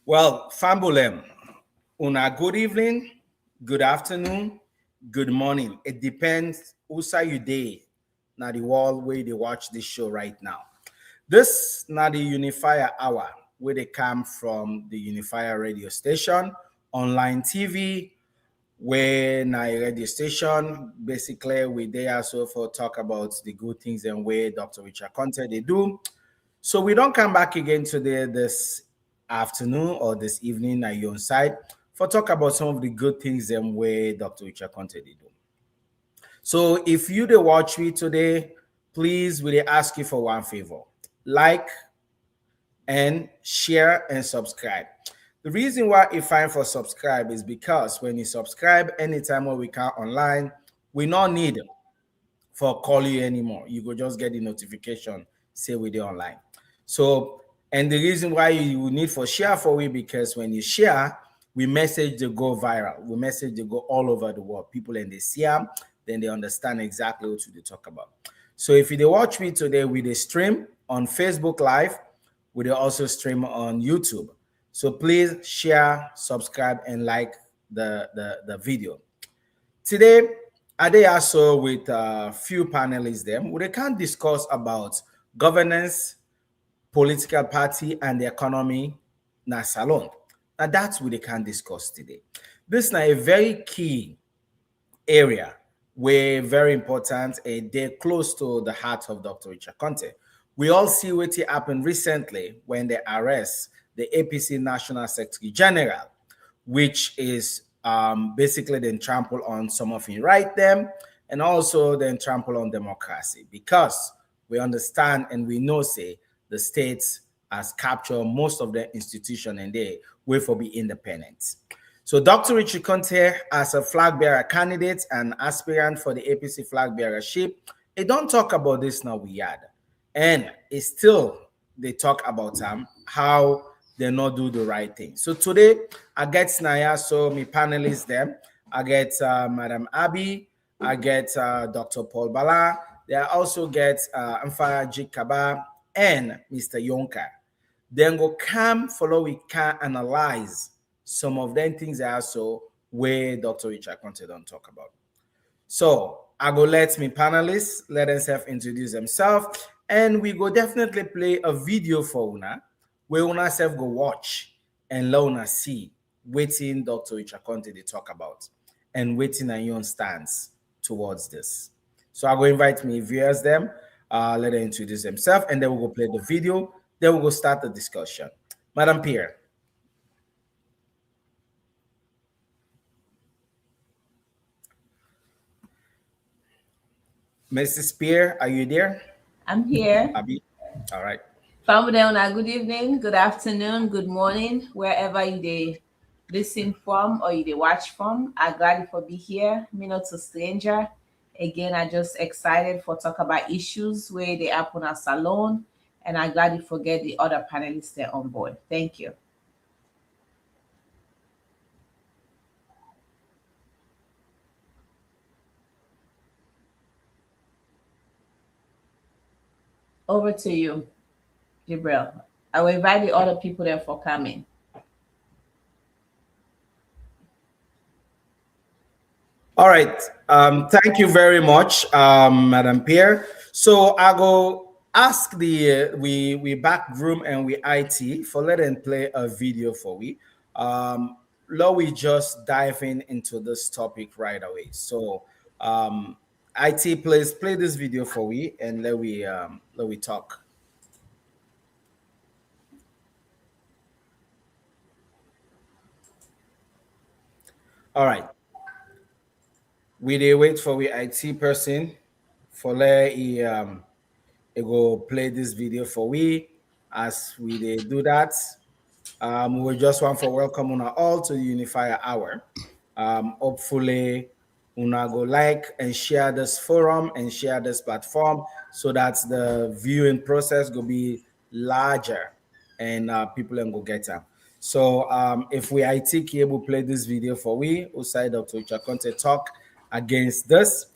Well, Fambulem, una good evening, good afternoon, good morning. It depends who's you day. Now the world where they watch this show right now. This now the Unifier Hour where they come from the Unifier radio station, online TV, where na a radio station. Basically, we there also for talk about the good things and where Dr. Richard Conte they do. So we don't come back again today this afternoon or this evening at your side for talk about some of the good things and where Dr. Richard Conte they do. So if you they watch me today, please will ask you for one favor. Like and share and subscribe. The reason why it's fine for subscribe is because when you subscribe anytime when we come online, we not need for call you anymore. You go just get the notification, say we do online. So, and the reason why you need for share for we because when you share, we message they go viral. We message they go all over the world. People and they see them, then they understand exactly what they talk about. So if you watch me today, we the stream on Facebook Live, we also stream on YouTube. So please share, subscribe, and like the video. Today, I also with a few panelists them. We can discuss about governance, political party, and the economy na salon. Now that's what they can discuss today. This is a very key area where very important and they're close to the heart of Dr. Richard Conte. We all see what happened recently when they arrest the APC National Secretary General, which is basically then trample on some of his right them and also then trample on democracy because we understand and we know say the states has captured most of the institution and they will for be independent. So Dr. Richard Conte as a flag bearer candidate and aspirant for the APC flag bearership, they don't talk about this now we had. And it's still they talk about how they not do the right thing. So today I get Naya, so me panelists them. I get Madam Abby, I get Dr. Paul Bala. They also get Amfara Jikaba and Mr. Yonka. Then go come follow we can analyze some of them things also where Dr. Richard Conte don't talk about. So I go let me panelists let themselves introduce themselves and we go definitely play a video for Una where Una self go watch and let Una see waiting Dr. Richard Conte they talk about and waiting on your stance towards this. So I go invite me viewers them, let them introduce themselves and then we'll go play the video. Then we'll go start the discussion. Madam Pierre. Mrs. Pierre, are you there? I'm here. Abby? All right. Famudena, good evening, good afternoon, good morning, wherever you they listen from or you they watch from. I'm glad for be here. Me not a stranger. Again, I just excited for talk about issues where they happen at salon, and I'm glad you forget the other panelists there on board. Thank you. Over to you, Gabriel. I will invite the other people there for coming. All right. Thank you very much, Madam Pierre. So I go ask the we back room and we IT for let them play a video for we. Now we just dive into this topic right away. So IT please play this video for we and let we talk. All right. We dey wait for we IT person for let he go play this video for we as we dey do that. We just want for welcome una all to the Unifier Hour. Hopefully una go like and share this forum and share this platform so that the viewing process will be larger and people can go get them. So if we IT able play this video for we, outside Dr. Richard Conte talk against this,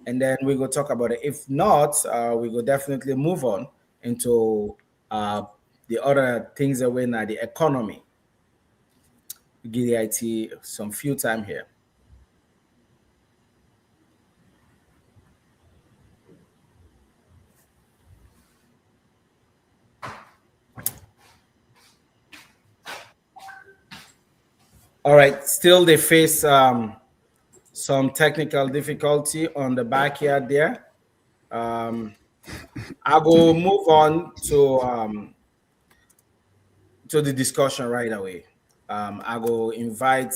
and then we go talk about it. If not, we go definitely move on into the other things that we now the economy. give the IT some few time here. All right, still they face some technical difficulty on the backyard there. Um, I will move on to the discussion right away. I will invite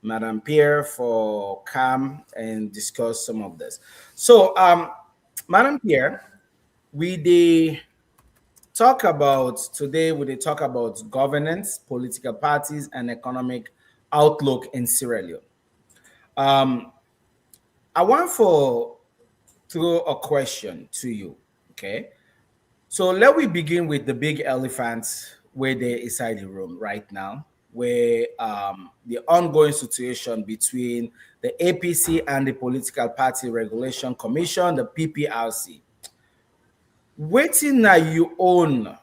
Madam Pierre for come and discuss some of this. So, Madam Pierre, we the talk about today. We dey talk about governance, political parties, and economic outlook in Sierra Leone. Um, I want for throw a question to you. Okay, so let we begin with the big elephants where they inside the room right now, where the ongoing situation between the APC and the Political Party Regulation Commission, the PPRC. Waiting now you own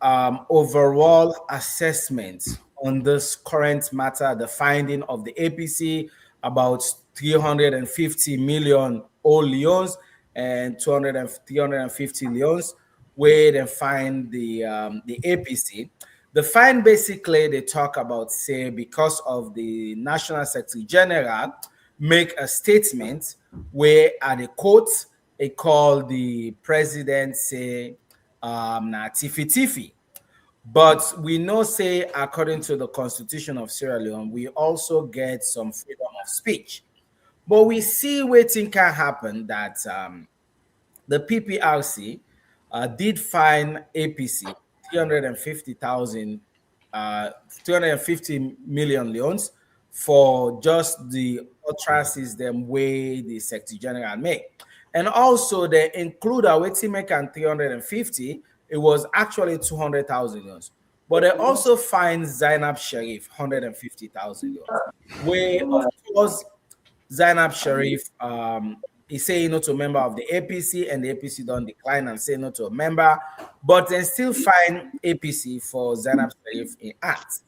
overall assessment on this current matter, the finding of the APC about 350 million old leons and 200 and 350 leons, where they find the APC. The fine basically they talk about say because of the National Secretary General make a statement where at the court they call the president say na tiffy tiffy. But we know, say, according to the Constitution of Sierra Leone, we also get some freedom of speech. But we see waiting can happen that the PPRC did fine APC 350,000, 350 million leons for just the utterances them way the Secretary General made. And also they include a waiting make and 350, it was actually 200,000 leons. But they also fined Zainab Sharif 150,000 leons, where of course Zainab Sharif is saying no to a member of the APC, and the APC don't decline and say no to a member, but then still find APC for Zainab Sharif in act.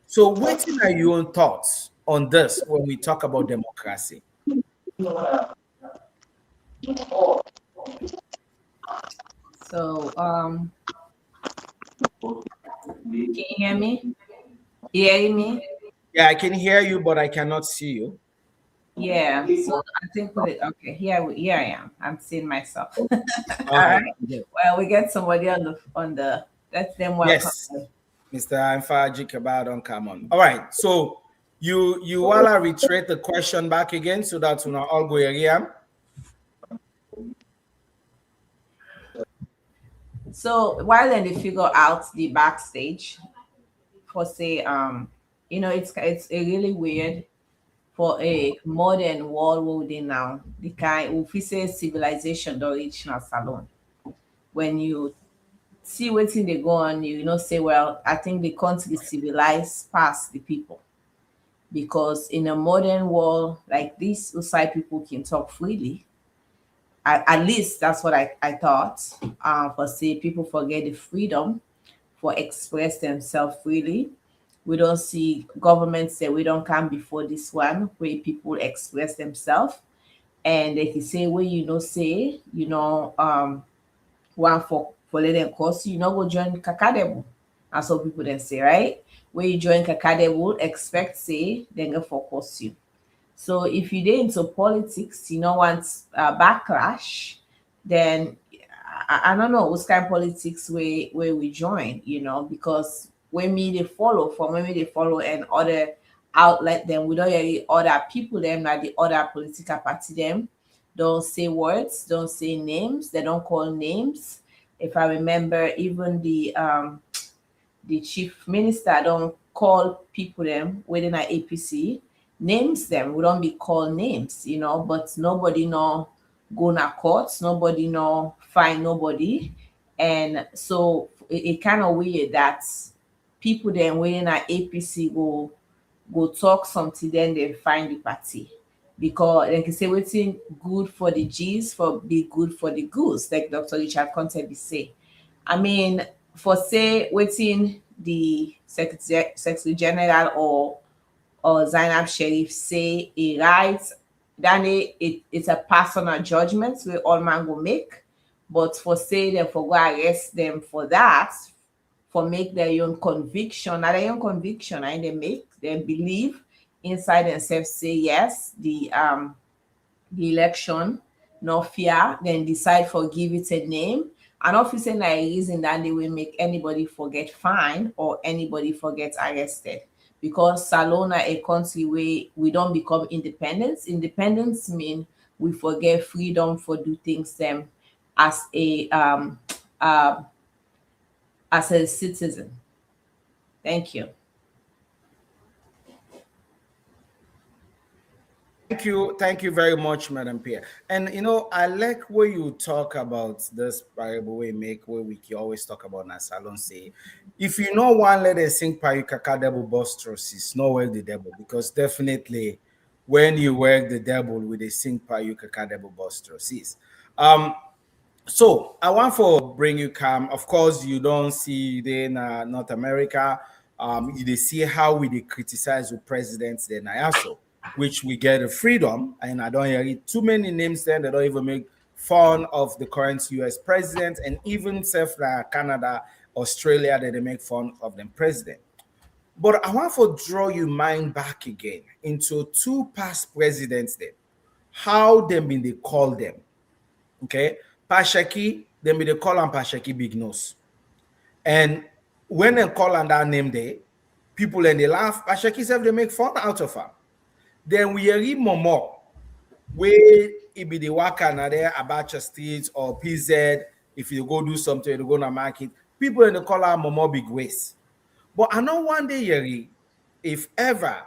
So, what are your own thoughts on this when we talk about democracy? So, can you hear me? You hearing me? Yeah, I can hear you, but I cannot see you. Yeah. So I think okay. Here I am. I'm seeing myself. All All right. right. Good. Well, we get somebody on the. Let them welcome. Yes, Mr. Anfaji Kabad on come on. All right. So you wanna reiterate the question back again so that we not all go area. So while then they figure out the backstage for say it's a really weird for a modern world where we dey now the kind if we say civilization the original salon when you see wetin dey go on you know say well I think the country civilized past the people because in a modern world like this outside people can talk freely at least that's what I thought for say people forget the freedom for express themselves freely. We don't see government say we don't come before this one where people express themselves and they can say where say one for let them course you know go join kakadebo. That's what people then say, right? Where you join kakadebo, expect say then go for course you. So if you get into politics, you know, want backlash, then I don't know what kind of politics where we join, you know, because when me they follow from when me they follow and other outlet them, we don't really other people them like the other political party them don't say words, don't say names, they don't call names. If I remember, even the chief minister don't call people them within our APC names them. We don't be called names, you know, but nobody know go na courts, nobody know find nobody. And so it kind of weird that people then within our APC go talk something, then they find the party. Because like you say, waiting good for the G's for be good for the goose, like Dr. Richard Conte be say. I mean, for say waiting the Secretary General or Zainab Sharif say a right, then it's a personal judgment where all man go make. But for say them for go arrest them for that, for make their own conviction, not their own conviction, and they make, they believe inside themselves, say yes, the election, no fear, then decide for give it a name. And officer na a reason that they will make anybody forget fine or anybody forget arrested. Because Salona a country where we don't become independence. Independence mean we forget freedom for do things them as uh, a citizen. Thank you. Thank you very much, Madam Pierre. And I like where you talk about this parable we make, where we always talk about na salon say, if you know one let us sing payu kaka devil bostrosis, no work the devil, because definitely when you work the devil with a sing payu kaka devil bostrosis. So I want for bring you calm. Of course, you don't see then North America. You dey see how we dey criticize the presidents then I also, which we get a freedom, and I don't hear it too many names then they don't even make fun of the current US president, and even self Canada, Australia, that they make fun of them president. But I want to draw your mind back again into two past presidents then, how them been they call them. Okay, Pashaki, then they call him Pashaki Big Nose. And when they call on that name there, people and they laugh. Pashaki said they make fun out of her. Then we hear Momo, where it be the worker na there about your streets or PZ. If you go do something, you go to market. People in the call her Momo Big Waste. But I know one day, Yeri, if ever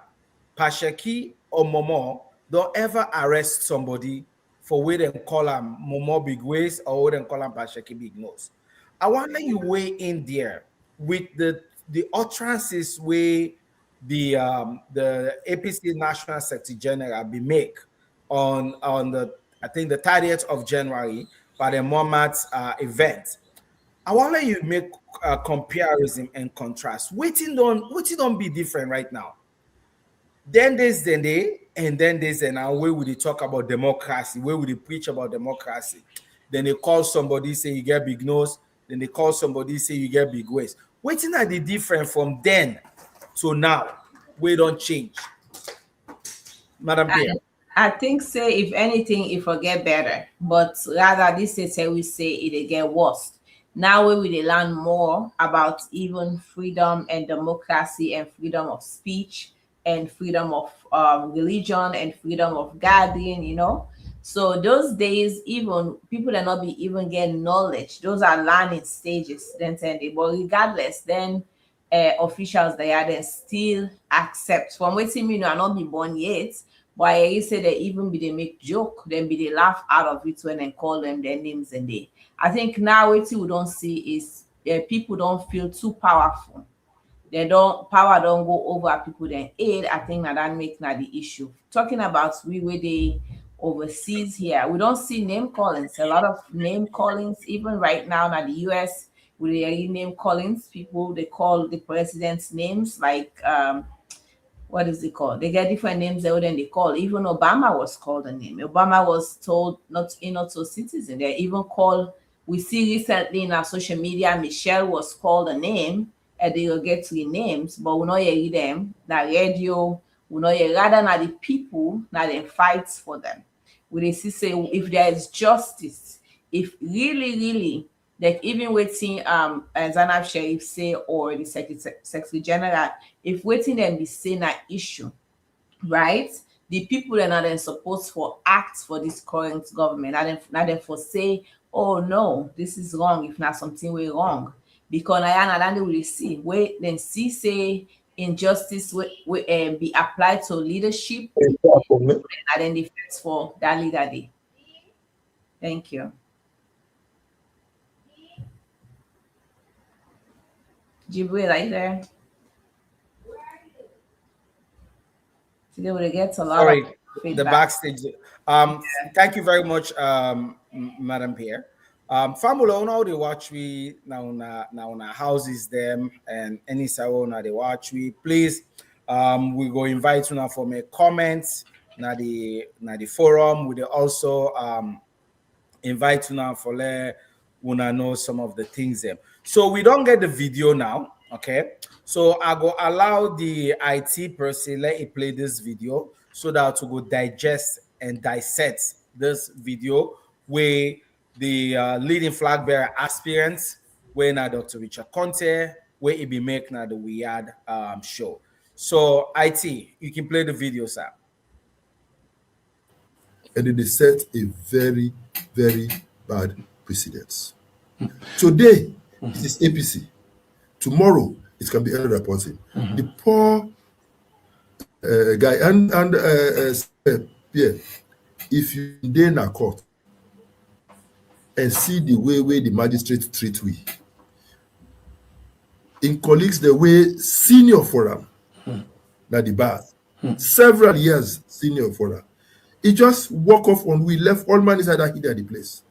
Pashaki or Momo don't ever arrest somebody for where they call him Momo Big Waist or where they call him Pashaki Big Nose. I want let you weigh in there with the utterances where the APC National Secretary General be make on the I think the 30th of January by the Mohammad's event. I want let you make a comparison and contrast. Waiting don't be different right now. Then there's the day, and then there's the now where would they talk about democracy? Where would they preach about democracy? Then they call somebody say you get big nose. Then they call somebody say you get big waist. Waiting are the different from then to now. We don't change, Madam Pierre. I think say if anything, it will get better. But rather this is say we say it get worse. Now we will learn more about even freedom and democracy and freedom of speech and freedom of religion and freedom of gathering, So those days, even people that not be even getting knowledge. Those are learning stages. Then but regardless, then officials they are then still accept from waiting me, I not be born yet. But you say they even be they make joke, then be they laugh out of it when they call them their names and they. I think now what we don't see is people don't feel too powerful. They don't power don't go over people then aid. I think that makes not the issue. Talking about we where they overseas here, we don't see name callings. A lot of name callings, even right now in the US, with the name callings, people they call the president's names like what is it called? They get different names than they call. Even Obama was called a name. Obama was told not to citizen. They even call. We see recently in our social media, Michelle was called a name, and they will get three names, but we not hear them. Na radio, we not hear rather na the people na they fight for them. We dey see say if there is justice, if really like even waiting Zainab Sharif say or the Secretary General, if waiting them be saying an issue, right? The people are not then supposed for act for this current government, not then for say, oh no, this is wrong, if not something way wrong. Because I will see where then see say injustice will be applied to leadership and then defense for that leader day. Thank you. Jibril, are you there? Today we get a lot Sorry, of feedback. the backstage. Thank you very much, Madam Pierre. Famula, now they watch we now na houses them and any now they watch we. Please, we go invite you now for my comments na the forum. We also invite you now for let una know some of the things them. So we don't get the video now, okay? So I go allow the IT person let it play this video so that to go digest and dissect this video where the leading flag bearer aspirants, where now Dr. Richard Conte, where it be make now the weird show. So IT, you can play the video, sir. And it is set a very, very bad precedence. Today, it is APC. Tomorrow, it can be another person. The poor guy yeah, if you in a court and see the way the magistrate treat we, in colleagues the way senior forum, na the bar, several years senior forum, he just walk off on we left all man inside that hid at the place.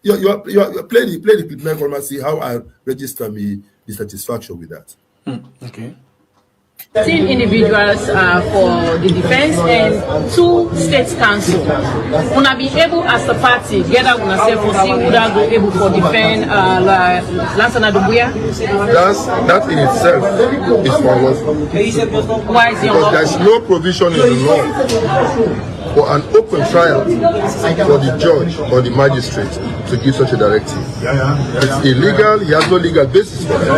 You play the clip now and see how I register me the satisfaction with that. Okay. 10 individuals for the defense and 2 state council. Wanna be able as a party, together with ourselves for see who that go able for defend Lansana Dubuya. That in itself is unlawful. Why is it because there's no provision in the law for an open trial for the judge or the magistrate to give such a directive. It's illegal, he has no legal basis for it,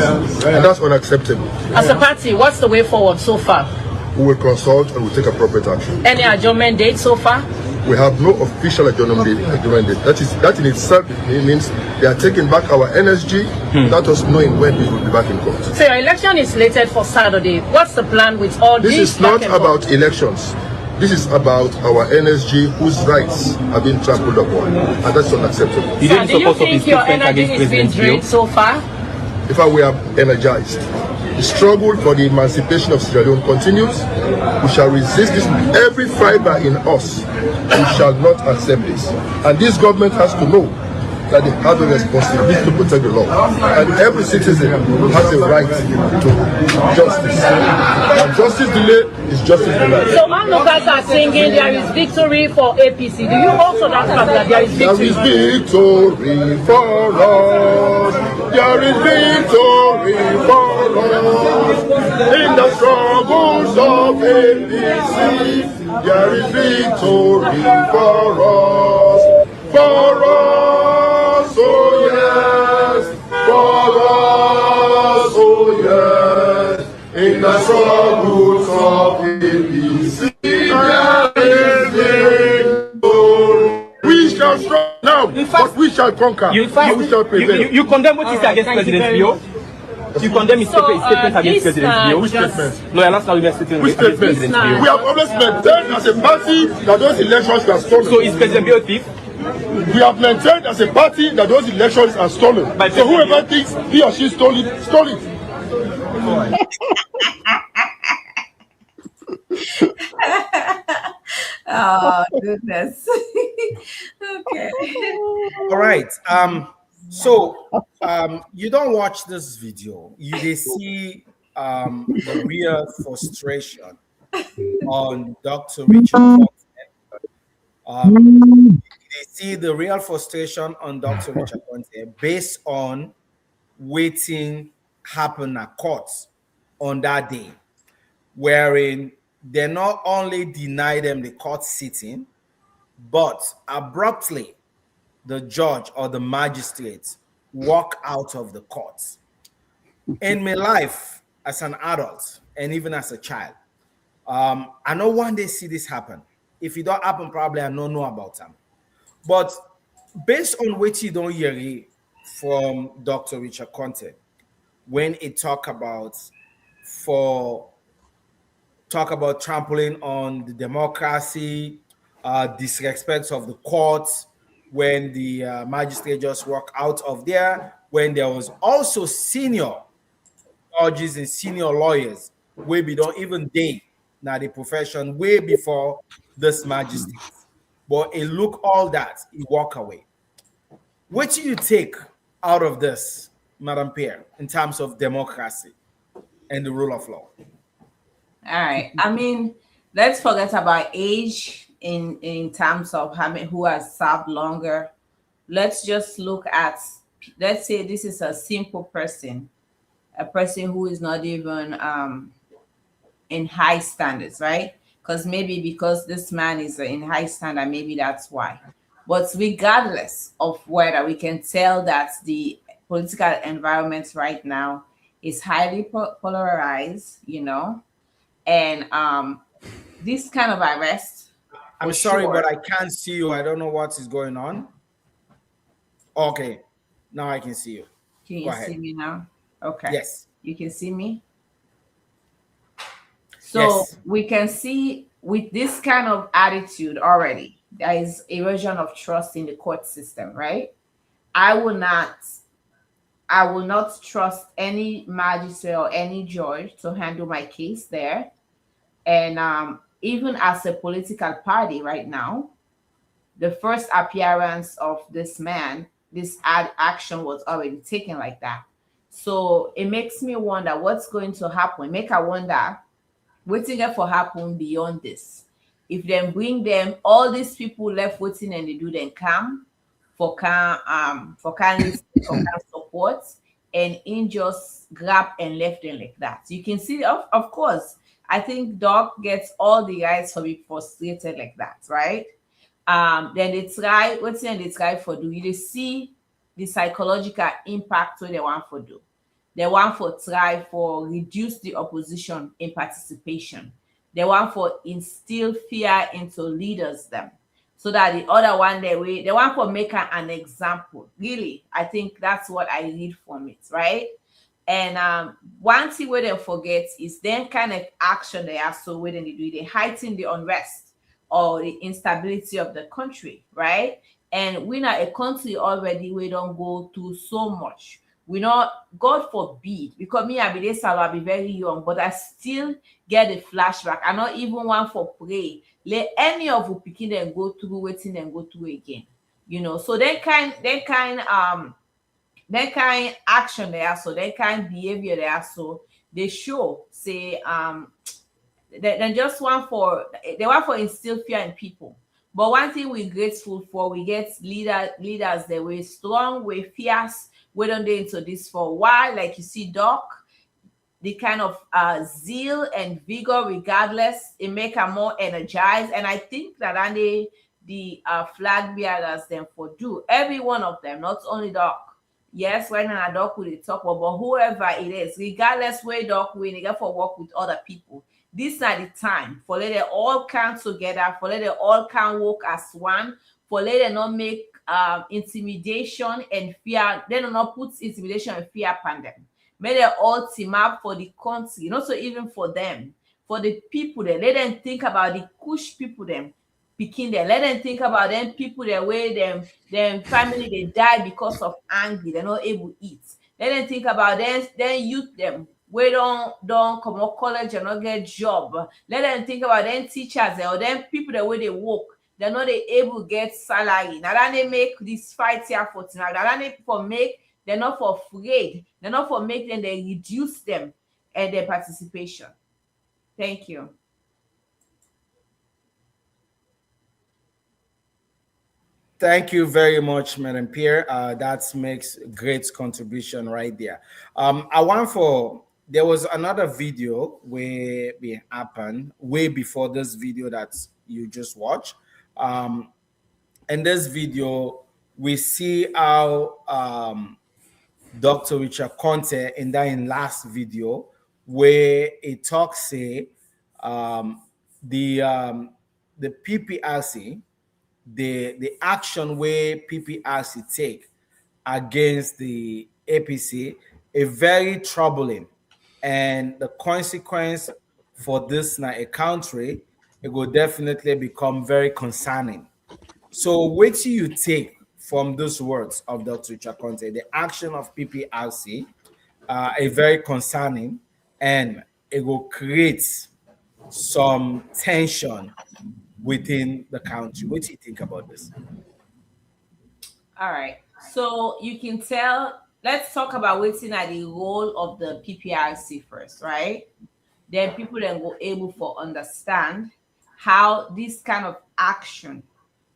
and that's unacceptable. As a party, what's the way forward so far? We will consult and we'll take appropriate action. Any adjournment date so far? We have no official adjournment date. That in itself means they are taking back our NSG without us knowing when we will be back in court. So your election is slated for Saturday. What's the plan with all this? This is not about elections. This is about our NSG whose rights have been trampled upon, and that's unacceptable. So do you think your energy is being drained so far? In fact, we are energized. The struggle for the emancipation of Sierra Leone continues. We shall resist this with every fiber in us. We shall not accept this. And this government has to know that they have a responsibility to protect the law. And every citizen has a right to justice. And justice delayed is justice denied. So onlookers are singing there is victory for APC. Do you also that fact that there is victory? There is victory for us. There is victory for us. In the struggles of APC, there is victory for us. For us, oh yes. For us, oh yes. In the struggles of APC, there is victory. We shall struggle now, but we shall conquer. We shall prevail. You condemn what is against President Bio? You condemn his statement against President Bio? Which statement? No, you're not starting statement Which against statement? President Bio. We have always maintained as a party that those elections were stolen. So is President Bio a thief? We have maintained as a party that those elections are stolen. By So whoever thinks he or she stole it, stole it. Oh goodness. Okay. All right. So you don't watch this video. You see the real frustration on Dr. Richard. They see the real frustration on Dr. Richard Conte based on waiting happen at courts on that day, wherein they not only deny them the court sitting, but abruptly the judge or the magistrate walk out of the courts. In my life as an adult and even as a child, I know one day see this happen. If it don't happen, probably I don't know about them. But based on what you don't hear from Dr. Richard Conte, when it talk about trampling on the democracy, disrespect of the courts, when the magistrate just walk out of there, when there was also senior judges and senior lawyers, way we don't even date now the profession way before this magistrate. But it look all that, he walk away. What do you take out of this, Madam Pierre, in terms of democracy and the rule of law? All right. I mean, let's forget about age in terms of how many who has served longer. Let's just look at, let's say this is a simple person, a person who is not even in high standards, right? Because this man is in high standard, maybe that's why. But regardless of whether, we can tell that the political environment right now is highly polarized, and this kind of arrest, I'm for sorry, sure. but I can't see you. I don't know what is going on. Okay, now I can see you. Can Go you see ahead. me now? Okay, Yes, you can see me. So yes. we can see with this kind of attitude already, there is erosion of trust in the court system, right? I will not, I will not trust any magistrate or any judge to handle my case there. And even as a political party right now, the first appearance of this man, this action was already taken like that. So it makes me wonder what's going to happen. Make I wonder waiting for happen beyond this. If them bring them all these people left waiting and they do them come for can listen, for can support, and in just grab and left them like that. You can see, of course, I think Doc gets all the rights for be frustrated like that, right? Then they try, what's then they try for do, you see the psychological impact what they want for do. They want for try for reduce the opposition in participation. They want for instill fear into leaders them. So that the other one they want for make an example. Really, I think that's what I read from it, right? And one thing where they forget is then kind of action they are so when they do, they heighten the unrest or the instability of the country, right? And we are a country already, we don't go through so much. We not, God forbid, because me, I be this, I'll be very young, but I still get a flashback. I not even want for pray. Let any of you picking them go through waiting and go through again. So that kind action there, so that kind behavior there, so they show say they just want for they want for instill fear in people. But one thing we're grateful for, we get leaders that were strong, we fierce, we don't do into this for a while. Like you see, Doc, the kind of zeal and vigor, regardless, it make them more energized. And I think that and the flag bearers them for do every one of them, not only Doc. Yes, right now Doc will talk about, but whoever it is, regardless where Doc will, they get for work with other people. This are the time for let them all come together, for let them all can work as one, for let them not make intimidation and fear. They do not put intimidation and fear upon them. May they all team up for the country, not so even for them, for the people there. Let them think about the kush people them picking them. Let them think about them people that way them family they die because of anger, they're not able to eat. Let them think about them youth them we don't come out college and not get job. Let them think about them teachers or them people the way they work. They're not able to get salary. Now that they make this fight here for tonight. Now that they for make, they're not for afraid. They're not for make them, they reduce them and their participation. Thank you. Thank you very much, Madam Pierre. That makes great contribution right there. I want for there was another video where it happened way before this video that you just watched. In this video, we see how Dr. Richard Conte in that last video where he talks say the PPRC, the action where PPRC take against the APC is very troubling, and the consequence for this na a country, it will definitely become very concerning. So what do you take from those words of Dr. Chakonte? The action of PPRC is very concerning, and it will create some tension within the country. What do you think about this? All right. So you can tell, let's talk about waiting at the role of the PPRC first, right? Then people then go able for understand how this kind of action,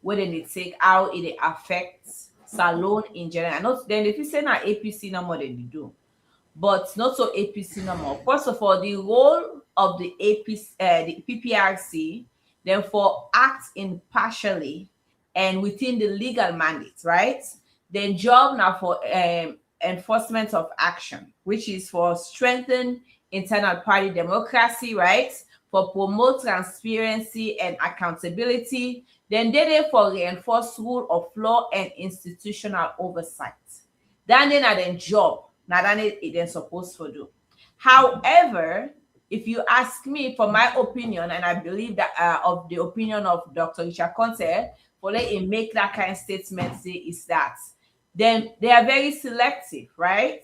whether they take, how it affects salon in general. And not then if you say now APC no more than they do, but not so APC no more. First of all, the role of the APC, the PPRC, then for act impartially and within the legal mandate, right? Then job now for enforcement of action, which is for strengthen internal party democracy, right? For promote transparency and accountability. Then they there for reinforce rule of law and institutional oversight. That then are their job. Now that it then supposed to do. However, if you ask me for my opinion, and I believe that of the opinion of Dr. Richard Conte, for let him make that kind of statement, say is that then they are very selective, right?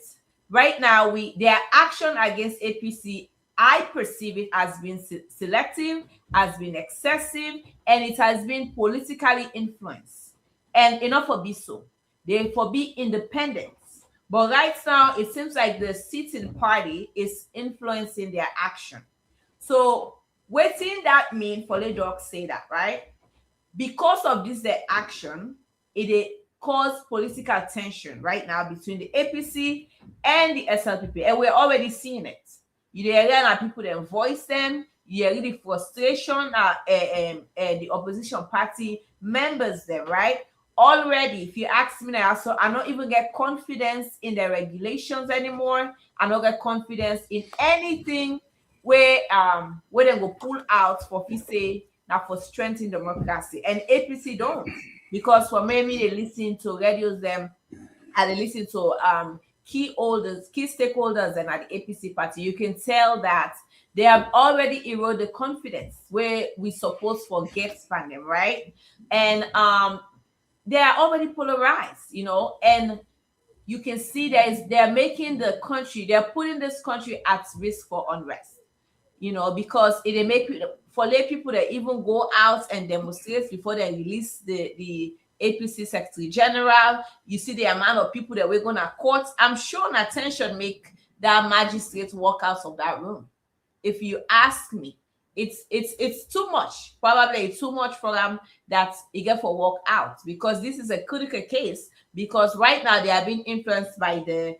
Right now, their action against APC, I perceive it as being selective, has been excessive, and it has been politically influenced. And enough for be so. They for be independent. But right now, it seems like the sitting party is influencing their action. So, waiting that mean for the dog say that, right? Because of this, their action, it cause political tension right now between the APC and the SLPP, and we're already seeing it. You hear that people then voice them. You hear the frustration the opposition party members them, right? Already, if you ask me now, so I don't even get confidence in the regulations anymore. I don't get confidence in anything where they go pull out for say now for strengthening democracy. And APC don't, because for maybe they listen to radios them and they listen to key stakeholders and at the APC party. You can tell that they have already eroded the confidence where we supposed forget from them, right? And they are already polarized, and you can see they're making the country, they're putting this country at risk for unrest, because it make for lay people that even go out and demonstrate before they release the APC Secretary General. You see the amount of people that we're gonna court. I'm sure an attention make that magistrate walk out of that room. If you ask me, it's too much. Probably it's too much for them that you get for walk out, because this is a critical case, because right now they are being influenced by the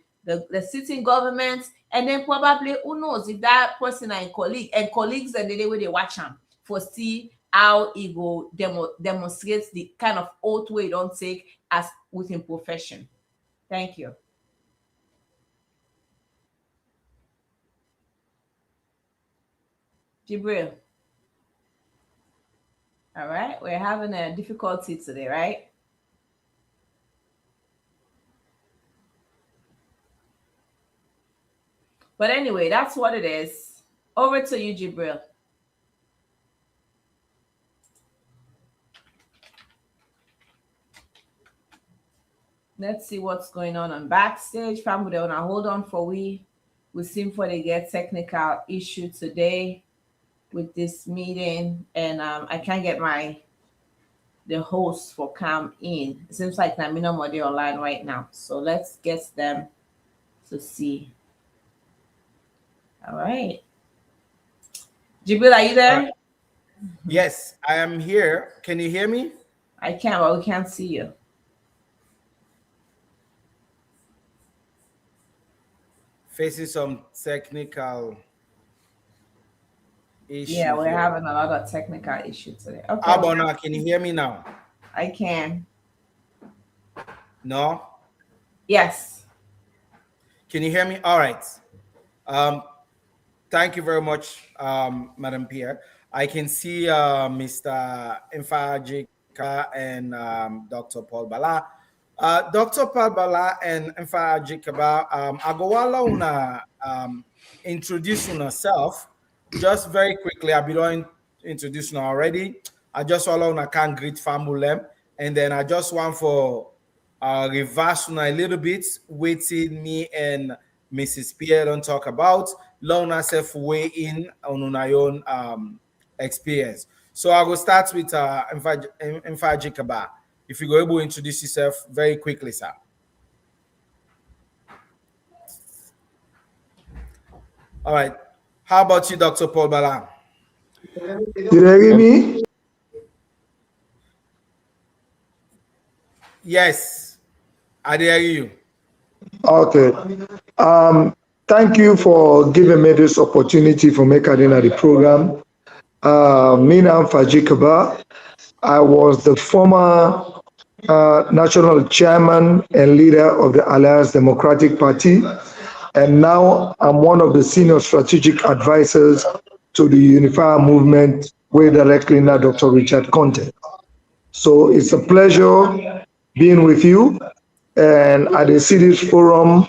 sitting government, and then probably who knows if that person are colleagues and the way they watch them for see how he go demonstrates the kind of oath way don't take as within profession. Thank you. Jibril. All right, we're having a difficulty today, right? But anyway, that's what it is. Over to you, Jibril. Let's see what's going on backstage. Family, they wanna hold on for we seem for they get technical issue today with this meeting, and I can't get the host for come in. It seems like Namina Modi online right now, so let's get them to see. All right, Jibril, are you there? Yes, I am here. Can you hear me? I can, but we can't see you. Facing some technical issue. Yeah, we're having a lot of technical issue today. Okay. How about now? Can you hear me now? I can. No? Yes. Can you hear me? All right. Thank you very much, Madam Pierre. I can see Mr. Mfajika and Dr. Paul Bala. Dr. Paul Bala and Mfajika, Agowala una introducing herself just very quickly. I've been introducing her already. I just want to can greet family, and then I just want for reverse a little bit, waiting me and Mrs. Pierre don't talk about, learn herself way in on our own experience. So I will start with Mfajikaba. If you go able to introduce yourself very quickly, sir. All right. How about you, Dr. Paul Bala? Did you hear me? Yes, I hear you. Okay. Thank you for giving me this opportunity for making in the program. Mina Fajikaba. I was the former national chairman and leader of the Alliance Democratic Party, and now I'm one of the senior strategic advisors to the Unifier movement, way directly now Dr. Richard Conte. So it's a pleasure being with you, and I see this forum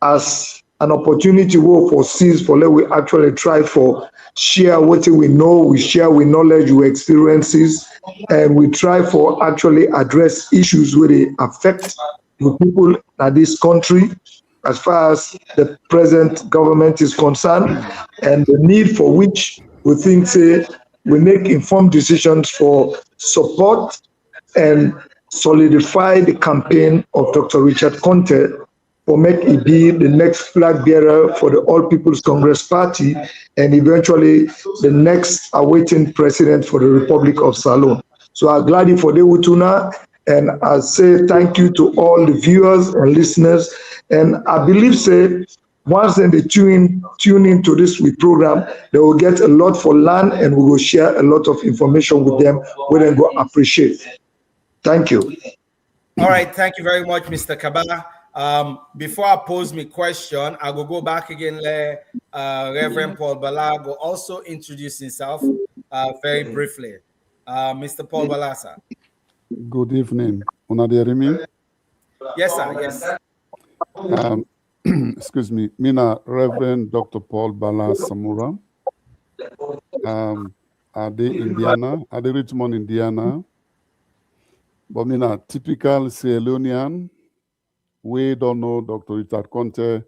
as an opportunity we foresee for let we actually try for share what we know, we share with knowledge, with experiences, and we try for actually address issues where they affect the people in this country as far as the present government is concerned, and the need for which we think say we make informed decisions for support and solidify the campaign of Dr. Richard Conte for make it be the next flag bearer for the All People's Congress Party and eventually the next awaiting president for the Republic of Salon. So I'm glad for the Utuna, and I say thank you to all the viewers and listeners. And I believe say once they tune into this program, they will get a lot for learn, and we will share a lot of information with them where they go appreciate. Thank you. All right, thank you very much, Mr. Kabala. Before I pose my question, I will go back again. Reverend Paul Bala will also introduce himself very briefly. Mr. Paul Bala, sir. Good evening. Una hear me? Yes, sir. Yes. Excuse me. Mina Reverend Dr. Paul Bala Samura. Are they Indiana? Are they Richmond, Indiana? But Mina, typical Sierra Leonean. We don't know Dr. Richard Conte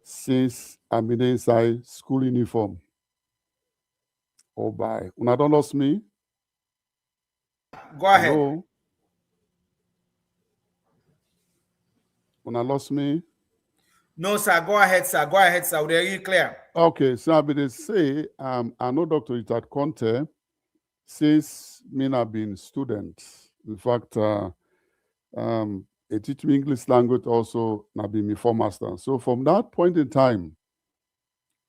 since I'm been inside school uniform. Oh, bye. Una don't lost me? Go ahead. Hello? Una lost me? No, sir. Go ahead, sir. Go ahead, sir. They're you clear. Okay, so I be say I know Dr. Richard Conte since me have been student. In fact, I teach me English language also, and I've been my former master. So from that point in time,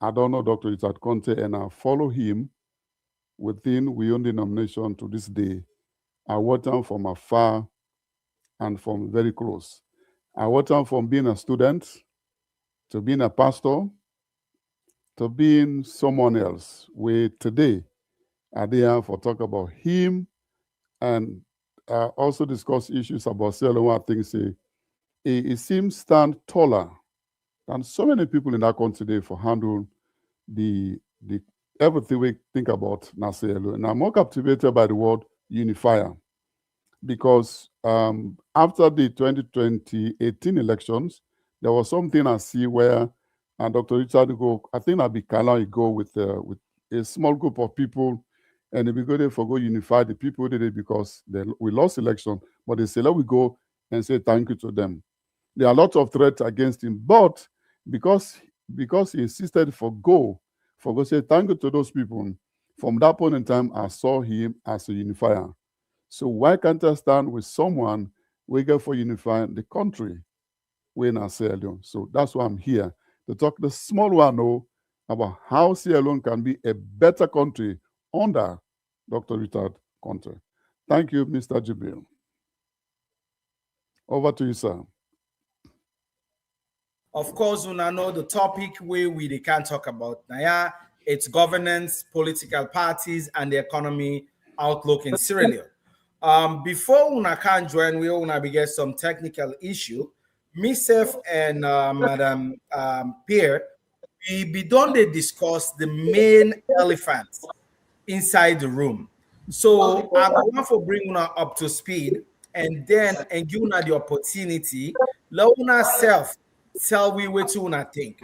I don't know Dr. Richard Conte, and I follow him within we own denomination to this day. I watch him from afar and from very close. I watch him from being a student to being a pastor to being someone else. We today are there for talk about him and also discuss issues about selling what things say. It seems stand taller than so many people in that country today for handle the everything we think about Naselo. And I'm more captivated by the word unifier because after the 2018 elections, there was something I see where Dr. Richard go, I think I'll be Kala go with a small group of people, and they be go there for go unify the people did it because we lost election, but they say let we go and say thank you to them. There are lots of threats against him, but because he insisted for go say thank you to those people. From that point in time, I saw him as a unifier. So why can't I stand with someone we go for unifying the country? We're in Sierra Leone. So that's why I'm here to talk the small one about how Sierra Leone can be a better country under Dr. Richard Conte. Thank you, Mr. Jibril. Over to you, sir. Of course, when I know the topic we can't talk about now, it's governance, political parties, and the economy outlook in Sierra Leone. Before una can join, we wanna get some technical issue. Myself and Madam Pierre, we don't discuss the main elephants inside the room. So I want to bring una up to speed and then give una the opportunity. Let una self tell we what you wanna think.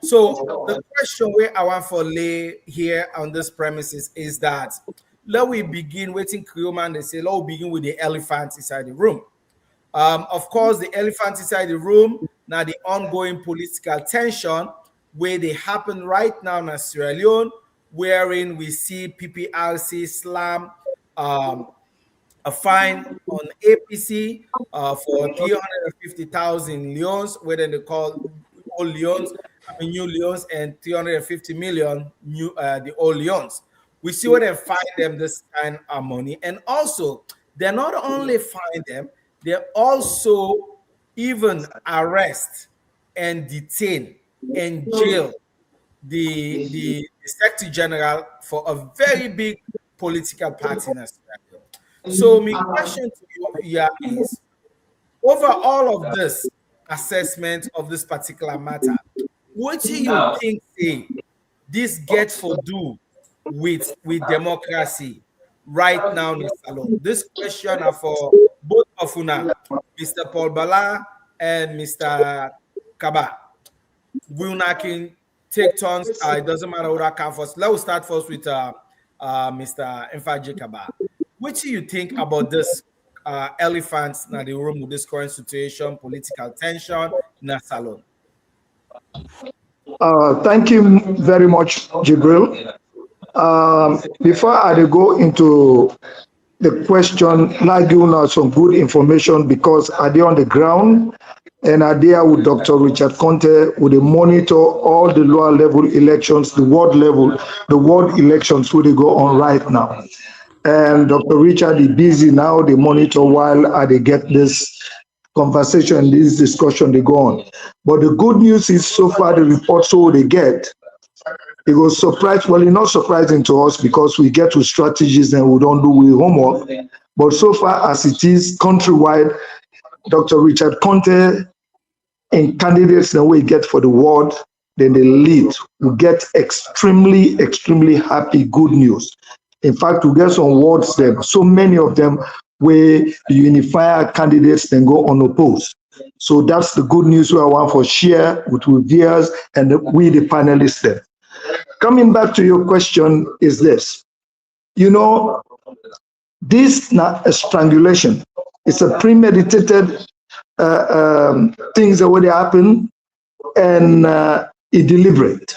So the question where I want for lay here on this premises is that let we begin waiting Creoman, they say let we begin with the elephant inside the room. Of course, the elephant inside the room, now the ongoing political tension where they happen right now in Sierra Leone, wherein we see PPRC slam a fine on APC for 350,000 leons, whether they call old leons, new leons, and 350 million new the old leons. We see where they find them this kind of money, and also they not only find them, they also even arrest and detain and jail the Secretary General for a very big political party in Australia. So my question to you here is, over all of this assessment of this particular matter, what do you think say this gets for do with democracy right now in the salon? This question are for both of una, Mr. Paul Bala and Mr. Kaba. We can take turns. It doesn't matter who that come first. Let's start first with Mr. Mfaji Kaba. What do you think about this elephants in the room with this current situation, political tension in the salon? Thank you very much, Jibril. Before I go into the question, like you know, some good information because are they on the ground and are there with Dr. Richard Conte with the monitor all the lower level elections, the world elections where they go on right now. And Dr. Richard is busy now, they monitor while they get this conversation, this discussion, they go on. But the good news is so far the reports so they get, it was surprised, well, it's not surprising to us because we get to strategies and we don't do we homework. But so far as it is countrywide, Dr. Richard Conte and candidates that we get for the ward, then they lead. We get extremely, extremely happy, good news. In fact, we get some wards there, so many of them where the Unifier candidates then go unopposed. So that's the good news we want for share with viewers and we the panelists there. Coming back to your question is this, you know, this not a strangulation. It's a premeditated things that would happen and it deliberate.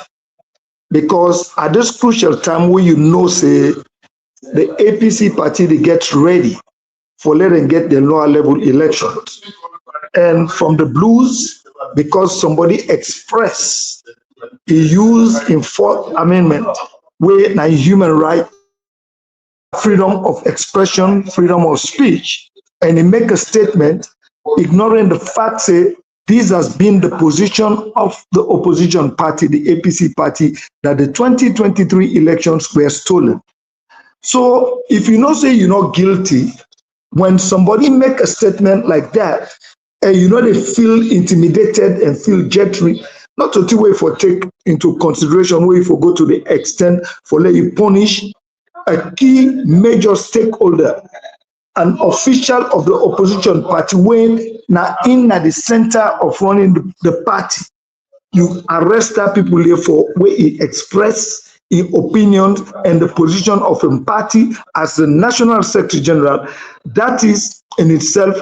Because at this crucial time where you know, say, the APC party, they get ready for letting get the lower level elections. And from the blues, because somebody expressed, he used in Fourth Amendment, where now human right, freedom of expression, freedom of speech, and he make a statement ignoring the fact say this has been the position of the opposition party, the APC party, that the 2023 elections were stolen. So if you know say you're not guilty, when somebody make a statement like that, and you know they feel intimidated and feel jittery, not to way for take into consideration where if you go to the extent for let you punish a key major stakeholder, an official of the opposition party when now in at the center of running the party, you arrest that people there for where he express his opinions and the position of a party as the National Secretary General. That is in itself,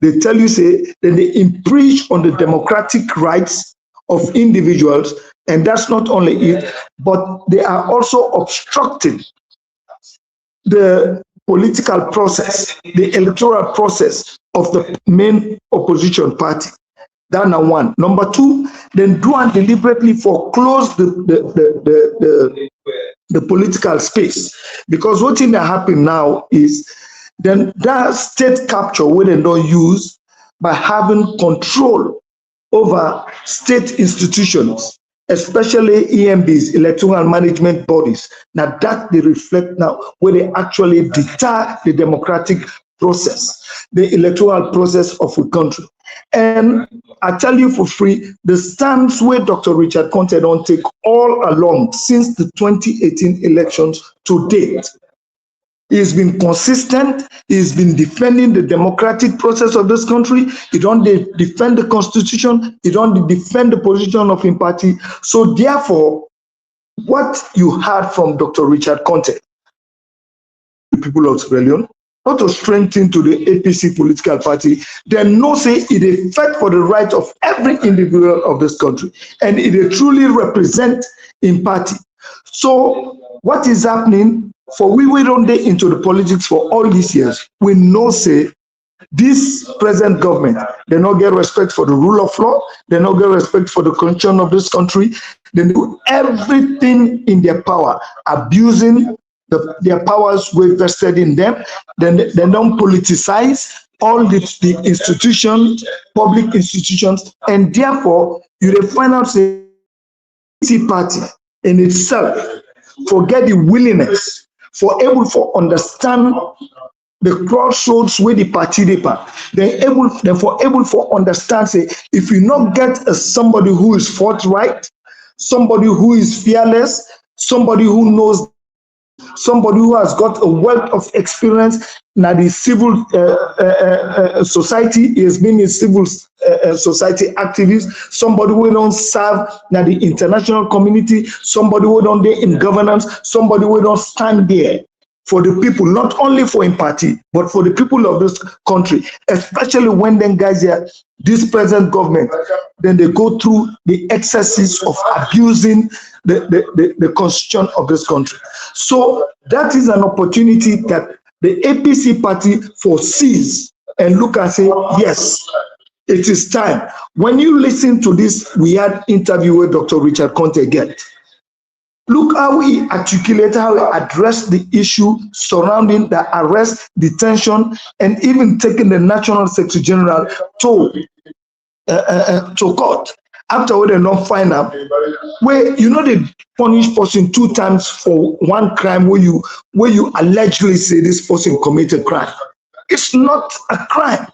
they tell you say that they infringe on the democratic rights of individuals, and that's not only it, but they are also obstructing the political process, the electoral process of the main opposition party. That's number one. Number two, then do and deliberately foreclose the political space. Because what in that happen now is then that state capture where they don't use by having control over state institutions, especially EMBs, electoral management bodies. Now that they reflect now where they actually deter the democratic process, the electoral process of a country. And I tell you for free, the stance where Dr. Richard Conte don't take all along since the 2018 elections to date. He's been consistent. He's been defending the democratic process of this country. He don't defend the constitution. He don't defend the position of his party. So therefore, what you heard from Dr. Richard Conte, the people of Sierra Leone, not to strengthen to the APC political party, then no say it is fight for the right of every individual of this country, and it truly represent in party. So what is happening for we don't get into the politics for all these years, we know say this present government, they not get respect for the rule of law, they not get respect for the constitution of this country, they do everything in their power, abusing their powers were vested in them, then they don't politicize all the institutions, public institutions, and therefore you will find out the party in itself forget the willingness for able to understand the crossroads where the party they therefore able to understand say if you not get somebody who is forthright, somebody who is fearless, somebody who knows, somebody who has got a wealth of experience. Now the civil society, he has been a civil society activist, somebody who don't serve now the international community, somebody who don't be in governance, somebody who don't stand there for the people, not only for in party, but for the people of this country, especially when them guys here, this present government, then they go through the excesses of abusing the constitution of this country. So that is an opportunity that the APC party foresees and look and say, yes, it is time. When you listen to this, we had interview with Dr. Richard Conte again. Look how he articulated, how he addressed the issue surrounding the arrest, detention, and even taking the National Secretary General to court. After they don't find out, where you know they punish person 2 times for one crime where you allegedly say this person committed crime. It's not a crime,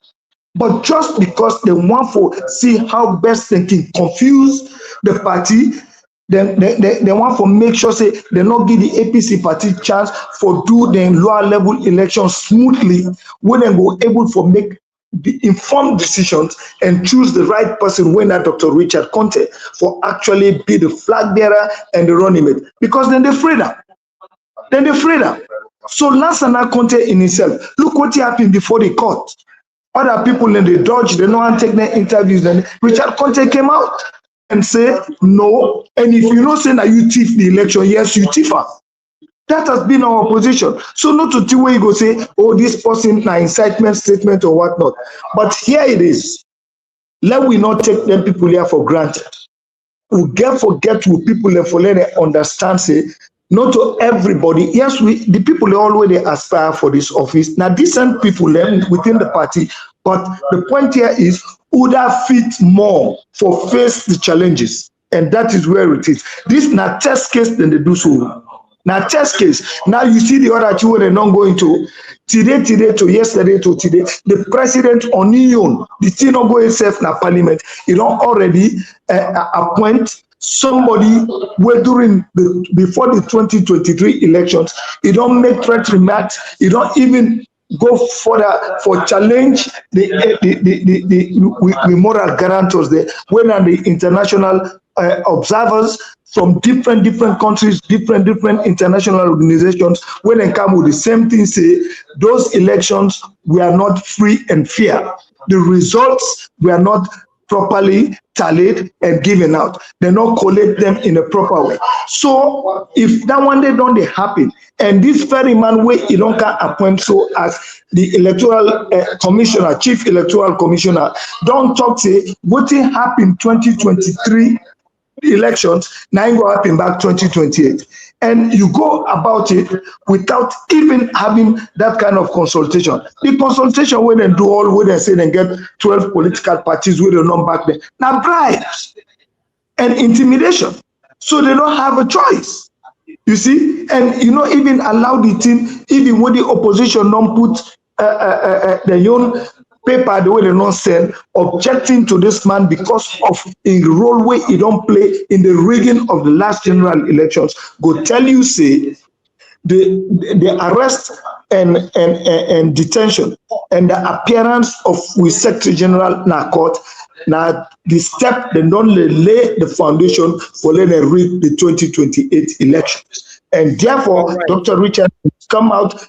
but just because they want to see how best they can confuse the party. They want to make sure say they not give the APC party chance for do the lower level elections smoothly, when they go able to make the informed decisions and choose the right person when that Dr. Richard Conte for actually be the flag bearer and the running mate, because then they freedom. So Lansana Conte in himself, look what happened before the court. Other people in the dodge, they don't want to take their interviews. Then Richard Conte came out and say no, and if you know say that you thief the election, yes, you thief her. That has been our position. So not to where you go say, oh, this person an incitement statement or whatnot. But here it is. Let we not take them people here for granted. We forget with people and for let them understand say, not to everybody. Yes, the people always they aspire for this office. Now decent people within the party, but the point here is would have fit more for face the challenges, and that is where it is. This na test case than they do so. Now test case. Now you see the other two they're not going to today to yesterday to today. The president on union, the thing not going safe na parliament. You don't already appoint somebody where before the 2023 elections. You don't make threat remarks. You don't even go further for challenge the moral guarantors there. When are the international observers from different countries, different international organizations, when they come with the same thing, say those elections were not free and fair. The results were not properly tallied and given out. They not collect them in a proper way. So if that one day don't happen, and this very man where he don't can appoint so as the electoral commissioner, chief electoral commissioner, don't talk say what happened 2023 elections, now it will happen back 2028. And you go about it without even having that kind of consultation. The consultation when they do all, when they say they get 12 political parties with a non back there. Now bribes and intimidation. So they don't have a choice. You see? And even allow the team, even when the opposition don't put their own paper the way they don't send, objecting to this man because of a role where he don't play in the rigging of the last general elections. Go tell you say the arrest and detention and the appearance of with Secretary General na court now the step they don't lay the foundation for letting them rig the 2028 elections. And therefore, Dr. Richard come out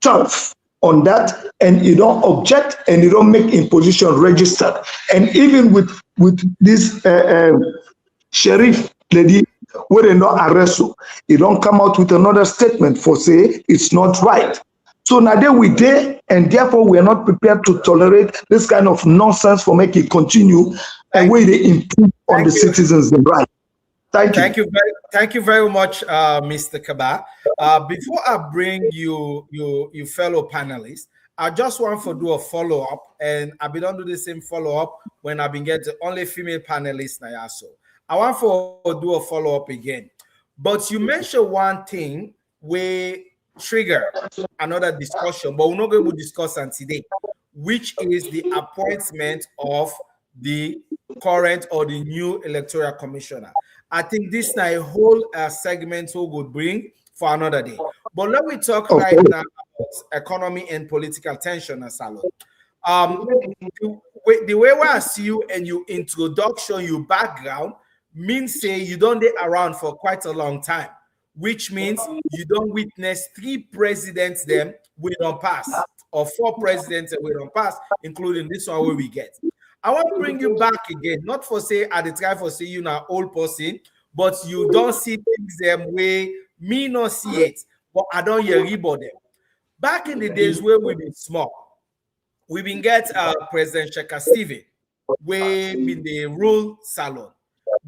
tough on that, and you don't object and you don't make imposition registered. And even with this sheriff lady, where they not arrest you, you don't come out with another statement for say it's not right. So now there we there, and therefore we are not prepared to tolerate this kind of nonsense for making it continue and where they improve on the citizens' right. Thank you. Thank you very much, Mr. Kaba. Before I bring you fellow panelists, I just want to do a follow-up, and I've been do the same follow-up when I've been getting only female panelists now. So I want to do a follow-up again. But you mentioned one thing where trigger another discussion, but we're not going to discuss on today, which is the appointment of the current or the new electoral commissioner. I think this is a whole segment we would bring for another day. But let me talk right now about economy and political tension, Asalo. The way I see you and your introduction, your background, means say you don't be around for quite a long time, which means you don't witness 3 presidents them we don't pass, or 4 presidents that we don't pass, including this one where we get. I want to bring you back again, not for say at the time for say you now old person, but you don't see things them way me not see it, but I don't hear about them. Back in the days where we've been small, we've been get President Sheka Steven, way been the rule salon.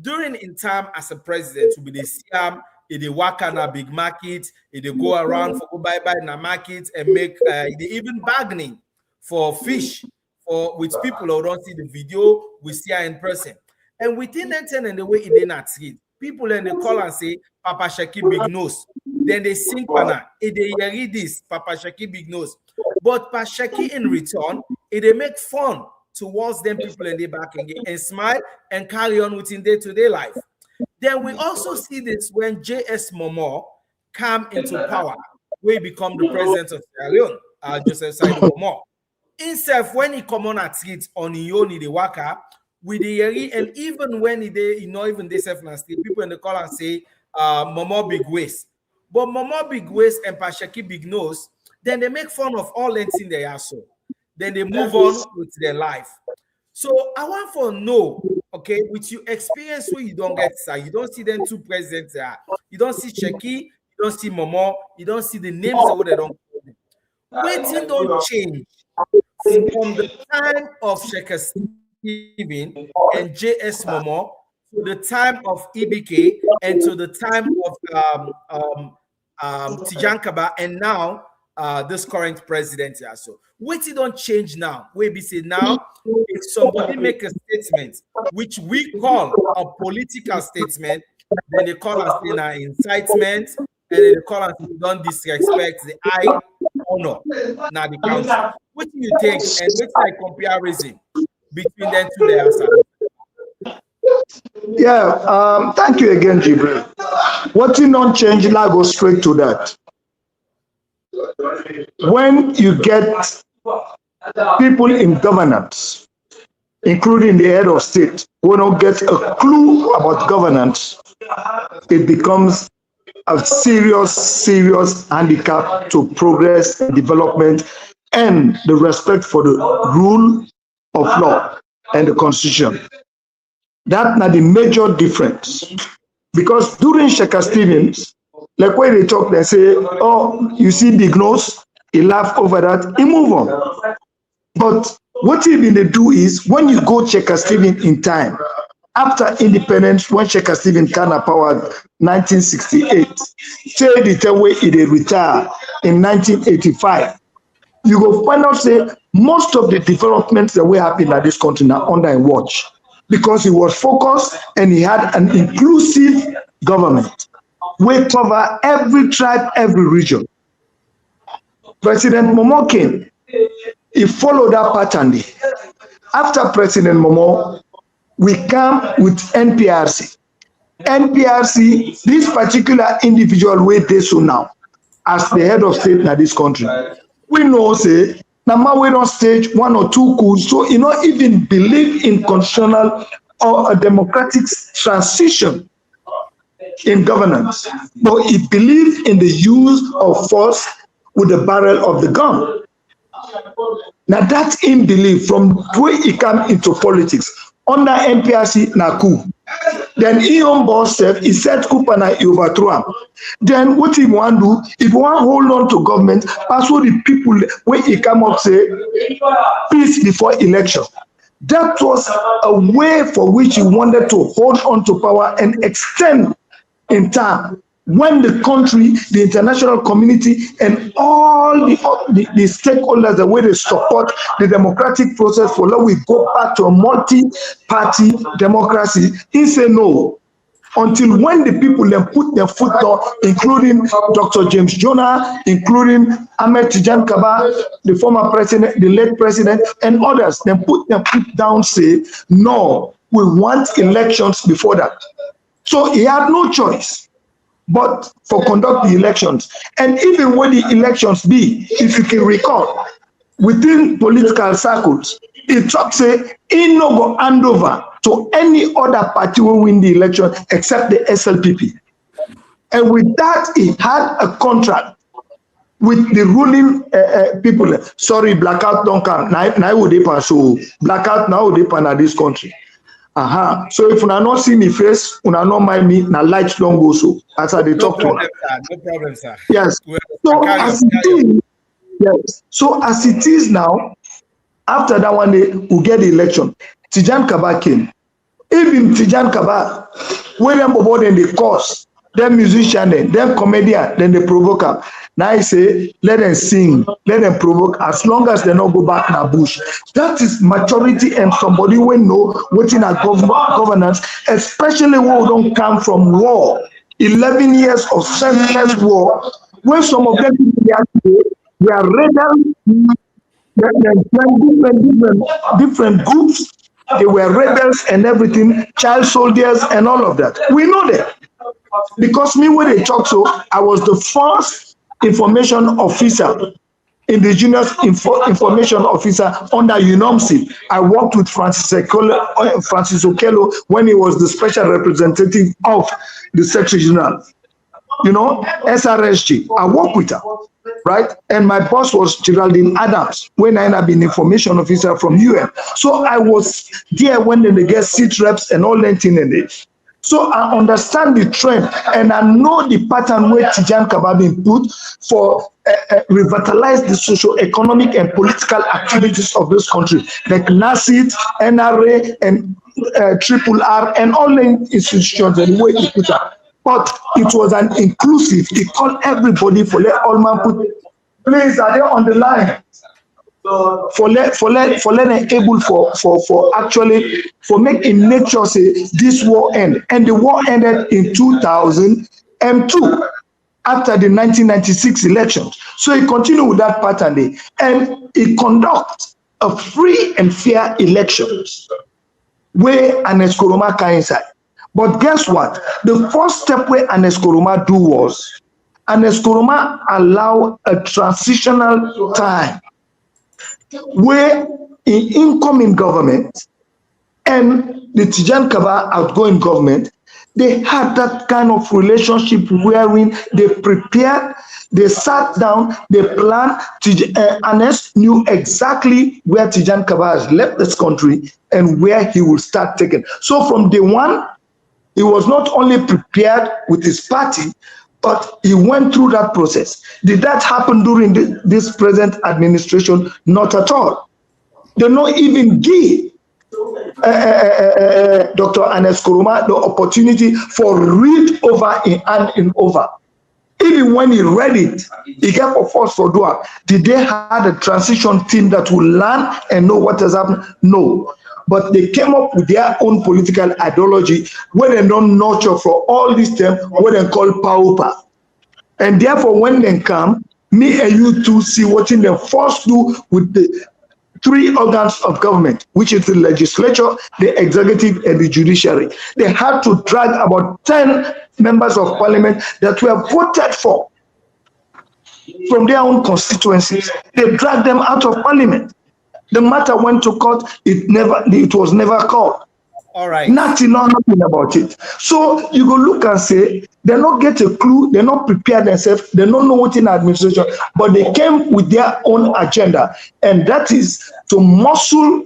During in time as a president, we be the Siam, they work on a big market, they go around for go buy in a market and make they even bargaining for fish. Or with people who don't see the video, we see her in person. And within that time and the way it did not treat, people and they call and say, Papa Shaki big nose. Then they sing Pana. If they read this, Papa Shaki big nose. But Papa Shaki in return, they make fun towards them people in the back and smile and carry on within day-to-day life. Then we also see this when J.S. Momoh come into power, we become the president of Sierra Leone, Joseph Saidu Momoh. Himself, when he come on at street on his own, the worker with the yeri, and even when he not even they self na street, people in the call and say Momoh big waist. But Momoh big waist and Pashaki big nose, then they make fun of all lengths in their asshole. Then they move on with their life. So I want to know, okay, with your experience where you don't get you don't see them 2 presidents there, you don't see Sheki, you don't see Momoh, you don't see the names of what they don't call them. Waiting don't change from the time of Sheka Steven and J.S. Momoh to the time of EBK and to the time of Tijan Kaba and now this current president here. So what it don't change now. We be say now if somebody make a statement which we call a political statement, then they call us in an incitement, and then they call us don't disrespect the high honor now the country. What do you think, and what's like comparison between them 2 layers? Yeah, thank you again, Jibril. What you don't change, now go straight to that. When you get people in governance, including the head of state, who don't get a clue about governance, it becomes a serious handicap to progress and development and the respect for the rule of law and the constitution. That's not the major difference. Because during Sheka Stevens, like when they talk, they say, oh, you see big nose, he laugh over that, he move on. But what he been do is, when you go Sheka Stevens in time, after independence, when Sheka Stevens came to power 1968, say the time where he retire in 1985, you go find out say most of the developments that were happening at this country now under his watch, because he was focused and he had an inclusive government. We cover every tribe, every region. President Momoh came, he followed that pattern. After President Momoh, we come with NPRC. NPRC, this particular individual way they so now, as the head of state in this country, we know say now we don't stage 1 or 2 coups, so you don't even believe in constitutional or a democratic transition in governance, but he believed in the use of force with the barrel of the gun. Now that him believe from where he come into politics under NPRC na coup. Then he on boss self, he set coup and he overthrow him. Then what he want do, if he want hold on to government, pass what the people when he come up say peace before election. That was a way for which he wanted to hold on to power and extend in time when the country, the international community, and all the stakeholders, the way they support the democratic process for now, we go back to a multi-party democracy. He said no. Until when the people then put their foot down, including Dr. James Jonah, including Ahmed Tijan Kaba, the former president, the late president, and others, then put their foot down, say, no, we want elections before that. So he had no choice but for conduct the elections. And even when the elections be, if you can recall, within political circles, it talks say he no go hand over to any other party who win the election except the SLPP. And with that, he had a contract with the ruling people. Sorry, blackout don't come. Now would they so blackout now would they in this country. So if una not see me face, una not mind me, na lights don't go so. As I they talk to her. No problem, sir. Yes. So as it is, yes. So as it is now, after that one day we get the election. Tijan Kaba came. Even Tijan Kaba, when them about then they cause, them musician, them comedian, then they provoke them. Now I say, let them sing, let them provoke, as long as they not go back in a bush. That is maturity, and somebody will know what in a governance, especially when we don't come from war. 11 years of senseless war, when some of them we are rebels, different groups, they were rebels and everything, child soldiers and all of that. We know that. Because me, when they talk so, I was the first information officer, indigenous information officer under UNOMSI. I worked with Francis Okello when he was the special representative of the Secretary General. You know, SRSG. I worked with her, right? And my boss was Geraldine Adams when I had been information officer from UN. So I was there when they get seat reps and all that thing in it. So I understand the trend and I know the pattern where Tijan Kaba been put for revitalize the socio-economic and political activities of this country, like NASIT, NRA, and Triple R, and all the institutions and the way he put up. But it was an inclusive. He called everybody for let all man put. Please, are they on the line? For let them able for actually for making nature say this war end, and the war ended in 2002 after the 1996 elections. So he continued with that pattern, and he conduct a free and fair elections where Anes Koroma came inside. But guess what? The first step where Anes Koroma do was Anes Koroma allow a transitional time where in incoming government and the Tijan Kaba outgoing government, they had that kind of relationship wherein they prepared, they sat down, they planned. Anes knew exactly where Tijan Kaba has left this country and where he will start taking. So from day one, he was not only prepared with his party, but he went through that process. Did that happen during this present administration? Not at all. They not even give Dr. Anes Koroma the opportunity for read over in hand in over. Even when he read it, he got a force for do it. Did they have a transition team that will learn and know what has happened? No. But they came up with their own political ideology where they don't nurture for all these terms, what they call pauper. And therefore, when they come, me and you two see what in the first do with the three organs of government, which is the legislature, the executive, and the judiciary. They had to drag about 10 members of parliament that were voted for from their own constituencies. They dragged them out of parliament. The matter went to court. It was never called. All right. Nothing, nothing about it. So you go look and say they not get a clue, they not prepare themselves, they don't know what in administration, but they came with their own agenda, and that is to muscle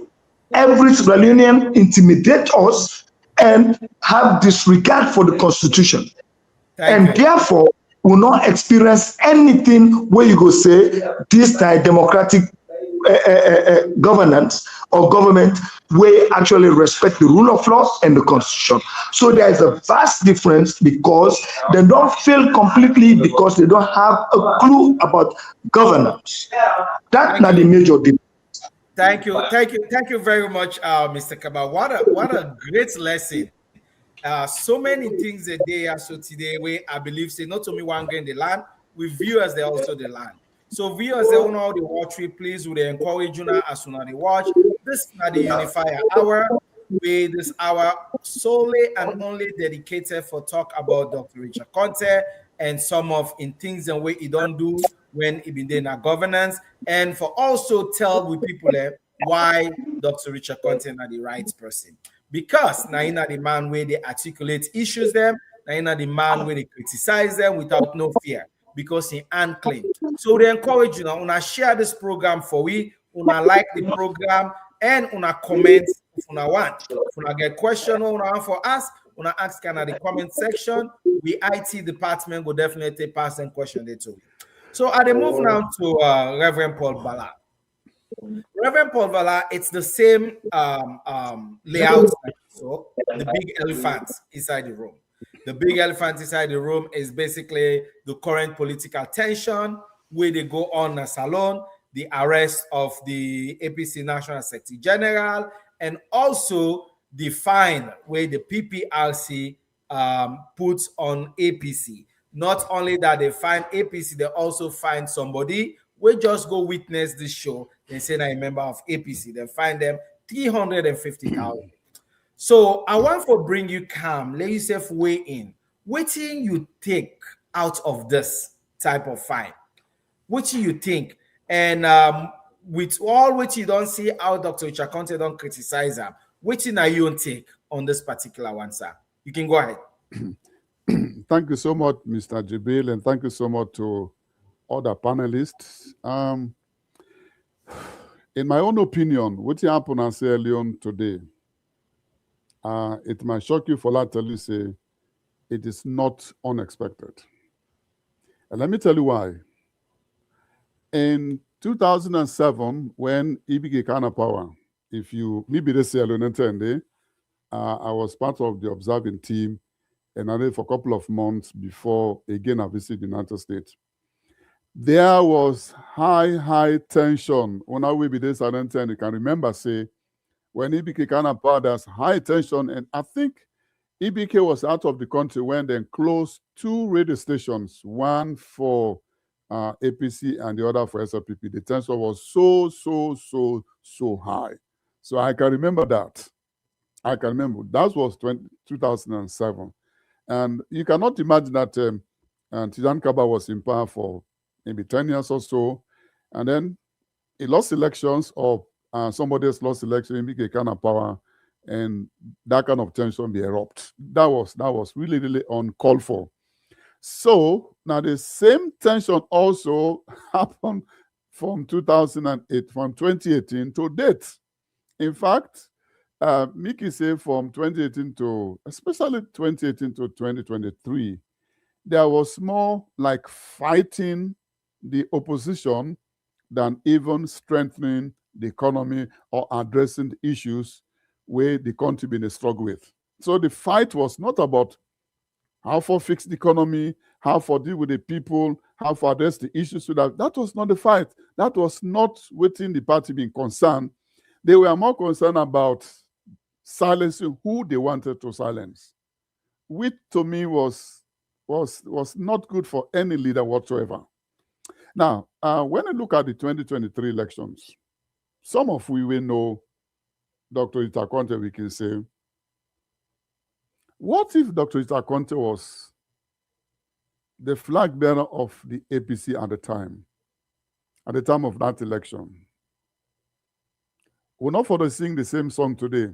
every Sierra Leonean, intimidate us, and have disregard for the constitution. Thank you. Therefore will not experience anything where you go say this type democratic governance or government where actually respect the rule of law and the constitution. So there is a vast difference because they don't feel completely because they don't have a clue about governance. That's not the major difference. Thank you very much, Mr. Kaba. What a great lesson. So many things a day are so today where I believe say not only one grain the land, with viewers they also the land. So viewers they don't know the watch we please would encourage you now as soon as they watch. This is not the Unifier Hour. With this hour solely and only dedicated for talk about Dr. Richard Conte and some of in things and way he don't do when he been doing a governance, and for also tell with people why Dr. Richard Conte not the right person. Because now you know the man where they articulate issues them, now you know the man where they criticize them without no fear, because he unclean. So they encourage you now, una share this program for we, una like the program, and una comment if una want. If una get question or una want for us, una ask in the comment section. The IT department will definitely pass them question there too. So I move now to Reverend Paul Bala. Reverend Paul Vala, it's the same layout. So the big elephant inside the room. The big elephant inside the room is basically the current political tension where they go on a salon, the arrest of the APC National Secretary General, and also the fine where the PPRC puts on APC. Not only that they find APC, they also find somebody we just go witness this show and say I'm a member of APC. They find them 350,000. So I want to bring you calm, let yourself weigh in. What do you take out of this type of fine? What do you think? And with all which you don't see how Dr. Chakonte don't criticize them, what are you take on this particular one, sir? You can go ahead. Thank you so much, Mr. Jibril, and thank you so much to other panelists. In my own opinion, what happened in Sierra Leone today, it might shock you for that tell you say it is not unexpected. And let me tell you why. In 2007, when EBK Kana Power, if you maybe the Sierra Leone I was part of the observing team, and I did for a couple of months before again I visited the United States. There was high tension. When I will be this, I don't you can remember say when EBK Kana Power, there's high tension, and I think EBK was out of the country when they closed 2 radio stations, one for APC and the other for SLPP. The tension was so high. So I can remember that. I can remember that was 2007, and you cannot imagine that Tijan Kaba was in power for maybe 10 years or so, and then he lost elections, or somebody else lost election, he became kind of power, and that kind of tension be erupt. That was really uncalled for. So now the same tension also happened from 2008, from 2018 to date. In fact, Mickey said from 2018 to, especially 2018 to 2023, there was more like fighting the opposition than even strengthening the economy or addressing the issues where the country been a struggle with. So the fight was not about how to fix the economy, how to deal with the people, how to address the issues. So that was not the fight. That was not within the party being concerned. They were more concerned about silencing who they wanted to silence, which to me was not good for any leader whatsoever. Now, when I look at the 2023 elections, some of we will know Dr. Itakonte, we can say, what if Dr. Itakonte was the flag bearer of the APC at the time of that election? We're not for to sing the same song today.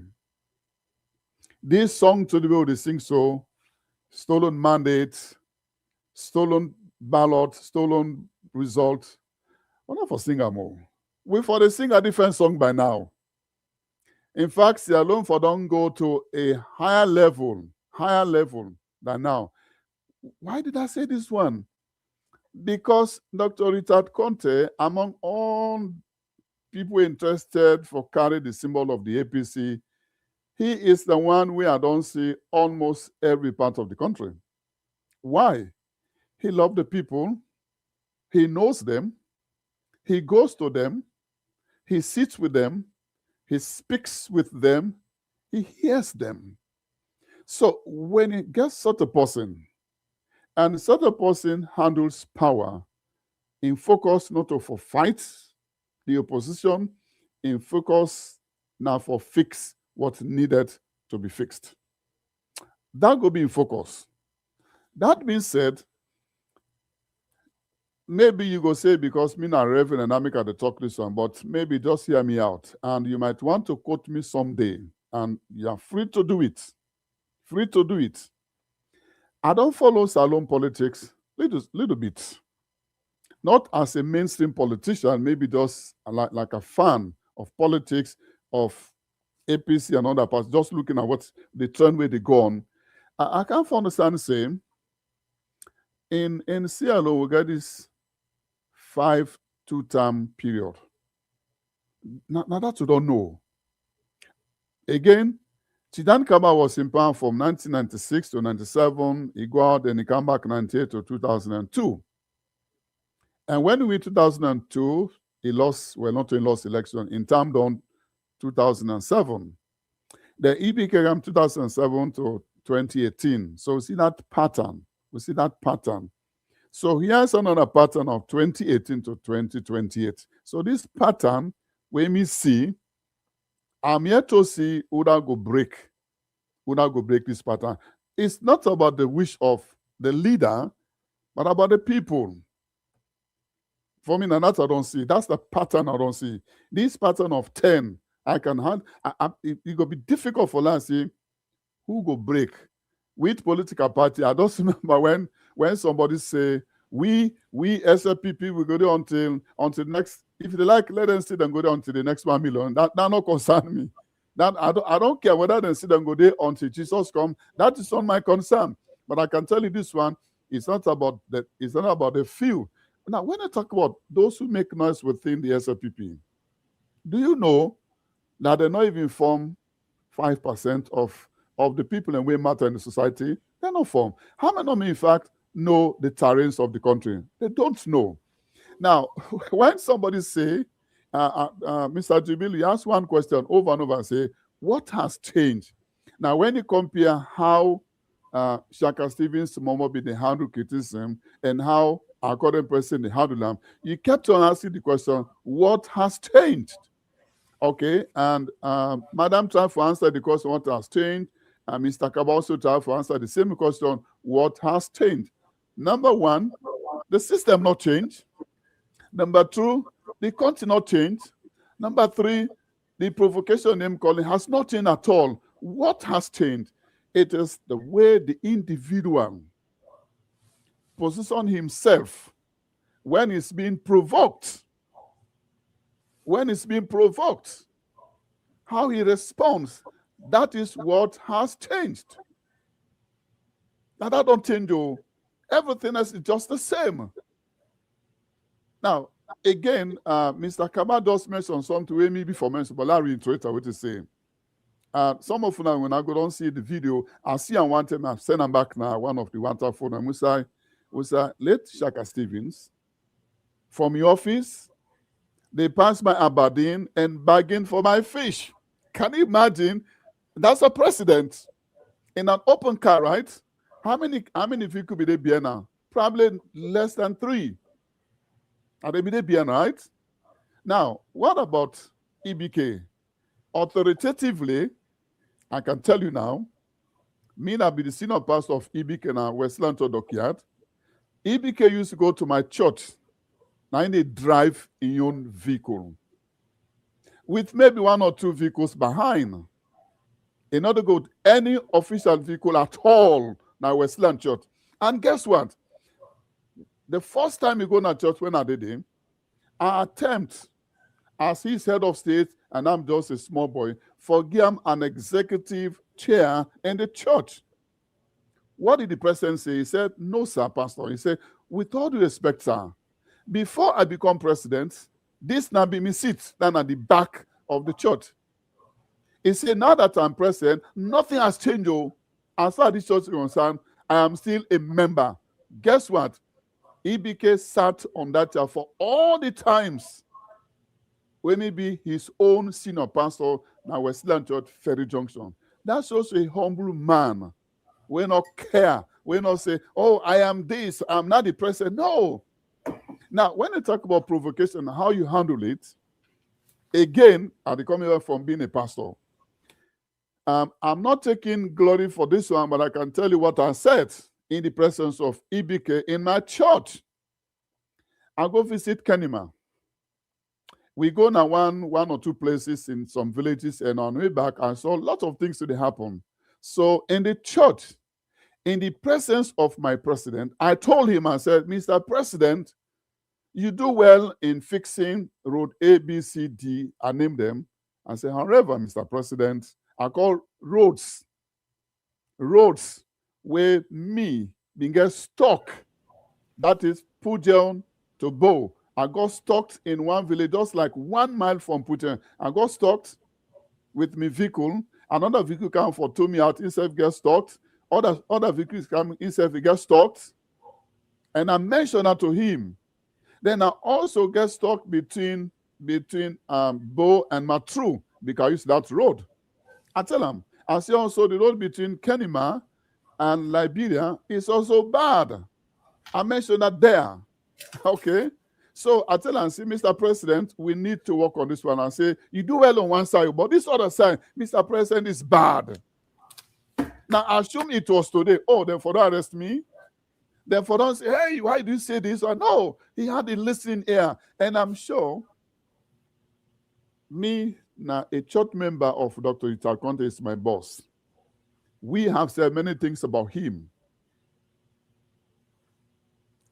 This song to the way they sing so, stolen mandate, stolen ballot, stolen result. We're not for singer more. We for the sing a different song by now. In fact, Sierra Leone for don't go to a higher level than now. Why did I say this one? Because Dr. Richard Conte, among all people interested for carry the symbol of the APC, he is the one where I don't see almost every part of the country. Why? He loves the people. He knows them. He goes to them. He sits with them. He speaks with them. He hears them. So when he gets such a person, and such a person handles power in focus not to for fight the opposition, in focus now for fix what needed to be fixed. That will be in focus. That being said, maybe you go say, because me not Reverend and I'm at the talk this one, but maybe just hear me out. And you might want to quote me someday, and you're free to do it. Free to do it. I don't follow salon politics little bit. Not as a mainstream politician, maybe just like a fan of politics, of APC and other parts, just looking at what the trend where they go on. I can't understand the same. In Sierra we get this 5 two-term period. Now that you don't know. Again, Chidan Kaba was in power from 1996 to 97. He go out and he come back 98 to 2002. And when we 2002, he lost, well, not in lost election, in term down 2007. The EB came 2007 to 2018. So we see that pattern. So here's another pattern of 2018 to 2028. So this pattern, when we see, I'm yet to see Uda go break this pattern. It's not about the wish of the leader, but about the people. For me, that I don't see. That's the pattern I don't see. This pattern of 10, I can hand. It will be difficult for us to see who go break. Which political party? I just remember when somebody say, we SLPP will go there until next. If they like, let them sit and go there until the next 1 million. That not concern me. That I don't care whether they sit and go there until Jesus come. That is not my concern. But I can tell you this one: it's not about that. It's not about the few. Now, when I talk about those who make noise within the SLPP, do you know that they not even form 5% of the people and way matter in the society? They're not formed. How many of them, in fact, know the terrains of the country? They don't know. Now, when somebody say, Mr. Jubilee, you ask one question over and over and say, what has changed? Now, when you compare how Shaka Stevens, Momo be the handle criticism and how our current president they handle them, you kept on asking the question, what has changed? Okay, and Madam tried to answer the question, what has changed? And Mr. Kaba also tried to answer the same question, what has changed? Number one, the system not changed. Number two, the country not changed. Number three, the provocation name calling has not changed at all. What has changed? It is the way the individual position himself when he's being provoked. When he's being provoked, how he responds, that is what has changed. Now that don't change, though. Everything else is just the same. Now, again, Mr. Kaba just mentioned something we maybe for mention, but I'll reiterate what he's saying. Some of you, when I go down see the video, I see and one time I send them back now, one of the water phone, and we say, let Shaka Stevens from your office, they pass by Aberdeen and bargain for my fish. Can you imagine? That's a precedent. In an open car, right? How many vehicles be there be now? Probably less than 3. Are they be there, right? Now, what about EBK? Authoritatively, I can tell you now, me I be the senior pastor of EBK now, Westland Dockyard. EBK used to go to my church. Now they drive in your own vehicle with maybe 1 or 2 vehicles behind. In order to go to any official vehicle at all, now Westland Church. And guess what? The first time you go to church when I did him, I attempt, as he's head of state and I'm just a small boy, for him an executive chair in the church. What did the president say? He said, no, sir, pastor. He said, with all due respect, sir, before I become president, this now be me seat down at the back of the church. He said, now that I'm president, nothing has changed. Oh. As far as this church is concerned, I am still a member. Guess what? EBK sat on that chair for all the times when he be his own senior pastor now Westland Church, Ferry Junction. That's also a humble man. We not care. We not say, oh, I am this, I'm not the president. No. Now, when you talk about provocation and how you handle it, again, I come here from being a pastor. I'm not taking glory for this one, but I can tell you what I said in the presence of EBK in my church. I go visit Kenima. We go now one or two places in some villages, and on the way back, I saw a lot of things that happen. So in the church, in the presence of my president, I told him, I said, Mr. President, you do well in fixing road A, B, C, D, I name them. I said, however, Mr. President, I call roads where me being get stuck. That is Pujon to Bo. I got stuck in one village, just like 1 mile from Pujon. I got stuck with my vehicle. Another vehicle come for tow me out, instead get stuck. Other vehicles come instead get stuck. And I mentioned that to him. Then I also get stuck between Bo and Matru because I use that road. I tell him, I say also the road between Kenima and Liberia is also bad. I mentioned that there. Okay. So I tell him, see, Mr. President, we need to work on this one. I say, you do well on one side, but this other side, Mr. President, is bad. Now, I assume it was today. Oh, then for that arrest me. Then for them say, hey, why do you say this? Or no, he had a listening ear. And I'm sure me, now a church member of Dr. Conte is my boss. We have said many things about him.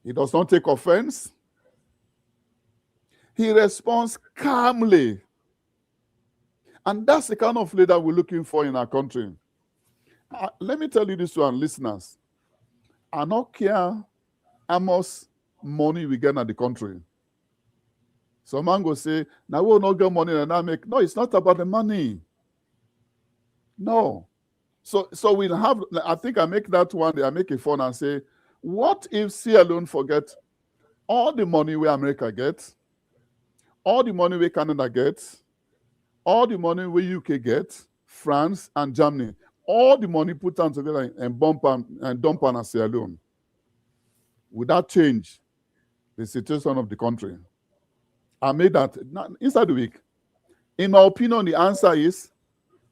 He does not take offense. He responds calmly. And that's the kind of leader we're looking for in our country. Let me tell you this one, listeners. I don't care how much money we get in the country. Some man go say, now we will not get money and I make. No, it's not about the money. No. So we'll have, I think I make that one day, I make a phone and say, what if Sierra Leone forget all the money where America gets, all the money where Canada gets, all the money where UK gets, France and Germany, all the money put down together and dump on Sierra Leone? Would that change the situation of the country? I made that inside the week. In my opinion, the answer is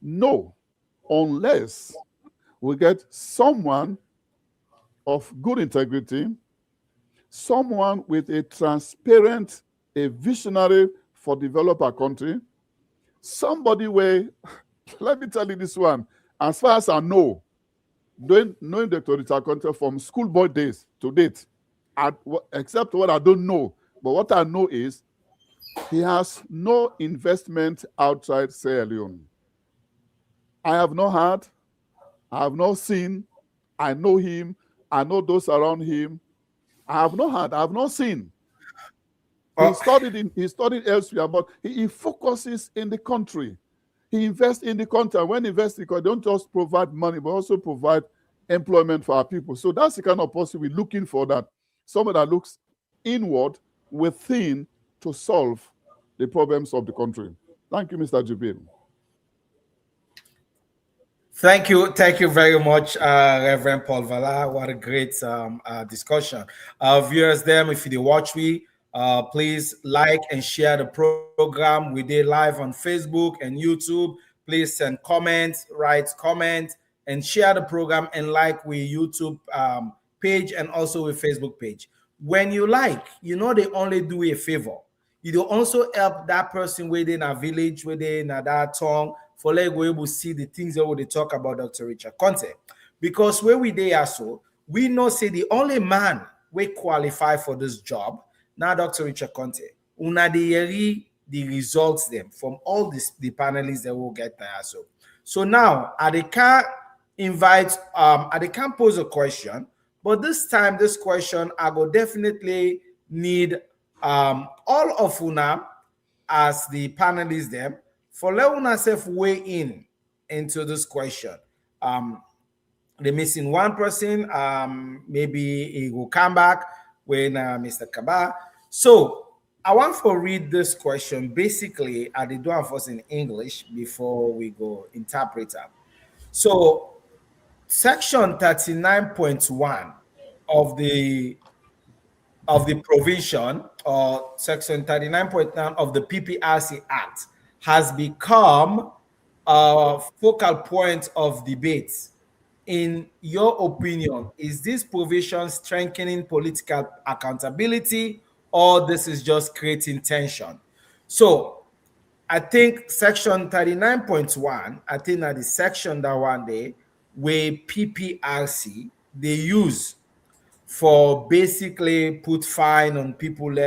no, unless we get someone of good integrity, someone with a transparent, a visionary for develop our country, somebody where, let me tell you this one, as far as I know, knowing Dr. Conte from schoolboy days to date, except what I don't know, but what I know is he has no investment outside Sierra Leone. I have not heard, I have not seen, I know him, I know those around him. I have not heard, I have not seen. He studied elsewhere, but he focuses in the country. He invests in the country. When he invests, they don't just provide money, but also provide employment for our people. So that's the kind of person we're looking for, that someone that looks inward, within, to solve the problems of the country. Thank you, Mr. Jubil. Thank you very much, Reverend Paul Vala. What a great discussion. Viewers, if you watch me, please like and share the program. We did live on Facebook and YouTube. Please send comments, write comments, and share the program, and like we YouTube page and also a Facebook page. When you like, they only do a favor. You do also help that person within a village, within that town, for let go able to see the things that they talk about Dr. Richard Conte. Because where we there so, we know say the only man we qualify for this job, now Dr. Richard Conte, una the results them from all the panelists that will get there so. So now they can't invite they can't pose a question, but this time this question I will definitely need all of una as the panelists them for let una self weigh in into this question. They're missing one person. Maybe he will come back when Mr. Kaba. So I want to read this question. Basically, I did do it first in English before we go interpreter. So section 39.1 of the provision, or section 39.9 of the PPRC Act has become a focal point of debate. In your opinion, is this provision strengthening political accountability, or this is just creating tension? So I think section 39.1, I think that the section that one day where PPRC they use for basically put fine on people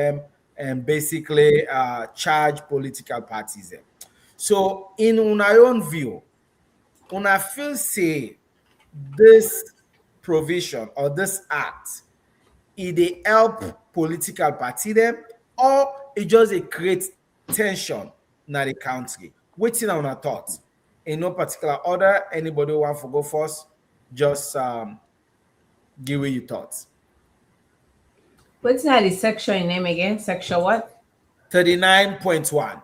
and basically charge political parties them. So in una own view, una feel say this provision or this act, it help political party them, or it just create tension in the country? Waiting on our thoughts. In no particular order, anybody want to go first? Just give me your thoughts. What's the section name again? Section what? 39.1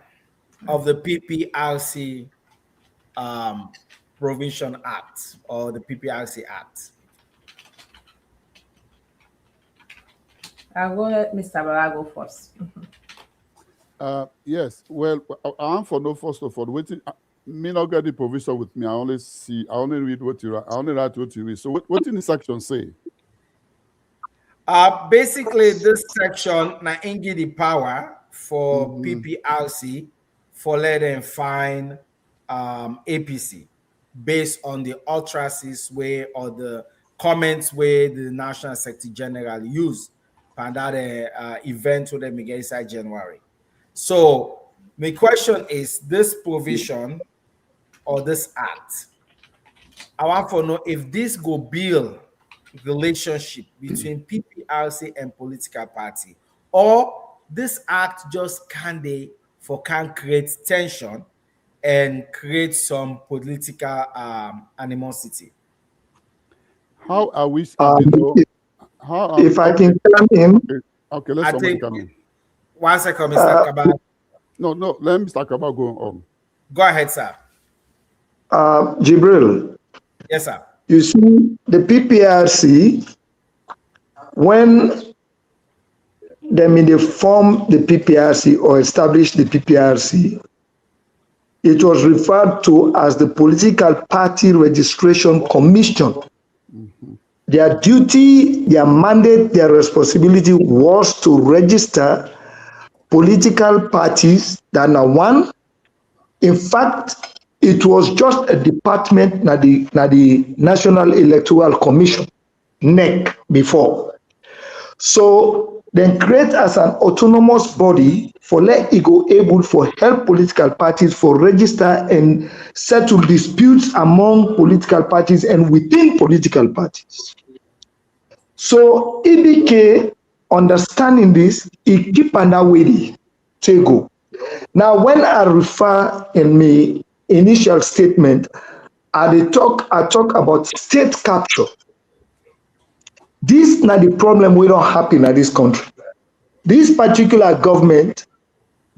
of the PPRC Provision Act, or the PPRC Act. I'll go let Mr. Bala go first. Yes, well, I am for no first of all. Waiting, me not get the provision with me. I only read what you write. I only write what you read. So what in this section say? Basically, this section now give the power for PPRC for let them fine APC based on the utterances way or the comments where the National Secretary General used and that event with them inside January. So my question is, this provision or this act, I want to know if this go build relationship between PPRC and political party, or this act just can create tension and create some political animosity. How are we? If I can come in. Okay, let's come in. 1 second, Mr. Kaba. No, let Mr. Kaba go on. Go ahead, sir. Jibril. Yes, sir. You see, the PPRC, when they form the PPRC or establish the PPRC, it was referred to as the Political Party Registration Commission. Their duty, their mandate, their responsibility was to register political parties that are one. In fact, it was just a department na the National Electoral Commission, NEC, before. So then create as an autonomous body for let it go able for help political parties for register and settle disputes among political parties and within political parties. So EBK, understanding this, it keep on that way to go. Now, when I refer in my initial statement, I talk about state capture. This is not the problem we don't happen in this country. This particular government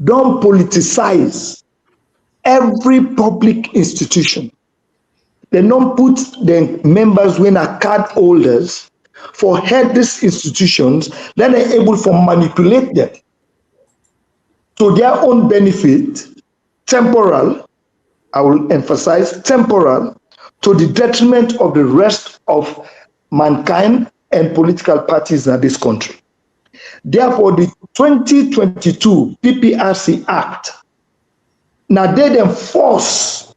don't politicize every public institution. They don't put the members when are card holders for head these institutions, then they're able to manipulate them to their own benefit, temporal, I will emphasize temporal, to the detriment of the rest of mankind and political parties in this country. Therefore, the 2022 PPRC Act, now they then force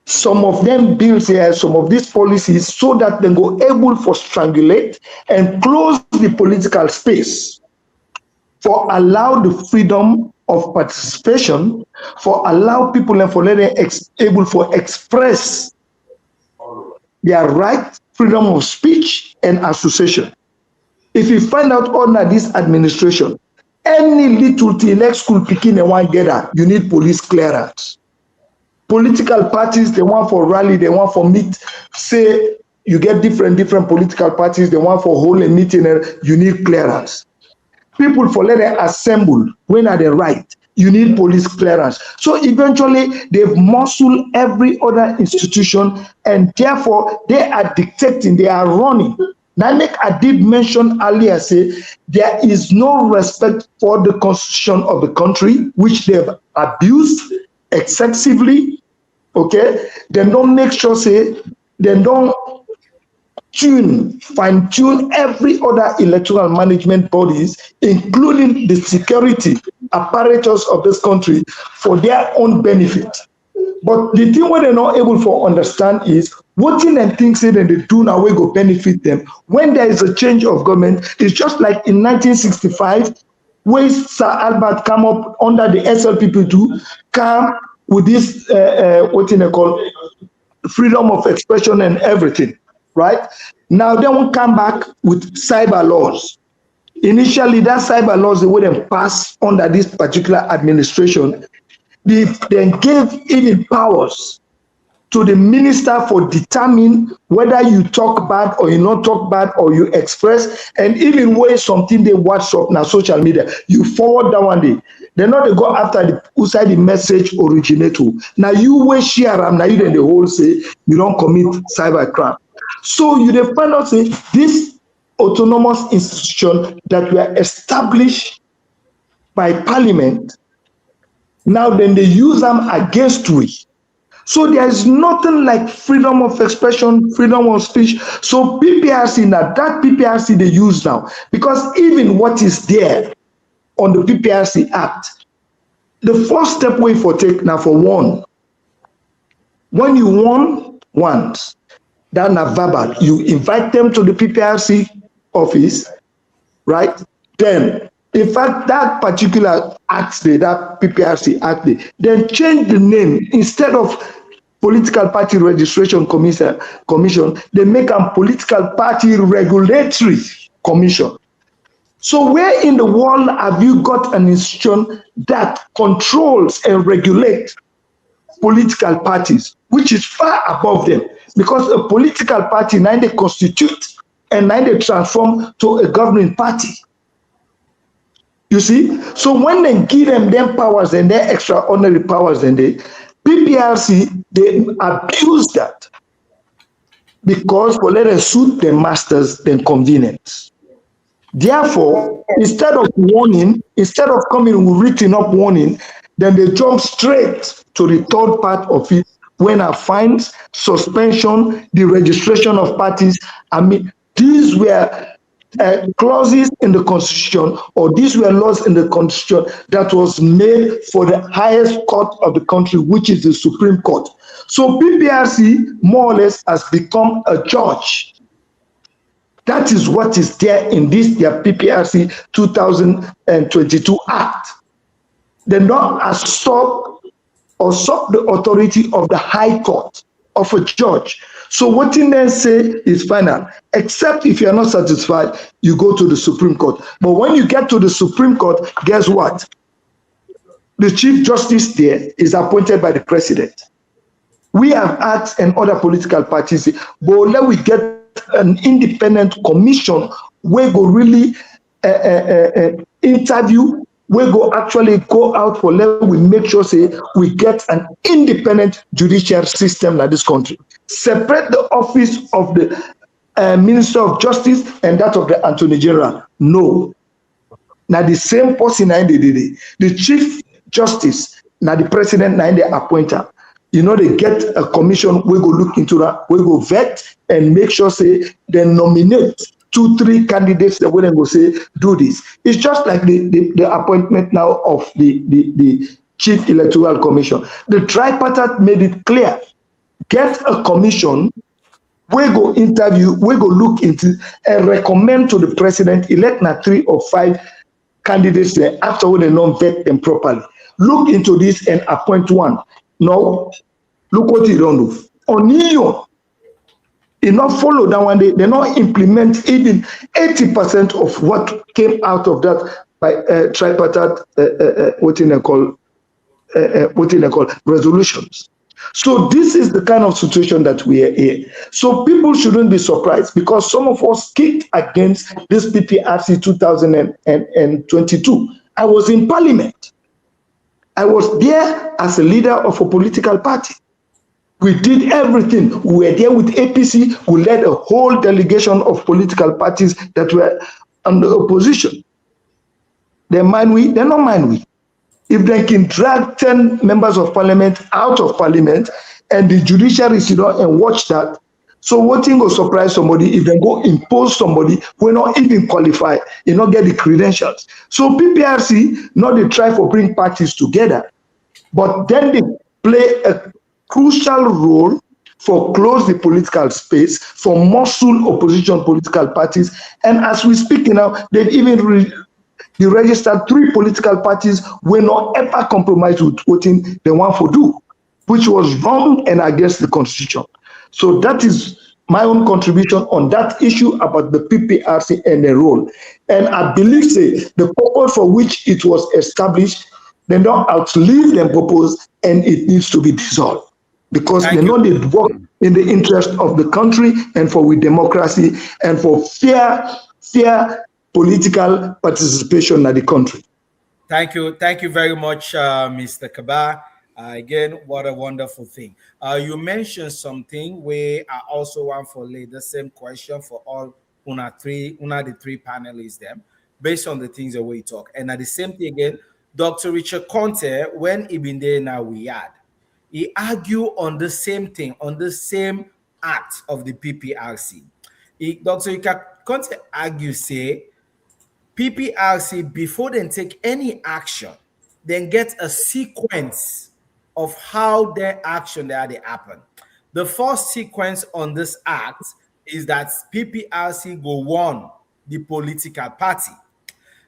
some of them bills here, some of these policies, so that they go able for strangulate and close the political space, for allow the freedom of participation, for allow people and for let them able for express their right, freedom of speech and association. If you find out under this administration, any little thing like school picking and one gather, you need police clearance. Political parties, they want for rally, they want for meet. Say you get different political parties, they want for hold a meeting and you need clearance. People for let them assemble when are they right, you need police clearance. So eventually they've muscled every other institution, and therefore they are dictating, they are running. Now, I did mention earlier, say there is no respect for the constitution of the country, which they've abused excessively. Okay, they don't make sure, say they don't fine tune every other electoral management bodies, including the security apparatus of this country, for their own benefit. But the thing what they're not able to understand is what thing and things that they do now will go benefit them. When there is a change of government, it's just like in 1965, when Sir Albert come up under the SLPP2, come with this what they call freedom of expression and everything, right? Now they won't come back with cyber laws. Initially, that cyber laws they wouldn't pass under this particular administration. They then gave even powers to the minister for determine whether you talk bad or you not talk bad or you express, and even when something they WhatsApp now social media, you forward that one day. They're not they go after the outside the message originator. Now you will share them, now you then the whole say you don't commit cyber crime. So you then find out say this autonomous institution that were established by Parliament, now then they use them against we. So there is nothing like freedom of expression, freedom of speech. So PPRC, now that PPRC they use now, because even what is there on the PPRC Act, the first step way for take now for one, when you won once, that na verbal, you invite them to the PPRC office, right? Then, in fact, that particular act, that PPRC act, then change the name. Instead of Political Party Registration Commission, they make a Political Party Regulatory Commission. So where in the world have you got an institution that controls and regulates political parties, which is far above them? Because a political party now they constitute and now they transform to a governing party. You see? So when they give them powers and their extraordinary powers, and they PPRC, they abuse that because for let them suit their masters than convenience. Therefore, instead of warning, instead of coming with written up warning, then they jump straight to the third part of it when I find suspension, the registration of parties. I mean, these were clauses in the Constitution, or these were laws in the Constitution that was made for the highest court of the country, which is the Supreme Court. So PPRC more or less has become a judge. That is what is there in this their PPRC 2022 Act. They not usurp the authority of the High Court, of a judge. So what they then say is final, except if you are not satisfied, you go to the Supreme Court. But when you get to the Supreme Court, guess what? The Chief Justice there is appointed by the President. We have asked and other political parties, but let we get an independent commission where go really interview, we go actually go out for level, we make sure say we get an independent judicial system in this country. Separate the office of the Minister of Justice and that of the Attorney General. No. Now the same person the Chief Justice, now the President, now the appointer. You know, they get a commission, we go look into that, we go vet and make sure say they nominate 2-3 candidates that will go say do this. It's just like the appointment now of the Chief Electoral Commission. The tripartite made it clear get a commission, we go interview, we go look into and recommend to the president, elect na 3 or 5 candidates there after when they don't vet them properly. Look into this and appoint one. No, look what he don't do. Oniyo, he not follow that one. They not implement even 80% of what came out of that by tripartite what they call resolutions. So this is the kind of situation that we are in. So people shouldn't be surprised because some of us kicked against this PPRC 2022. I was in parliament. I was there as a leader of a political party. We did everything. We were there with APC. We led a whole delegation of political parties that were on the opposition. They mind we, they don't mind we. If they can drag 10 members of parliament out of parliament and the judiciary sit down and watch that, so what thing will surprise somebody if they go impose somebody who not even qualify, you not get the credentials. So PPRC, not they try for bring parties together, but then they play a crucial role for close the political space for muscle opposition political parties. And as we speak now, they've even they registered 3 political parties were not ever compromised with voting they want to do, which was wrong and against the constitution. So that is my own contribution on that issue about the PPRC and the role. And I believe say, the purpose for which it was established, they don't outlive their purpose and it needs to be dissolved because they know they work in the interest of the country and for with democracy and for fair political participation in the country. Thank you very much, Mr. Kaba. Again, what a wonderful thing. You mentioned something where I also want to lay the same question for all the 3 panelists them, based on the things that we talk. And at the same thing again, Dr. Richard Conte, when he been there now we had, he argued on the same thing, on the same act of the PPRC. Dr. Richard Conte argued, say, PPRC, before they take any action, then get a sequence of how their action they happen. The first sequence on this act is that PPRC go warn the political party.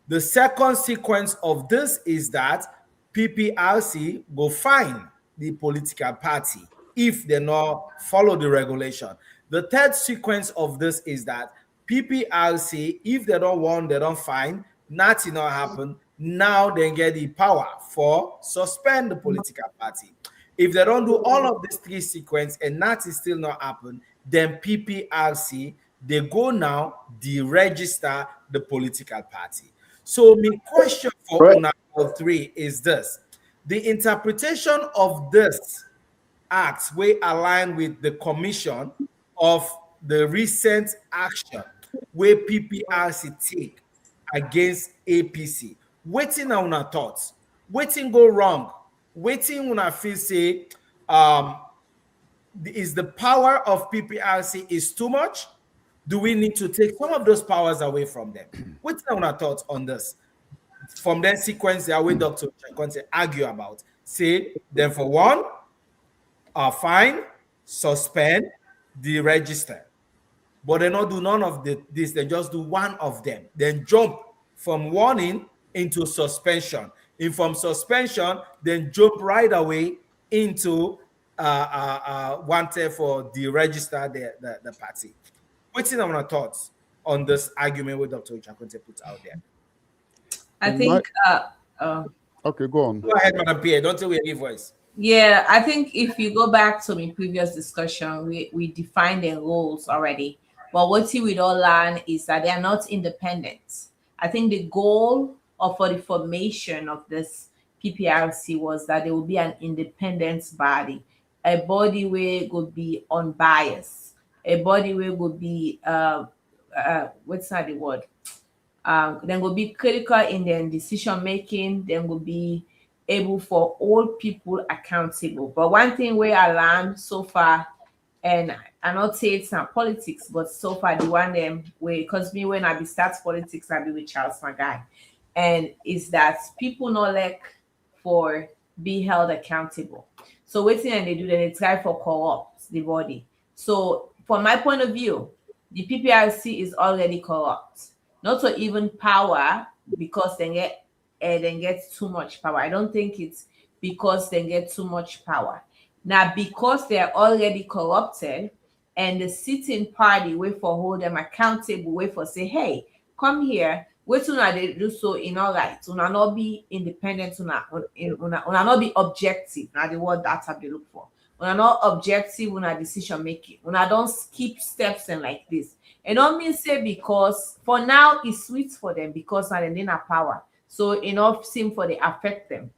The second sequence of this is that PPRC go fine the political party if they not follow the regulation. The third sequence of this is that PPRC, if they don't want, they don't find, nothing not happen. Now they get the power for suspend the political party. If they don't do all of these 3 sequences and nothing still not happen, then PPRC, they go now deregister the political party. So my question for number 3 is this. The interpretation of this act will align with the commission of the recent action where PPRC take against APC. Waiting on our thoughts. Waiting go wrong. Waiting when I feel say is the power of PPRC is too much? Do we need to take some of those powers away from them? Waiting on our thoughts on this. From that sequence, there way Dr. Conte argue about. Say, then for one, fine, suspend, deregister. But they not do none of this, they just do one of them. Then jump from warning into suspension. And from suspension, then jump right away into wanted for deregister the party. What's in our thoughts on this argument with Dr. Chakonte put out there? I think okay, go on. Go ahead, Madam Pierre. Don't say we have voice. Yeah, I think if you go back to my previous discussion, we defined their roles already. But what we don't learn is that they are not independent. I think the goal for the formation of this PPRC was that there will be an independent body, a body where would be unbiased, a body where would be what's not the word? Then will be critical in their decision making. Then will be able for all people accountable. But one thing where I learned so far, and I not say it's not politics, but so far the one them way, because me when I be start politics, I be with Charles Magai, and is that people not like for be held accountable. So waiting and they do then they try for co-ops. the body. So from my point of view, the PPRC is already corrupt. Not to even power because they get too much power. I don't think it's because they get too much power. Now, because they're already corrupted, and the sitting party wait for hold them accountable, wait for say, hey, come here. Wait una they do so in all right. Una not be independent, una not be objective. Now the word that have they look for. Una not objective, una decision making. Una don't skip steps and like this. It don't mean say because for now it's sweet for them because now they have power. So enough seem for they affect them.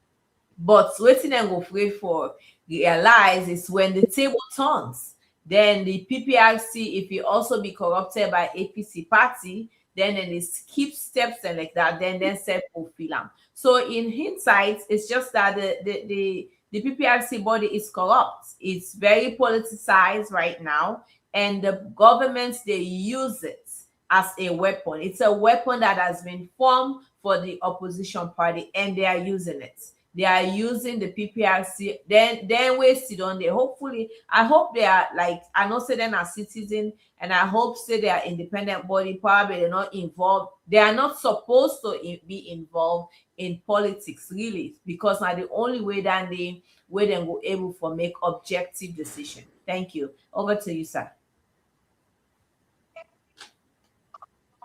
But waiting and go free for realize is when the table turns, then the PPRC, if you also be corrupted by APC party, then they skip steps and like that, then self fulfill them. So in hindsight, it's just that the PPRC body is corrupt. It's very politicized right now, and the governments they use it as a weapon. It's a weapon that has been formed for the opposition party, and they are using it. They are using the PPRC. Then wasted on there. Hopefully, I hope they are like I know say they're not citizen, and I hope say they are independent body. Probably they're not involved. They are not supposed to be involved in politics, really, because now the only way that they go able for make objective decision. Thank you. Over to you, sir.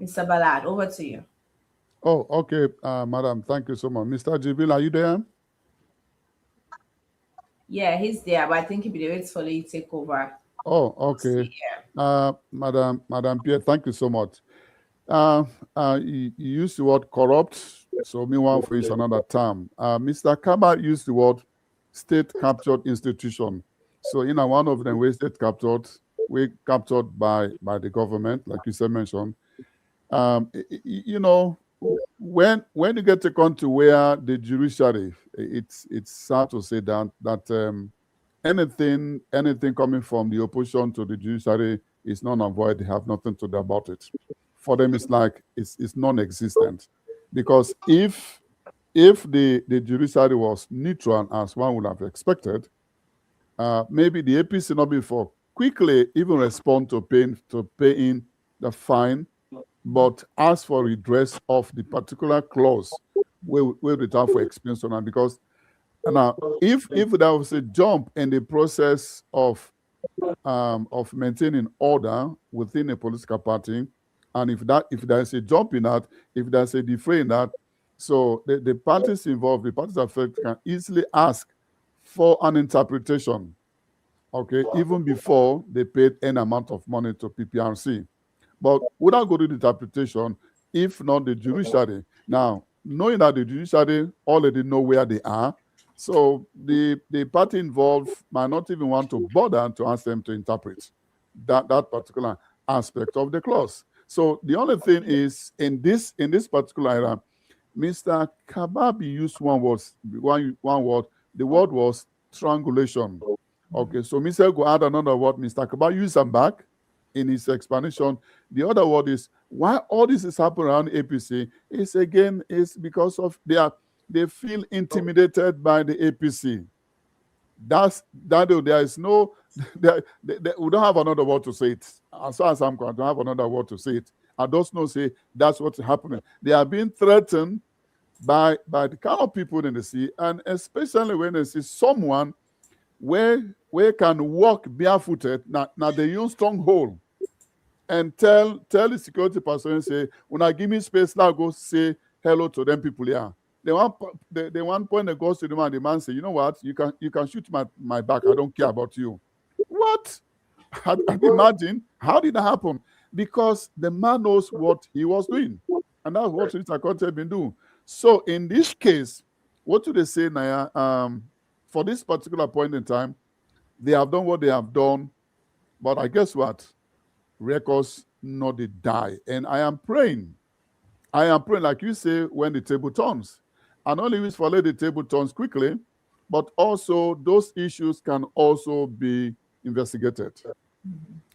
Mr. Ballard, over to you. Oh, okay, madam. Thank you so much. Mr. Jibril, are you there? Yeah, he's there, but I think he'll be waiting for you to take over. Oh, okay. Madam Pierre, thank you so much. You used the word corrupt, so me one for is another term. Mr. Kaba used the word state captured institution. So in one of them, we state captured, we captured by the government, like you said mentioned. You know, when you get to come to where the judiciary, it's sad to say that anything coming from the opposition to the judiciary is non-avoid. They have nothing to do about it. For them, it's like it's non-existent. Because if the judiciary was neutral, as one would have expected, maybe the APC not before quickly even respond to paying the fine, but ask for redress of the particular clause where return for expense on that. Because now, if there was a jump in the process of maintaining order within a political party, and if there's a jump in that, if there's a defray in that, so the parties involved, the parties affected, can easily ask for an interpretation, okay, even before they paid an amount of money to PPRC. But without going to the interpretation, if not the judiciary. Now, knowing that the judiciary already know where they are, so the party involved might not even want to bother to ask them to interpret that particular aspect of the clause. So the only thing is in this particular area, Mr. Kababi used one word. The word was triangulation. Okay, so Mr. go add another word. Mr. Kababi used them back in his explanation. The other word is why all this is happening around APC is because of they feel intimidated by the APC. There is no, we don't have another word to say it. As far as I'm concerned, I don't have another word to say it. I just know say that's what's happening. They are being threatened by the kind of people in the sea, and especially when they see someone where can walk barefooted. Now they use stronghold and tell the security person, say, when I give me space, now go say hello to them people here. They one point that goes to the man, the man say, you know what, you can shoot my back, I don't care about you. What? Imagine, how did that happen? Because the man knows what he was doing. And that's what Mr. Conte been doing. So in this case, what do they say, Naya? For this particular point in time, they have done what they have done, but I guess what? Records not they die. And I am praying, like you say, when the table turns. And not only for let the table turns quickly, but also those issues can also be investigated.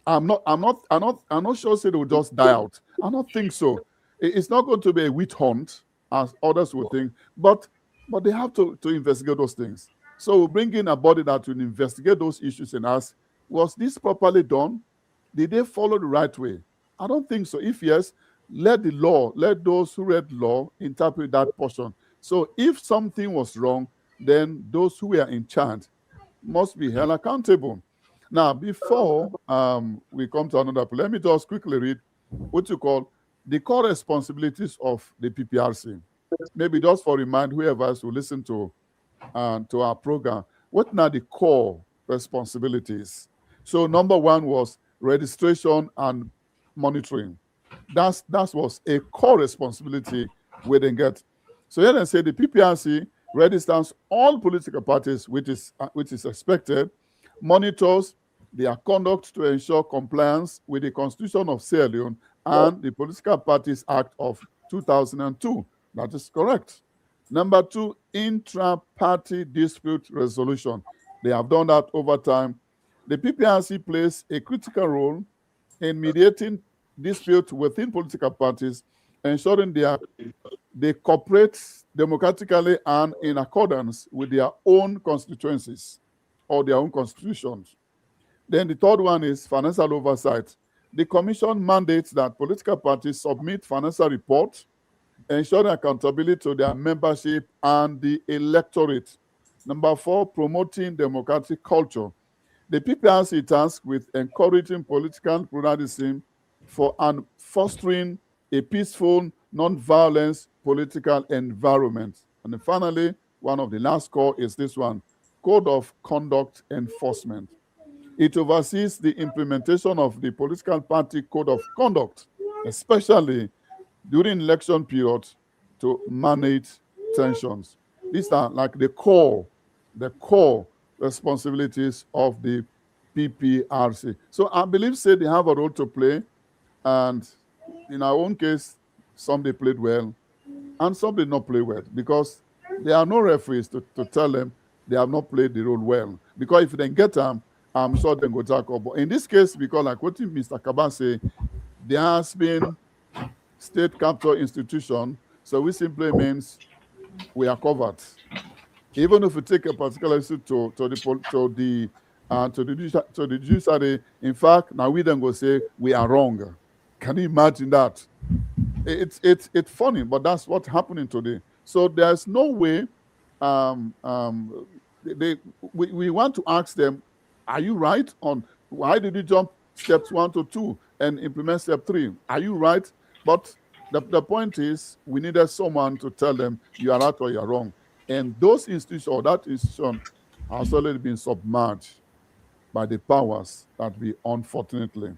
I'm not sure say they will just die out. I don't think so. It's not going to be a witch hunt, as others would think, but they have to investigate those things. So we'll bring in a body that will investigate those issues and ask, Was this properly done? Did they follow the right way? I don't think so. If yes, let those who read law interpret that portion. So if something was wrong, then those who were in charge must be held accountable. Now, before we come to another point, let me just quickly read what you call the core responsibilities of the PPRC. Maybe just for remind whoever else will listen to our program, what are the core responsibilities? So number one was registration and monitoring. That was a core responsibility we didn't get. So here they say the PPRC registers all political parties, which is expected, monitors their conduct to ensure compliance with the Constitution of Sierra Leone and the Political Parties Act of 2002. That is correct. Number two, intra-party dispute resolution. They have done that over time. The PPRC plays a critical role in mediating disputes within political parties, ensuring they cooperate democratically and in accordance with their own constituencies or their own constitutions. Then the third one is financial oversight. The commission mandates that political parties submit financial reports, ensuring accountability to their membership and the electorate. Number four, promoting democratic culture. The PPRC is tasked with encouraging political pluralism and fostering a peaceful, non-violent political environment. And then finally, one of the last core is this one, Code of Conduct Enforcement. It oversees the implementation of the political party code of conduct, especially during election periods, to manage tensions. These are like the core responsibilities of the PPRC. So I believe say they have a role to play, and in our own case, some they played well and some did not play well, because there are no referees to tell them they have not played the role well. Because if they get them, I'm sure they go tackle. But in this case, because like what Mr. Kaba say, there has been state capture institution, so which simply means we are covered. Even if we take a particular issue to the judiciary, in fact, now we then go say we are wrong. Can you imagine that? It's funny, but that's what's happening today. So there's no way. We want to ask them, are you right on why did you jump steps 1 to 2 and implement step 3? Are you right? But the point is, we needed someone to tell them you are right or you are wrong. And those institutions, or that institution, has already been submerged by the powers that we, unfortunately.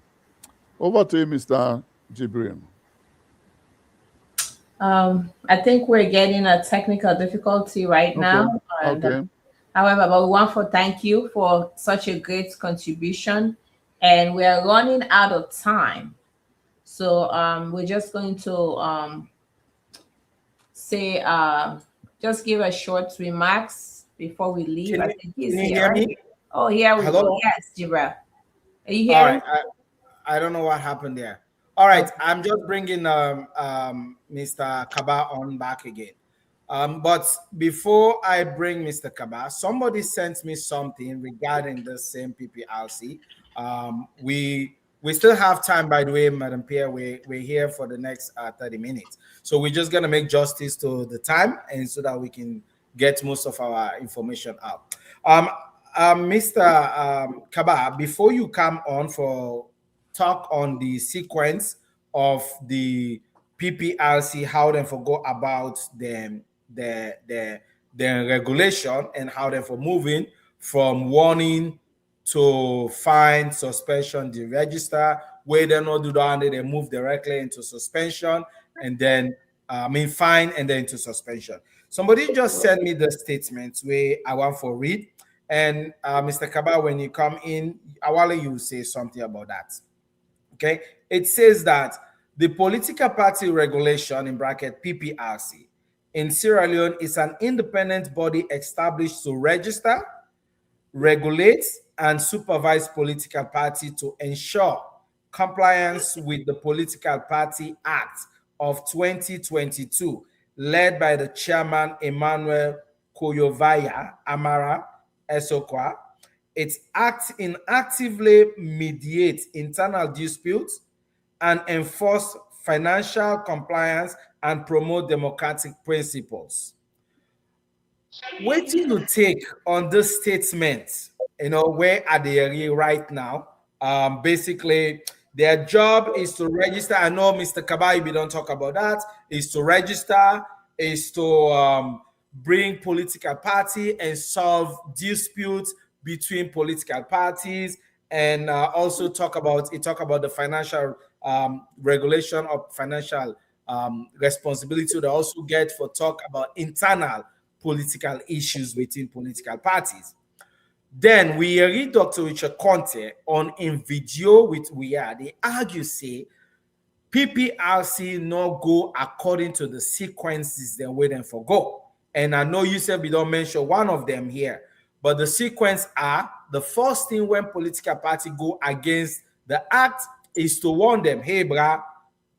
Over to you, Mr. Jibril. I think we're getting a technical difficulty right now. And, okay. However, but we want to thank you for such a great contribution, and we are running out of time. So we're just going to say, just give a short remarks before we leave. I think he's Can you here. hear Right? me? Oh, here we Hello? go. Yes, Jibril. Are you All hearing? right. I don't know what happened there. All right. I'm just bringing Mr. Kaba on back again. But before I bring Mr. Kaba, somebody sent me something regarding the same PPRC. We still have time, by the way, Madam Pierre. We're here for the next 30 minutes. So we're just going to make justice to the time, and so that we can get most of our information out. Mr. Kaba, before you come on for talk on the sequence of the PPRC, how they go about the regulation, and how they for moving from warning to fine, suspension, deregister, where they not do that, they move directly into suspension, and then fine, and then into suspension. Somebody just sent me the statements where I want for read. And Mr. Kaba, when you come in, I want you say something about that. Okay, it says that the political party regulation in bracket PPRC in Sierra Leone is an independent body established to register, regulate, and supervise political party to ensure compliance with the Political Party Act of 2022, led by the chairman Emmanuel Koyovaya Amara Esokwa, It's actively mediate internal disputes and enforce financial compliance and promote democratic principles. What do you take on this statement? Where are they right now? Basically, their job is to register. I know Mr. Kabai, we don't talk about that. Is to register, is to bring political party and solve disputes between political parties, and also talk about the financial regulation of financial responsibility. They also get for talk about internal political issues within political parties. Then we read Dr. Richard Conte on in video with they argue say PPRC no go according to the sequences they're waiting for go. And I know you said we don't mention one of them here, but the sequence are the first thing when political party go against the act is to warn them, hey brah,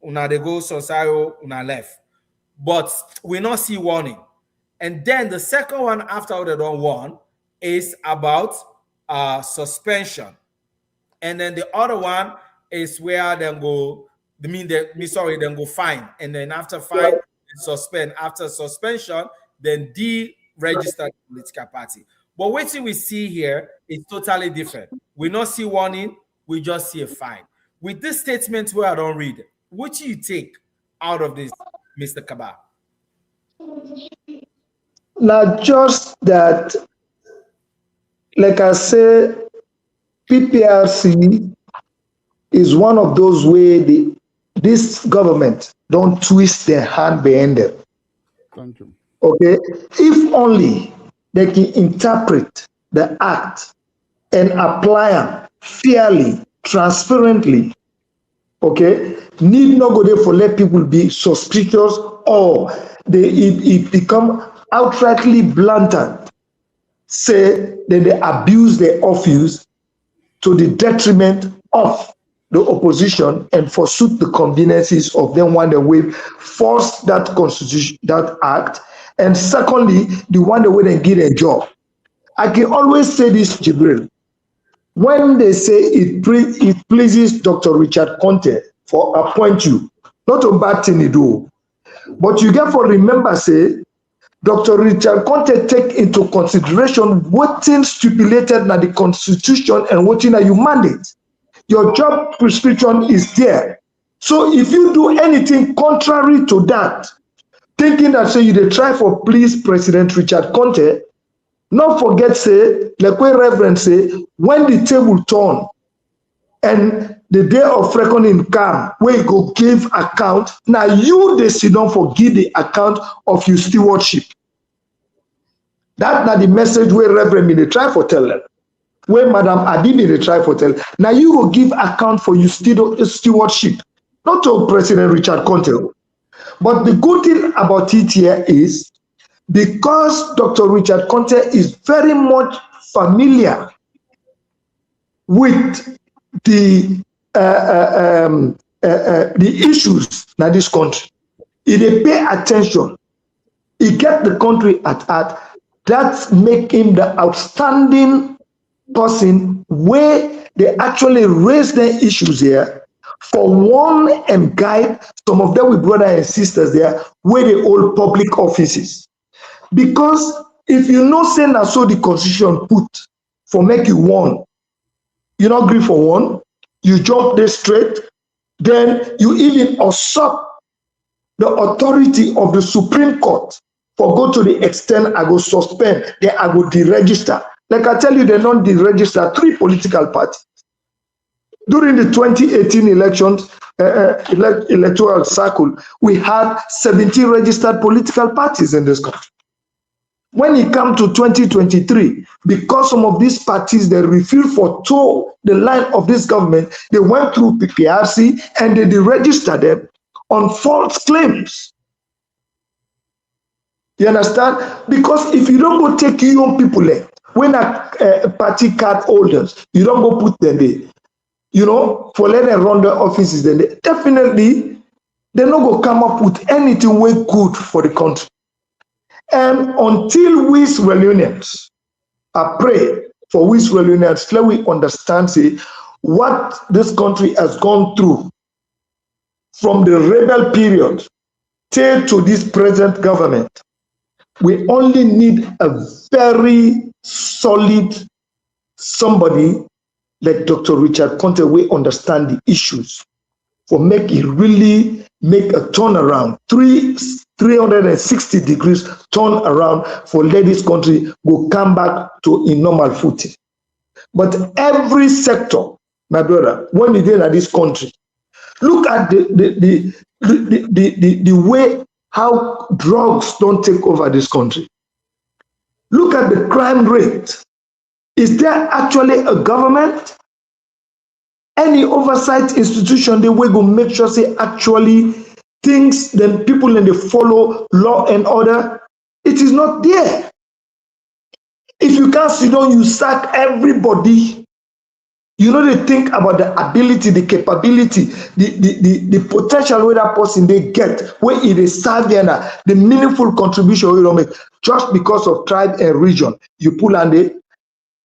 una de go society, una left. But we not see warning. And then the second one after they don't warn is about suspension. And then the other one is where they go, then go fine. And then after fine, suspend. After suspension, then deregister the political party. But what we see here is totally different. We not see warning, we just see a fine. With this statement where I don't read, what do you take out of this, Mr. Kaba? Now, just that, like I say, PPRC is one of those ways this government don't twist their hand behind them. Thank you. Okay? If only they can interpret the act and apply them fairly, transparently, okay? Need not go there for let people be suspicious or it become outrightly blatant, say that they abuse their office to the detriment of the opposition and forsook the conveniences of them one way force that constitution, that act, and secondly, the one way they get a job. I can always say this, Jibril, when they say it pleases Dr. Richard Conte for appoint you, not a bad thing to do, but you get for remember say Dr. Richard Conte take into consideration what things stipulated in the constitution and what in your mandate. Your job prescription is there. So if you do anything contrary to that, thinking that say you try for please President Richard Conte, not forget say, like what Reverend say, when the table turn and the day of reckoning come, where you go give account, now you sit down for give the account of your stewardship. That's not the message where Reverend me they try for tell them. Where Madam Adimi they try for tell. Now you will give account for your stewardship, not to President Richard Conte. But the good thing about it here is because Dr. Richard Conte is very much familiar with the issues in this country. If they pay attention, he get the country at heart. That make him the outstanding person where they actually raise their issues here for one and guide some of them with brothers and sisters there where they hold public offices. Because if you know say now so the constitution put for make you one, you not agree for one, you jump there straight, then you even usurp the authority of the Supreme Court for go to the extent I go suspend, then I go deregister. Like I tell you, they don't deregister 3 political parties. During the 2018 elections, electoral cycle, we had 17 registered political parties in this country. When it comes to 2023, because some of these parties, they refused for toe the line of this government, they went through PPRC and they deregistered them on false claims. You understand? Because if you don't go take young people there, when party card holders, you don't go put them there, you know, for let them run the offices, then definitely they're not going to come up with anything way good for the country. And until we Sierra Leoneans, I pray for we Israelians, let we understand, say, what this country has gone through from the rebel period till to this present government. We only need a very solid somebody like Dr. Richard Conte, we understand the issues for make it really make a turnaround, 360 degrees turn around for let this country go come back to a normal footing. But every sector, my brother, when you get at this country, look at the way how drugs don't take over this country. Look at the crime rate. Is there actually a government? Any oversight institution they will go make sure say actually things then people and they follow law and order? It is not there. If you can't sit down, you sack everybody. You know, they think about the ability, the capability, the potential where that person they get, where it is serving, the meaningful contribution we don't make just because of tribe and region. You pull on it.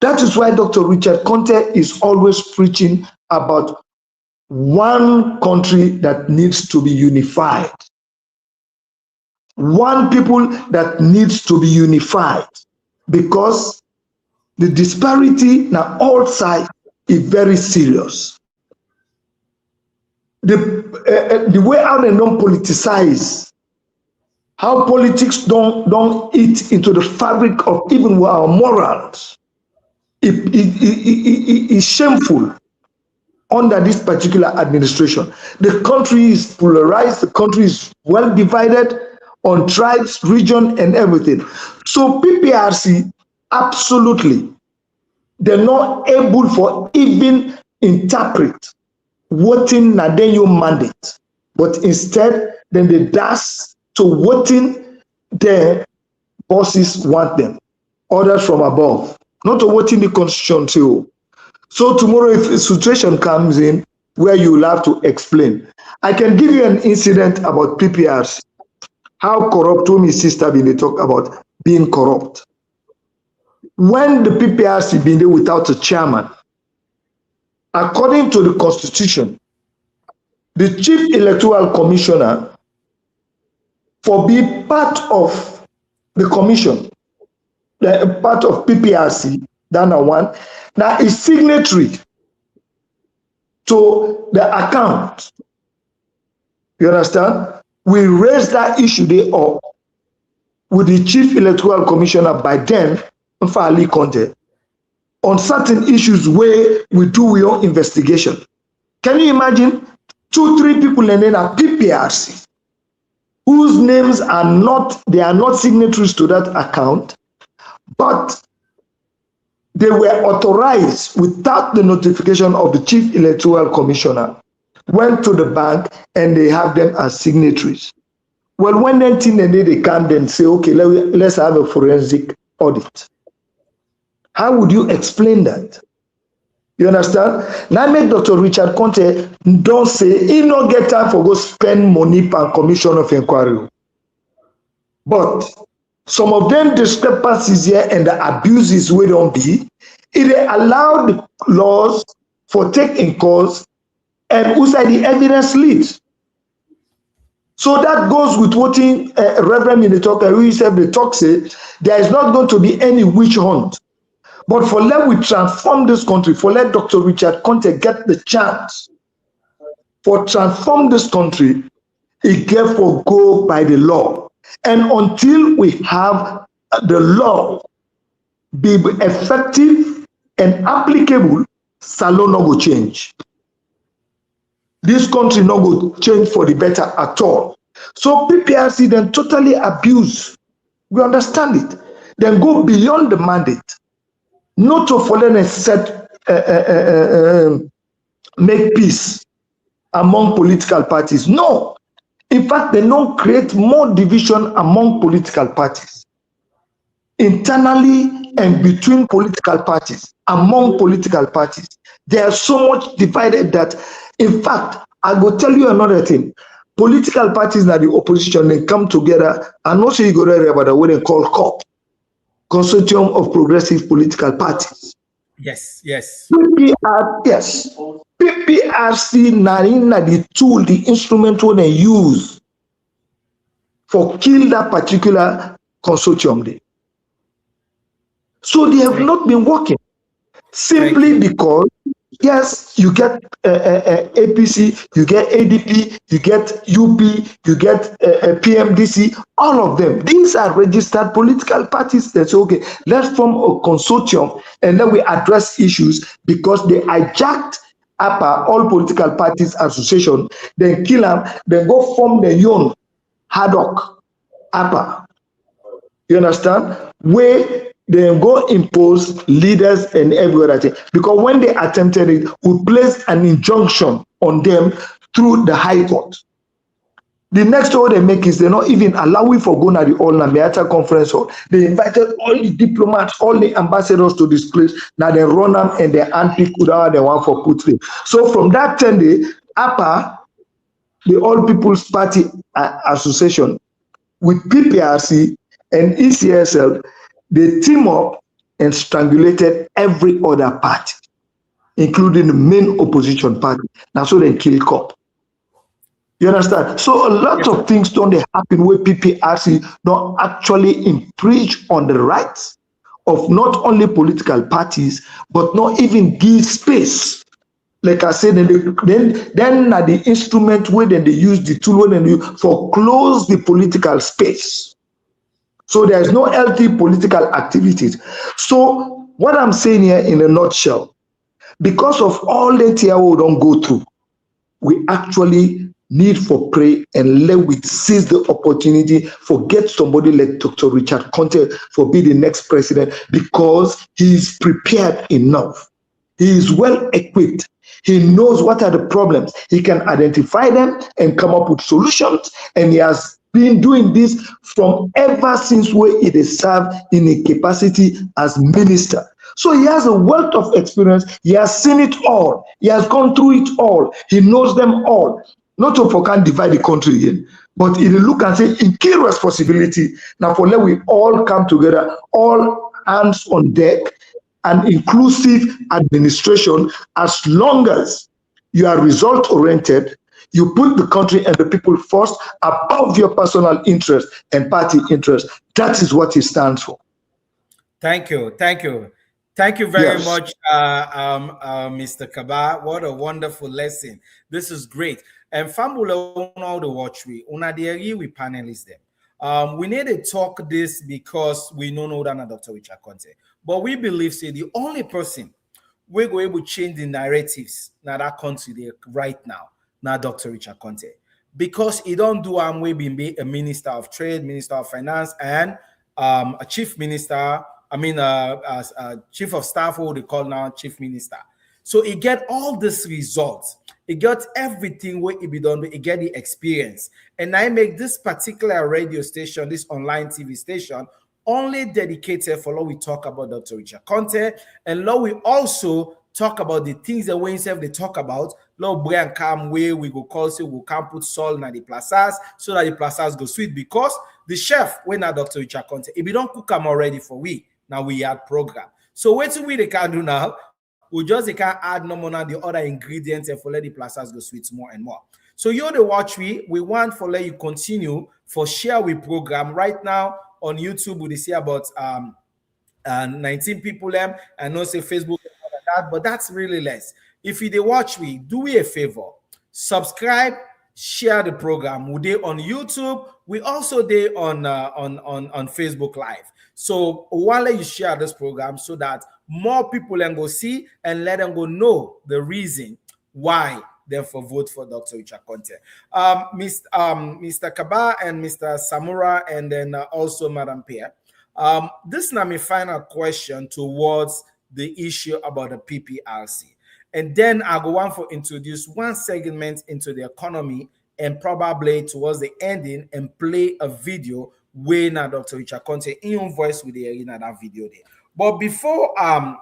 That is why Dr. Richard Conte is always preaching about one country that needs to be unified. One people that needs to be unified, because the disparity now all sides is very serious. The way how they don't politicize, how politics don't eat into the fabric of even our morals, it is shameful under this particular administration. The country is polarized, the country is well divided on tribes, region, and everything. So PPRC, absolutely, they're not able for even interpret voting Nadenyo mandate, but instead, then they dash to voting their bosses want them, orders from above, not to voting the constitution too. So tomorrow, if a situation comes in where you will have to explain, I can give you an incident about PPRC, how corrupt, to my sister when they talk about being corrupt. When the PPRC been there without a chairman, according to the constitution, the chief electoral commissioner for be part of the commission, the part of PPRC, Dana one, now is signatory to the account. You understand? We raised that issue there up with the chief electoral commissioner by then, Mfali Conte, on certain issues where we do your investigation. Can you imagine 2-3 people and then a PPRC whose names are not, they are not signatories to that account, but they were authorized without the notification of the chief electoral commissioner, went to the bank and they have them as signatories. Well, when they come then say, okay, let's have a forensic audit. How would you explain that? You understand? Now make Dr. Richard Conte don't say he not get time for go spend money per commission of inquiry. But some of them discrepancies here and the abuses we don't be, it allowed the laws for taking calls and who said the evidence leads. So that goes with what Reverend in the talk, and we said the talk say there is not going to be any witch hunt. But for let we transform this country, for let Dr. Richard Conte get the chance for transform this country, it therefore go by the law. And until we have the law be effective and applicable, Salon no go change. This country no go change for the better at all. So PPRC then totally abuse. We understand it. Then go beyond the mandate. Not to follow and set, make peace among political parties. No. In fact, they don't create more division among political parties. Internally and between political parties, among political parties. They are so much divided that, in fact, I will tell you another thing. Political parties that the opposition, they come together and also you go there about what they call COP. Consortium of Progressive Political Parties. Yes, yes. Yes. PPRC na the tool, the instrument when they use for kill that particular consortium day. So they have not been working simply because, yes, you get APC, you get ADP, you get UP, you get PMDC, all of them. These are registered political parties that say, okay, let's form a consortium and then we address issues because they hijacked APA, all political parties association, then kill them, then go form their own ad hoc APA. You understand? Where they go impose leaders and every other thing. Because when they attempted it, we placed an injunction on them through the High Court. The next all they make is they're not even allowing for going to the All Namiata Conference Hall. They invited all the diplomats, all the ambassadors to this place. Now they run them and they handpick whoever they want for put them. So from that 10 day, APA, the All People's Party Association, with PPRC and ECSL, they team up and strangulated every other party, including the main opposition party. Now, so they kill COP. You understand? So a lot of things don't happen where PPRC don't actually infringe on the rights of not only political parties, but not even give space. Like I said, then the instrument where then they use the tool when they for close the political space. So there's no healthy political activities. So what I'm saying here in a nutshell, because of all the TIO don't go through, we actually need for pray and let we seize the opportunity for get somebody like Dr. Richard Conte for be the next president because he is prepared enough. He is well equipped. He knows what are the problems. He can identify them and come up with solutions. And he has been doing this from ever since where he is served in a capacity as minister. So he has a wealth of experience. He has seen it all. He has gone through it all. He knows them all. Not to for can divide the country again, but if you look and say in key responsibility, now for let we all come together, all hands on deck, and inclusive administration, as long as you are result oriented, you put the country and the people first above your personal interest and party interest. That is what it stands for. Thank you. Thank you. Thank you very much, Mr. Kaba. What a wonderful lesson. This is great. And Fambula, all the watch we panelists them. We need to talk this because we know than Dr. Richard Conte. But we believe say the only person we're going to change the narratives now that country there right now Dr. Richard Conte. Because he don't do we being a minister of trade, minister of finance, and a chief minister. I mean, chief of staff, who they call now chief minister. So he get all these results. He got everything where he be done. He get the experience. And I make this particular radio station, this online TV station, only dedicated for what we talk about Dr. Richard Conte. And now we also talk about the things that we himself they talk about. Lord Brian come where we go call say we can't put salt in the plazas so that the plazas go sweet because the chef when now Dr. Richard Conte, if we don't cook them already for we. Now we add program. So what we they can do now? We just they can add no more the other ingredients and for let the plazas go sweet more and more. So you're the watch we want for let you continue for share we program right now on YouTube. We see about 19 people and no say Facebook and that, but that's really less. If you they watch we do we a favor, subscribe, share the program. We they on YouTube. We also they on Facebook Live. So while you share this program so that more people can go see and let them go know the reason why they for vote for Dr. Richard Conte. Mr. Kaba and Mr. Samura and then also Madam Pierre. This is my final question towards the issue about the PPRC. And then I go on for introduce one segment into the economy and probably towards the ending and play a video where now Dr. Richard Conte in your voice with the in that video there. But before I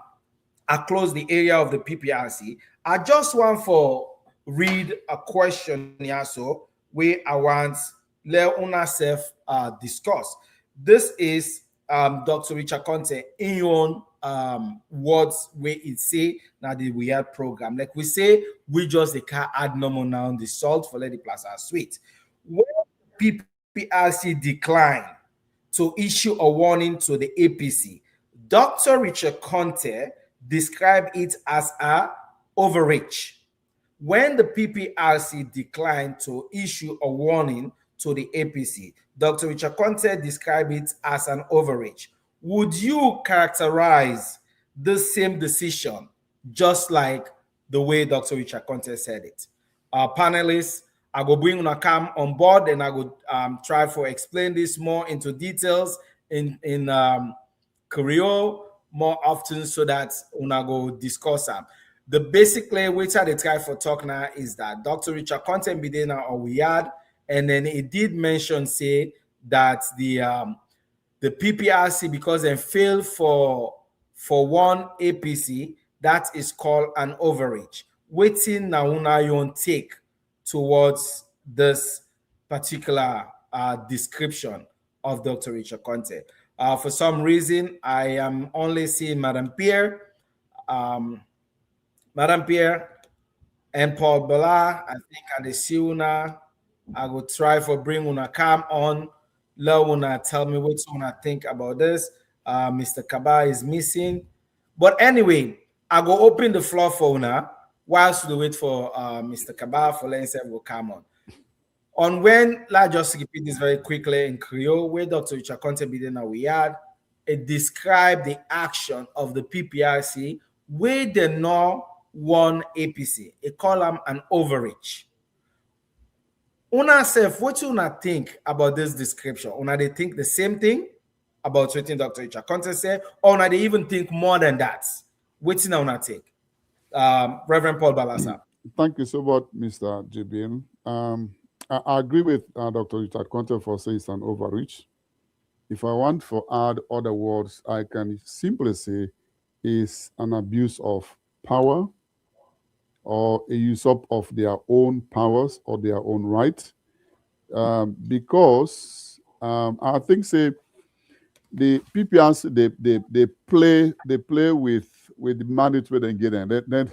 close the area of the PPRC, I just want for read a question here where I want let una self discuss. This is Dr. Richard Conte, in your own words where it say now the we had program. Like we say, we just the car add normal now the salt for Lady Plaza Suite. When PPRC decline to issue a warning to the APC, Dr. Richard Conte described it as a overreach. When the PPRC declined to issue a warning to the APC, Dr. Richard Conte described it as an overreach. Would you characterize this same decision just like the way Dr. Richard Conte said it? Panelists, I will bring una come on board and I will try to explain this more into details in Creole more often so that una go discuss them. The basically which I try for talk now is that Dr. Richard Conte Bidena or we had, and then it did mention say that the PPRC because they failed for one APC, that is called an overreach. Waiting now una you take towards this particular description of Dr. Richard Conte. For some reason, I am only seeing Madam Pierre. Madam Pierre and Paul Bala, I think at the Siuna, I will try for bring una come on. Let una tell me what una think about this. Mr. Kaba is missing. But anyway, I will open the floor for una whilst we wait for Mr. Kaba for Lense will come on. On when, let's just repeat this very quickly in Creole, where Dr. Richard Conte Bidena we had, it described the action of the PPRC where they know one APC. It call them an overreach. Una self, what you una think about this description? Una they think the same thing about what Dr. Richard Conte said, or una they even think more than that? What you una think? Reverend Paul Balasa. Thank you so much, Mr. Jibin. I agree with Dr. Richard Conte for saying it's an overreach. If I want to add other words, I can simply say it's an abuse of power or a usurp of their own powers or their own right. Because I think say the PPRC they play with the mandate they get in. Then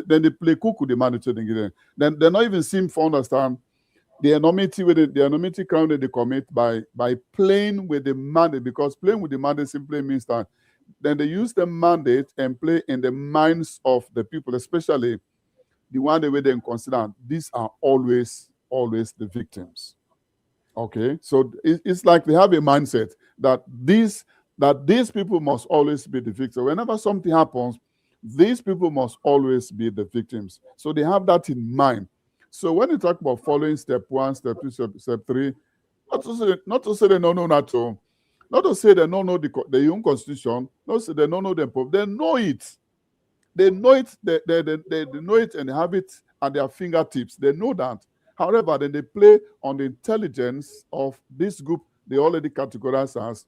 they play cuckoo the mandate they get in. Then they not even seem to understand the enormity crime that they commit by playing with the mandate, because playing with the mandate simply means that then they use the mandate and play in the minds of the people, especially the one the way they consider these are always the victims. Okay, so it's like they have a mindset that these people must always be the victims. Whenever something happens, these people must always be the victims. So they have that in mind. So when you talk about following step 1, step 2, step 3, not to say they don't know that all. Not to say they don't know the own constitution, not to say they don't know them, they know it. They know it, they know it and they have it at their fingertips. They know that. However, then they play on the intelligence of this group they already categorize as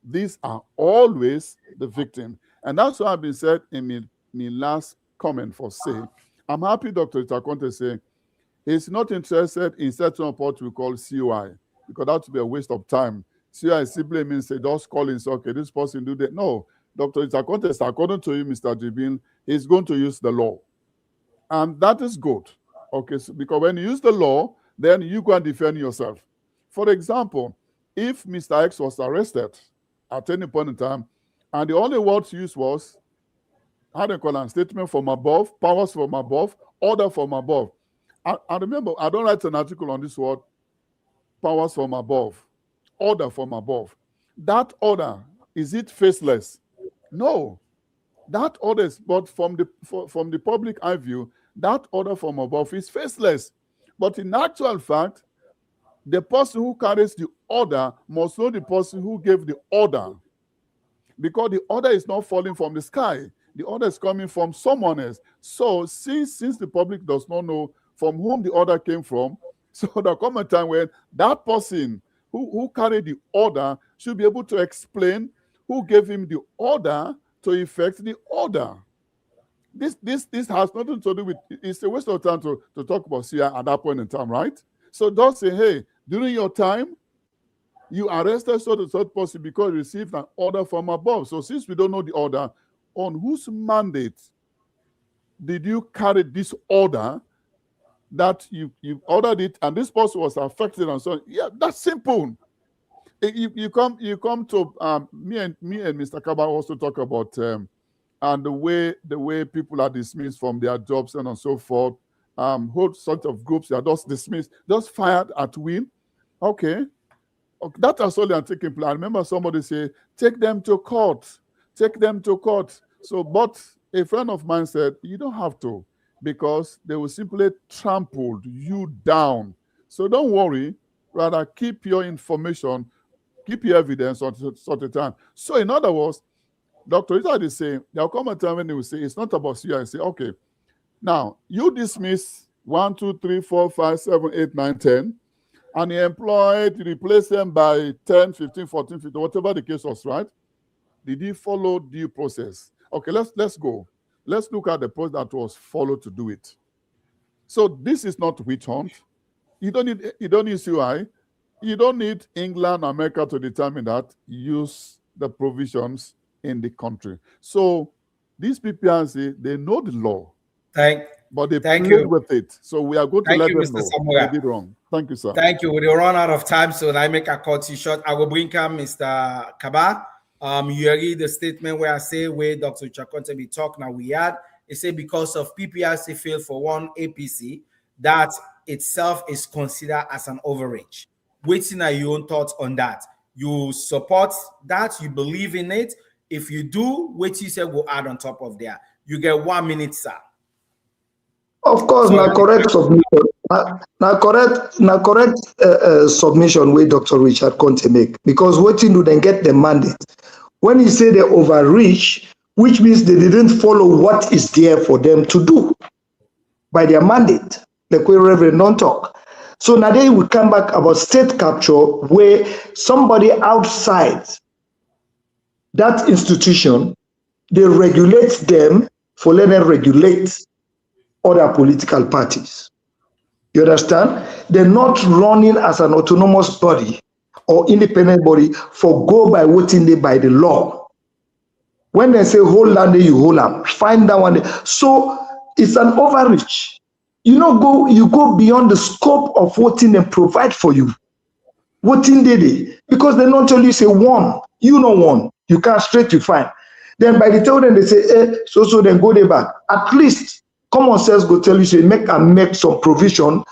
these are always the victim. And that's what I've been said in my last comment for say. I'm happy Dr. Itaconte say he's not interested in setting up what we call COI, because that would be a waste of time. COI simply means they just call and say, okay, this person do that. No, Dr. Itaconte, according to you, Mr. Jibin, he's going to use the law. And that is good. Okay, so because when you use the law, then you can defend yourself. For example, if Mr. X was arrested at any point in time, and the only words used was, how do you call it, statement from above, powers from above, order from above. I remember, I don't write an article on this word, powers from above, order from above. That order, is it faceless? No. That order is, but from the public eye view, that order from above is faceless. But in actual fact, the person who carries the order must know the person who gave the order. Because the order is not falling from the sky. The order is coming from someone else. So since the public does not know from whom the order came from, so there come a time when that person who carried the order should be able to explain who gave him the order to effect the order. This has nothing to do with, it's a waste of time to talk about CI at that point in time, right? So don't say, hey, during your time, You arrested so the third person because you received an order from above. So since we don't know the order, on whose mandate did you carry this order that you ordered it and this person was affected and so on? Yeah, that's simple. You come to me and Mr. Kaba also talk about and the way people are dismissed from their jobs and so forth. Whole sort of groups are just dismissed, just fired at will. Okay, that has only taken place. I remember somebody say, take them to court. So, but a friend of mine said, you don't have to, because they will simply trample you down. So don't worry, rather keep your information, keep your evidence on sort of time. So in other words, Dr. Richard is saying, there'll come a time when he will say, it's not about you. I say, okay, now you dismiss 1, 2, 3, 4, 5, 7, 8, 9, 10, and you replace them by 10, 15, 14, 15, whatever the case was, right? Did he follow due process? Okay, let's go. Let's look at the process that was followed to do it. So this is not witch hunt. You don't need CI. You don't need England, America to determine that. Use the provisions in the country. So these PPRC, they know the law, but they played with it. So we are going to let them know they did wrong. Thank you, sir. Thank you. We will run out of time, so I make a cut short. I will bring up Mr. Kaba. You read the statement where I say where Dr. Chakonte be talk now we had. It say because of PPRC failed for one APC, that itself is considered as an overreach. Waiting are your own thoughts on that? You support that? You believe in it? If you do, what you say will add on top of there. You get 1 minute, sir. Of course, now correct submission. Now correct submission where Dr. Richard Conte make, because waiting to then get the mandate. When you say they overreach, which means they didn't follow what is there for them to do by their mandate, like we Reverend non-talk. So now they will come back about state capture, where somebody outside that institution, they regulate them for letting them regulate other political parties. You understand? They're not running as an autonomous body or independent body for go by voting day by the law. When they say hold land, you hold them. Find that one. So it's an overreach. You go beyond the scope of voting and provide for you. Voting day, because they not tell you say one, you know one, you can't straight you find. Then by the time they say, so then go there back. At least common sense go tell you, say, make some provision.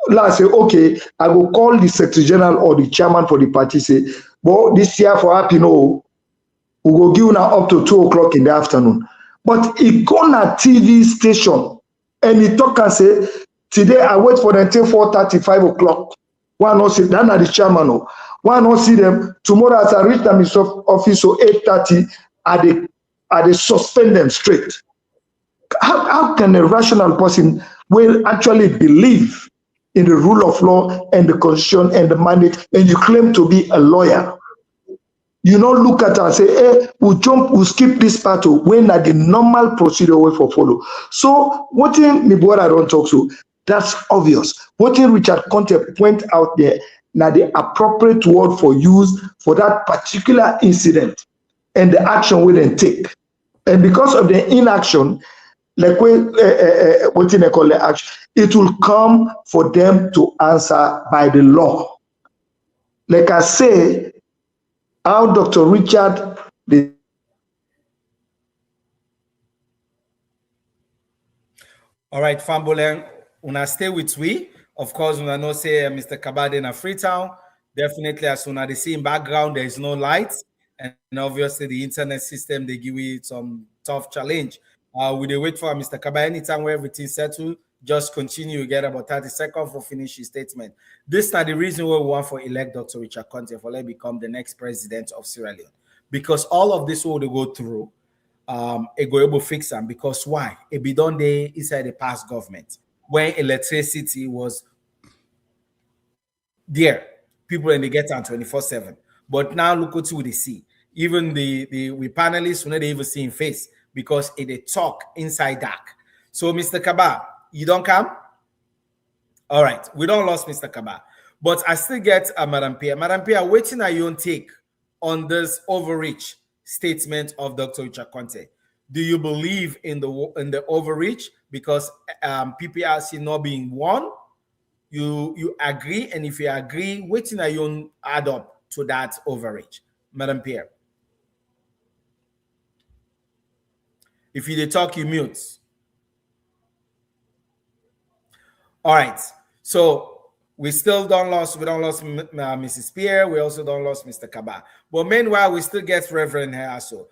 Let's say, okay, I will call the Secretary General or the chairman for the party, say, well, this year for happy, we will give now up to 2 o'clock in the afternoon. But he go on a TV station and he talk and say, today I wait for them till 4:30, 5 o'clock. Why not see that are the chairman? Why not see them tomorrow as I reach them in office so 8:30? They suspend them straight. How can a rational person will actually believe in the rule of law and the constitution and the mandate, and you claim to be a lawyer? You not look at it and say, hey, we'll skip this part when at the normal procedure way for follow. So what in Mibora don't talk to, that's obvious. What in Richard Conte point out there, now the appropriate word for use for that particular incident and the action we then take. And because of the inaction, like what they call the action, it will come for them to answer by the law. Like I say, how Dr. Richard All right, Fambolen, una stay with we. Of course, una know say Mr. Kabade in a Freetown. Definitely, as soon as they see in background, there is no lights. And obviously, the internet system, they give you some tough challenge. We dey wait for Mr. Kaba anytime where everything settled. Just continue. You get about 30 seconds for finish his statement. This is the reason why we want for elect Dr. Richard Conte for let become the next president of Sierra Leone. Because all of this will go through, it go able fix them. Because why? It be done there inside the past government when electricity was there. People in the get on 24/7. But now look what they see. Even the panelists, when they even see in face, because it talk inside dark. So, Mr. Kaba, you don't come? All right, we don't lost Mr. Kaba. But I still get Madam Pierre. Madam Pierre, waiting at your own take on this overreach statement of Dr. Richard Conte. Do you believe in the overreach because PPRC not being won? You agree, and if you agree, waiting at your own add up to that overreach, Madam Pierre. If you talk, you mute. All right. So we still don't lost. We don't lost Mrs. Pierre. We also don't lost Mr. Kaba. But meanwhile, we still get Reverend here. So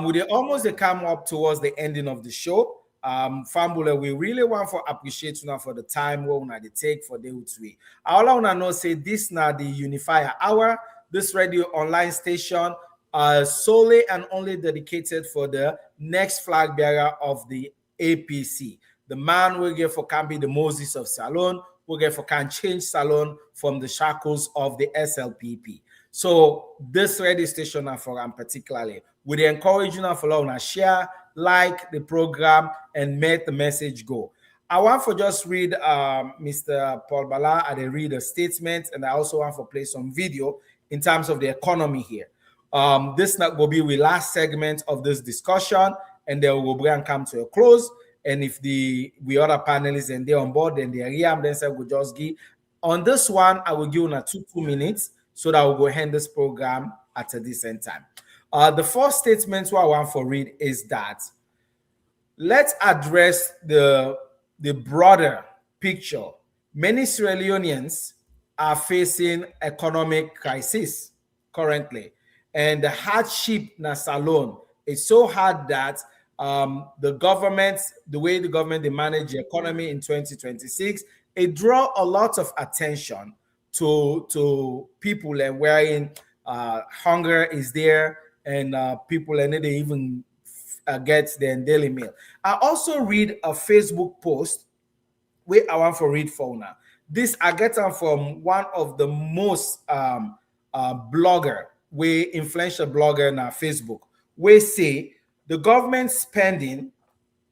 we almost come up towards the ending of the show. Fambula, we really want to appreciate you for the time we want to take for the week. All I want to know say this now the Unifier Hour, this radio online station, solely and only dedicated for the next flag bearer of the APC. The man will get for can be the Moses of Salon, will get for can change Salon from the shackles of the SLPP. So this radio station for them particularly, we encourage you to share, like the program, and make the message go. I want to just read Mr. Paul Bala and I read a statement, and I also want to play some video in terms of the economy here. This will be the last segment of this discussion, and then we'll bring come to a close. And if we other panelists and they're on board, then they're here, then say we'll just give. On this one, I will give you 2 minutes so that we'll go end this program at a decent time. The first statement what I want to read is that let's address the broader picture. Many Sierra Leoneans are facing economic crisis currently, and the hardship na Salon is so hard that the government, the way the government they manage the economy in 2026, it draw a lot of attention to people, and wherein hunger is there, and people and they even get their daily meal. I also read a Facebook post where I want to read for now. This I get from one of the most blogger, way influential blogger on Facebook, where say the government spending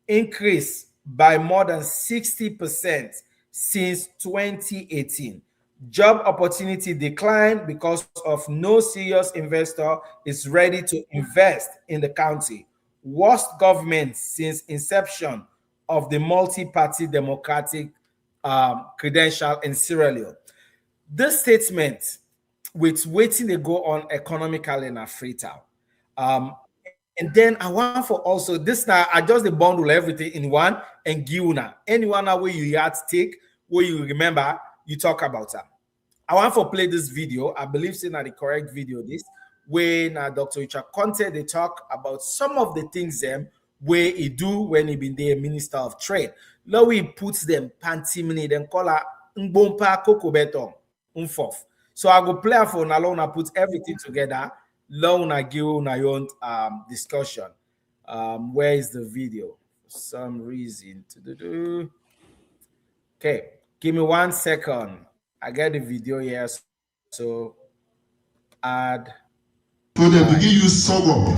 increased by more than 60% since 2018. Job opportunity declined because of no serious investor is ready to invest in the county. Worst government since inception of the multi-party democratic credential in Sierra Leone. This statement with waiting to go on economically in Freetown. And then I want for also this now, I just bundle everything in one and give una anyone where you had to take, where you remember, you talk about that. I want to play this video. I believe it's not the correct video. This when Dr. Richard Conte they talk about some of the things where he do when he been the Minister of Trade. Now he puts them pantimini, then call her Mbompa Kokobeton Umfof. So I go play for Nalona, put everything together. Lona give una your own discussion. Where is the video? For some reason. Okay, give me 1 second. I get the video here. So add. So they begin use sorghum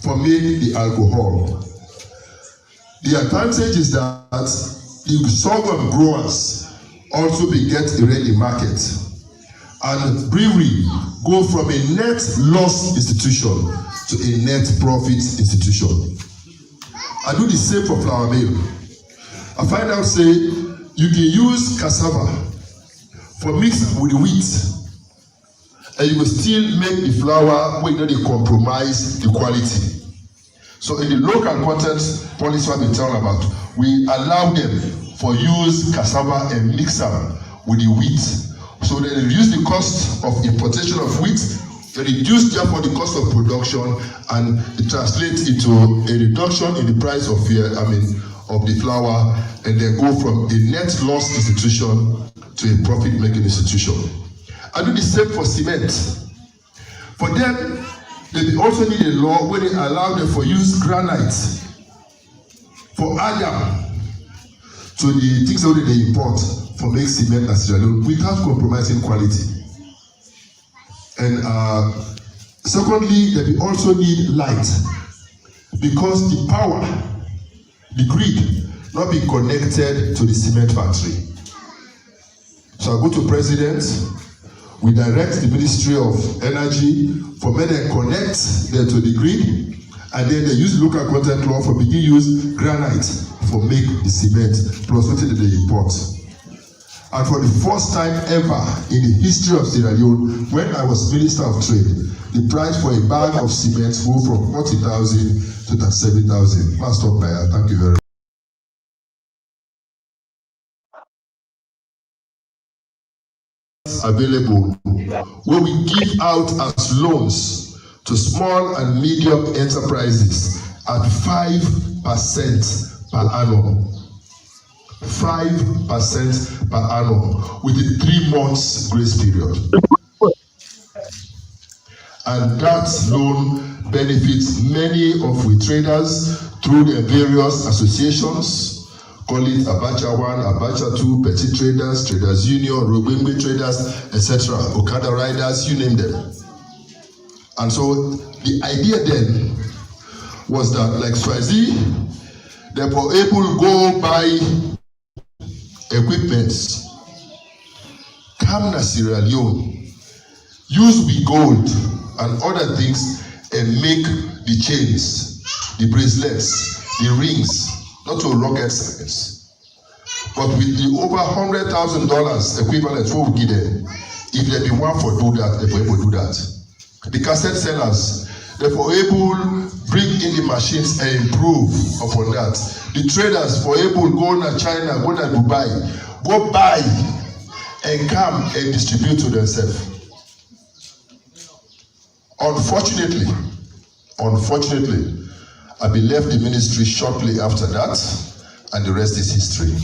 for making the alcohol. The advantage is that the sorghum growers also get a ready market. And brewery go from a net loss institution to a net profit institution. I do the same for flour mill. I find out say you can use cassava for mix with the wheat, and you will still make the flour where you know they compromise the quality. So in the local content policy I've been talking about, we allow them for use cassava and mix them with the wheat. So they reduce the cost of importation of wheat, they reduce therefore the cost of production, and it translates into a reduction in the price of the flour, and then go from a net loss institution to a profit-making institution. I do the same for cement. For them, they also need a law where they allow them for use granite for iron to the things that they import for make cement and Sierra Leone without compromising quality. And secondly, they also need light, because the power, the grid, not be connected to the cement factory. So I go to President, we direct the Ministry of Energy for me to connect them to the grid, and then they use local content law for begin use granite for make the cement plus what they import. And for the first time ever in the history of Sierra Leone, when I was Minister of Trade, the price for a bag of cement moved from 40,000 to 37,000. I'll stop by. Thank you very much. Available where we give out as loans to small and medium enterprises at 5% per annum. 5% per annum with a 3 months grace period. And that loan benefits many of we traders through their various associations. Call it Abacha 1, Abacha 2, Petit Traders, Traders Union, Rogwembe Traders, etc. Okada Riders, you name them. And so the idea then was that, like Swazi, they were able to go buy equipment, come to Sierra Leone, use we gold and other things and make the chains, the bracelets, the rings, not to rocket science, but with the over $100,000 equivalent what we give them, if they be one for do that, they were able to do that. The cassette sellers, they were able to bring in the machines and improve upon that. The traders were able to go to China, go to Dubai, go buy and come and distribute to themselves. Unfortunately, I be left the ministry shortly after that, and the rest is history.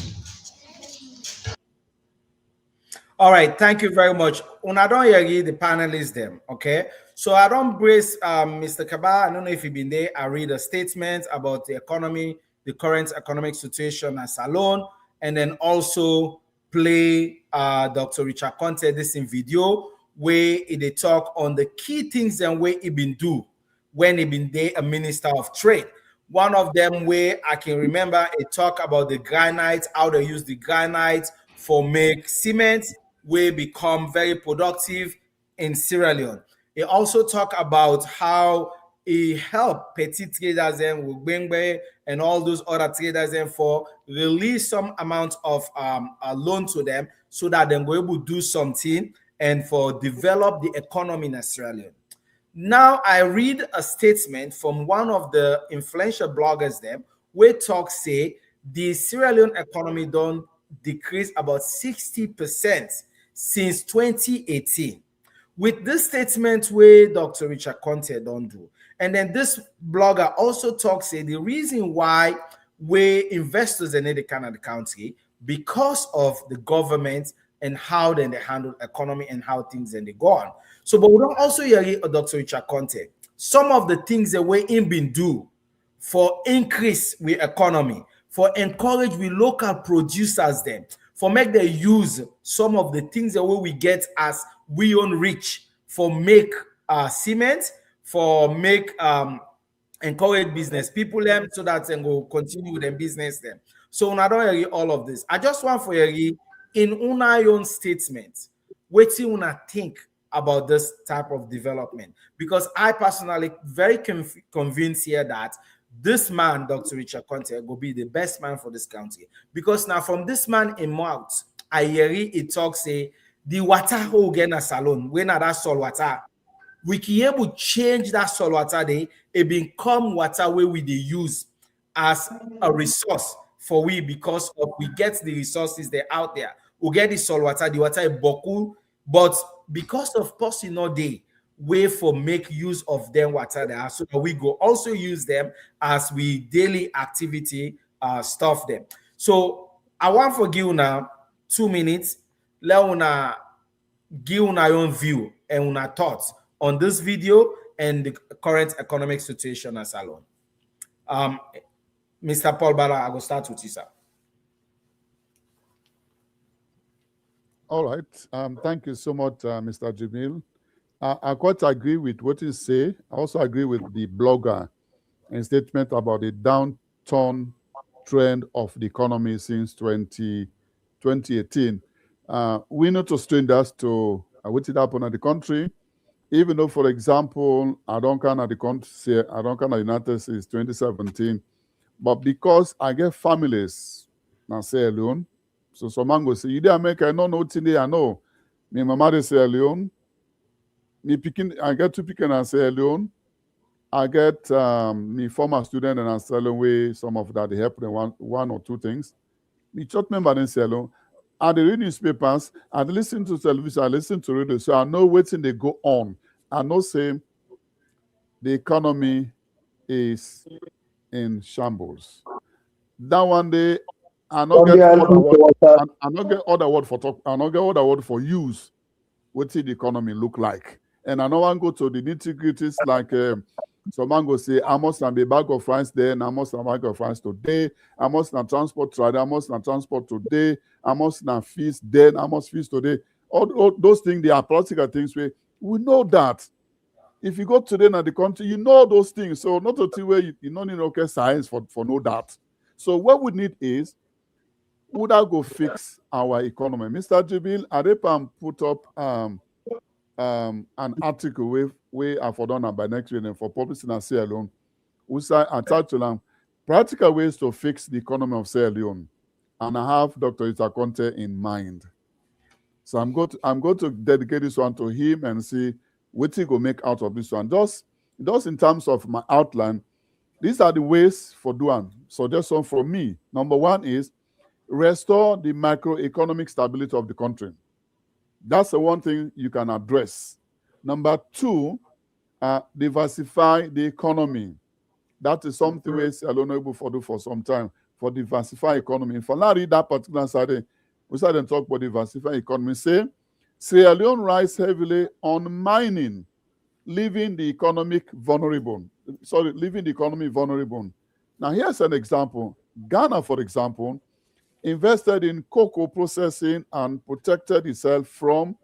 All right, thank you very much. Una don hear the panelists them, okay? So I don't brace Mr. Kaba. I don't know if you've been there. I read a statement about the economy, the current economic situation as Salon, and then also play Dr. Richard Conte this in video where they talk on the key things and where he been do when he been there a minister of trade. One of them where I can remember a talk about the granite, how they use the granite for make cement, where become very productive in Sierra Leone. He also talk about how he helped petit traders and Wubengbe and all those other traders and for release some amount of a loan to them so that they will able to do something and for develop the economy in Sierra Leone. Now I read a statement from one of the influential bloggers them where talk say the Sierra Leone economy don't decrease about 60% since 2018. With this statement where Dr. Richard Conte don't do. And then this blogger also talks say the reason why we investors in the Canada country because of the government and how then they handle economy and how things then they go on. So, but we don't also hear Dr. Richard Conte. Some of the things that we in been do for increase with economy, for encourage with local producers then, for make them use some of the things that we get as we own rich, for make cement, for make encourage business people them so that they go continue with their business them. So I don't hear all of this. I just want for you in una own statement, what you wanna think about this type of development? Because I personally very convinced here that this man, Dr. Richard Conte, will be the best man for this country. Because now from this man in mouth, I hear it talk say the water who get a salon, when that sol water, we can able to change that sol water day, it become water where we they use as a resource for we because of we get the resources they out there. We get the sol water, the water is boku, but because of personal day, way for make use of them water there, so we go also use them as we daily activity stuff them. So I want for you now 2 minutes. Let una give una own view and una thoughts on this video and the current economic situation as Salon. Mr. Paul Bala, I will start with you, sir. All right. Thank you so much, Mr. Jamil. I quite agree with what you say. I also agree with the blogger and statement about the downturn trend of the economy since 2018. We know to strangers to what it happen at the country. Even though, for example, I don't come at the country, I don't come at the United States 2017, but because I get families, now say alone. So some man go say, you dey America, I don't know today, I know. Me mama dey say alone. Me picking, I get two picking and say alone. I get me former student and I'm selling away some of that. They help them one or two things. Me church member then say alone. I read newspapers, I listen to television, I listen to radio, so I know what's they go on. I know say the economy is in shambles. That one day, I not get other word. I not get other word for talk. I not get other word for use. What the economy look like? And I know one go to the nitty-gritties like some man go say, I must not be bag of rice there, and I must not bag of rice today. I must not transport Friday. I must not transport today. I must not feast then. I must feast today. All those things, they are practical things. We know that. If you go today in the country, you know those things. So not until where you don't need okay science for know that. So what we need is, would I go fix our economy? Mr. Jibil, Adepam put up an article where I for done by next week and for publishing and Sierra Leone. We say attached to them practical ways to fix the economy of Sierra Leone. And I have Dr. Conte in mind. So I'm going to dedicate this one to him and see what he will make out of this one. Just in terms of my outline, these are the ways for doing. Suggestion from me. Number one is restore the macroeconomic stability of the country. That's the one thing you can address. Number two, diversify the economy. That is something we are able to do for some time, for diversify economy. If I read that particular side, we started to talk about diversify economy. Say, Sierra Leone relies heavily on mining, leaving the economy vulnerable. Now, here's an example. Ghana, for example, invested in cocoa processing and protected itself from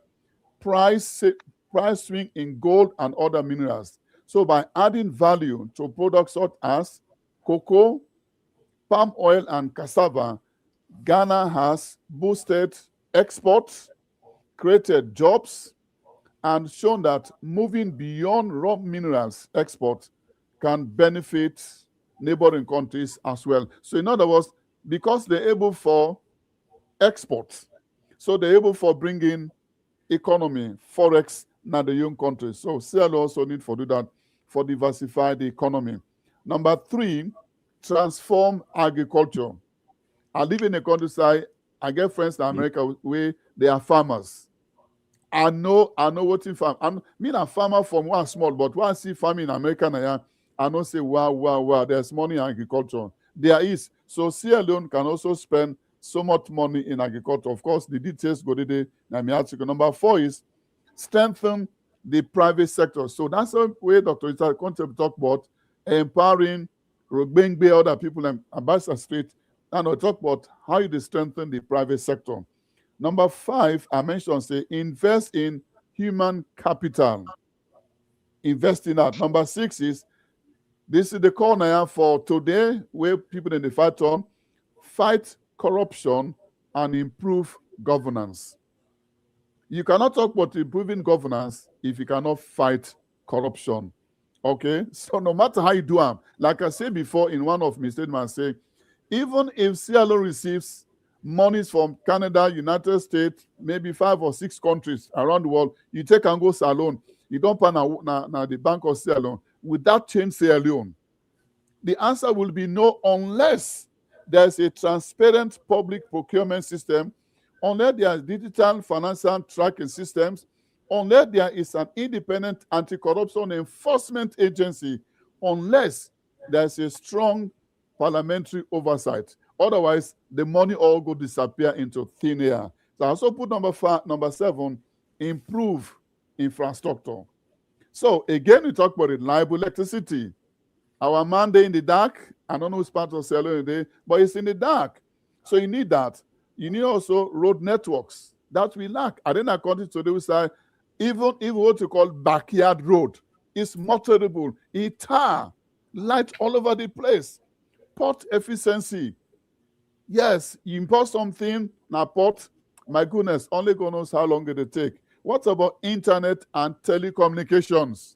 price swing in gold and other minerals. So by adding value to products such as cocoa, palm oil, and cassava, Ghana has boosted exports, created jobs, and shown that moving beyond raw minerals export can benefit neighboring countries as well. So in other words, because they're able for export, so they're able for bringing economy, forex, now the young countries. So Sierra also need to do that for diversify the economy. Number three, transform agriculture. I live in a countryside. I get friends in America where they are farmers. I know what in farm. I'm a farmer from one small, but when I see farming in America, I know say wow, there's money in agriculture. There is. So Sierra Leone can also spend so much money in agriculture. Of course, the details go today. Number four is strengthen the private sector. So that's the way Dr. Conte talk about empowering Rogbengbe, other people in Ambassador Street, and we talk about how you strengthen the private sector. Number five, I mentioned, say, invest in human capital. Invest in that. Number six is, this is the corner for today, where people in the fight corruption and improve governance. You cannot talk about improving governance if you cannot fight corruption. Okay? So no matter how you do it, like I said before in one of my statements, say, even if Sierra Leone receives monies from Canada, United States, maybe 5 or 6 countries around the world, you take and go Salon, you don't pay na the Bank of Sierra Leone. Would that change Sierra Leone? The answer will be no, unless there's a transparent public procurement system, unless there are digital financial tracking systems, unless there is an independent anti-corruption enforcement agency, unless there's a strong parliamentary oversight. Otherwise, the money all go disappear into thin air. So I also put number 7, improve infrastructure. So again, we talk about reliable electricity. Our man there in the dark, I don't know who's part of Sierra Leone today, but it's in the dark. So you need that. You need also road networks that we lack. And then according to the side, even what you call backyard road is motorable. It light all over the place. Port efficiency. Yes, you import something, now port, My goodness, only God knows how long it'll take. What about internet and telecommunications?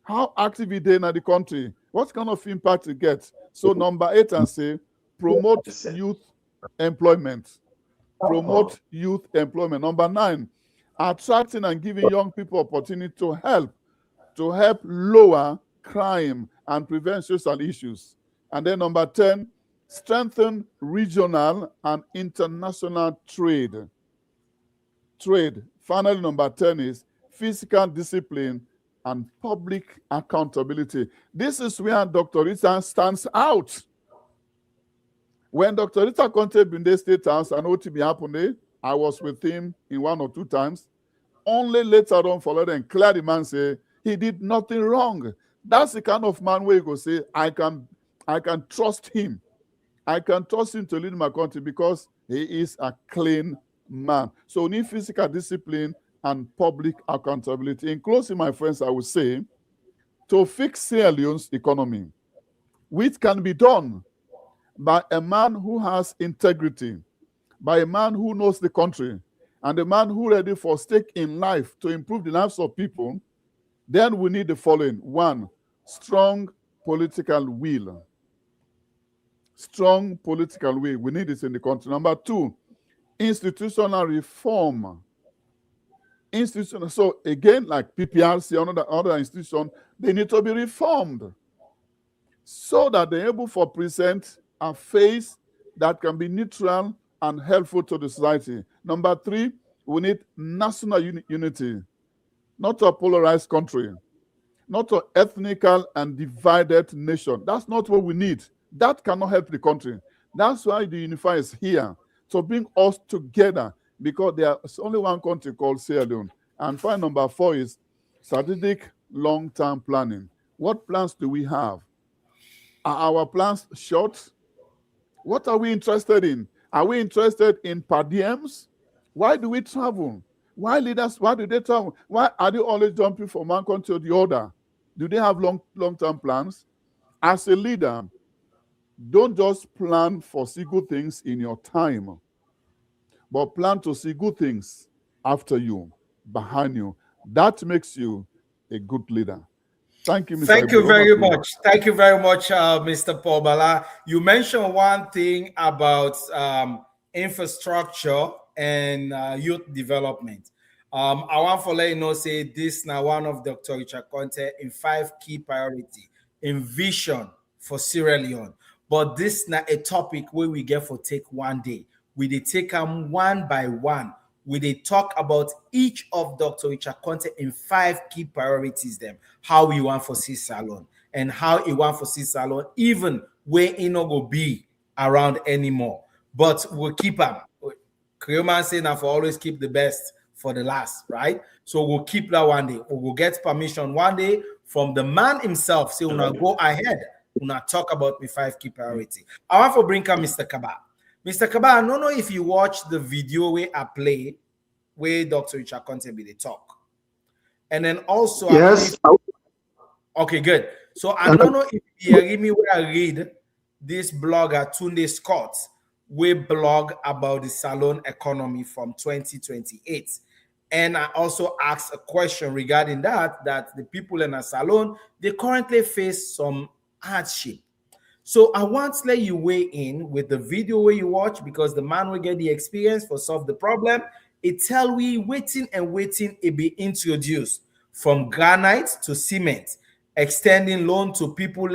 How active is they in the country? What kind of impact it gets? So number 8 and say, promote youth employment. Promote youth employment. Number 9, attracting and giving young people opportunity to help lower crime and prevent social issues. And then number 10, strengthen regional and international trade. Finally, number 10 is physical discipline and public accountability. This is where Dr. Rita stands out. When Dr. Rita Conte been in the State House and OTB happened, I was with him in 1 or 2 times. Only later on, followed and clear the man say he did nothing wrong. That's the kind of man where you go say, I can trust him. I can trust him to lead my country because he is a clean man. So we need physical discipline and public accountability. In closing, my friends, I would say, to fix Sierra Leone's economy, which can be done by a man who has integrity, by a man who knows the country, and a man who is ready for stake in life to improve the lives of people, then we need the following. 1, strong political will. Strong political will. We need this in the country. Number 2, institutional reform. So again, like PPRC, other institutions, they need to be reformed so that they're able to present a face that can be neutral and helpful to the society. Number 3, we need national unity, not a polarized country, not an ethnical and divided nation. That's not what we need. That cannot help the country. That's why the Unifier is here, to bring us together, because there's only one country called Sierra Leone. And finally, number 4 is strategic long-term planning. What plans do we have? Are our plans short? What are we interested in? Are we interested in per diems? Why do we travel? Why do they travel? Why are they always jumping from one country to the other? Do they have long-term plans? As a leader, don't just plan for see good things in your time, but plan to see good things after you, behind you. That makes you a good leader. Thank you, Mr. Thank you very much. Thank you very much, Mr. Paul Bala. You mentioned one thing about infrastructure and youth development. I want to let you know, say this now one of Dr. Richard Conte in 5 key priority in vision for Sierra Leone. But this not a topic where we get for take one day. We dey take them one by one. We dey talk about each of Dr. Richard Conte in 5 key priorities them. How we want for see salon and how he want for see salon, even where he not go be around anymore. But we'll keep them. Creoman say now for always keep the best for the last, right? So we'll keep that one day. We'll get permission one day from the man himself. Say we'll go ahead. We'll talk about the 5 key priority. I want to bring up Mr. Kaba. Mr. Kaba, I don't know if you watched the video where I play where Dr. Richard Conte be the talk. And then also, yes. Okay, good. So I don't know if you hear me where I read this blogger, Tunde Scott, we blog about the salon economy from 2028. And I also asked a question regarding that the people in a salon, they currently face some hardship. So I want to let you weigh in with the video where you watch, because the man will get the experience for solve the problem. It tell we waiting it be introduced from granite to cement, extending loan to people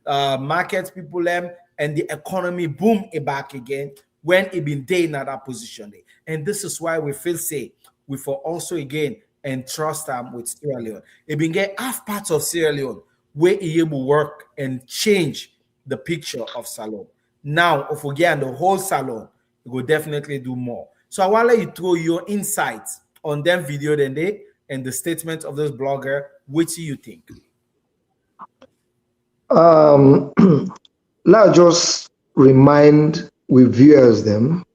market people and the economy boom it back again when it been day in that position. And this is why we feel say we for also again and trust them with Sierra Leone. It been get half parts of Sierra Leone where it able work and change the picture of salon. Now, if we get the whole salon, we will definitely do more. So I want to let you throw your insights on them video then day and the statement of this blogger. Which do you think? Let's just remind we viewers them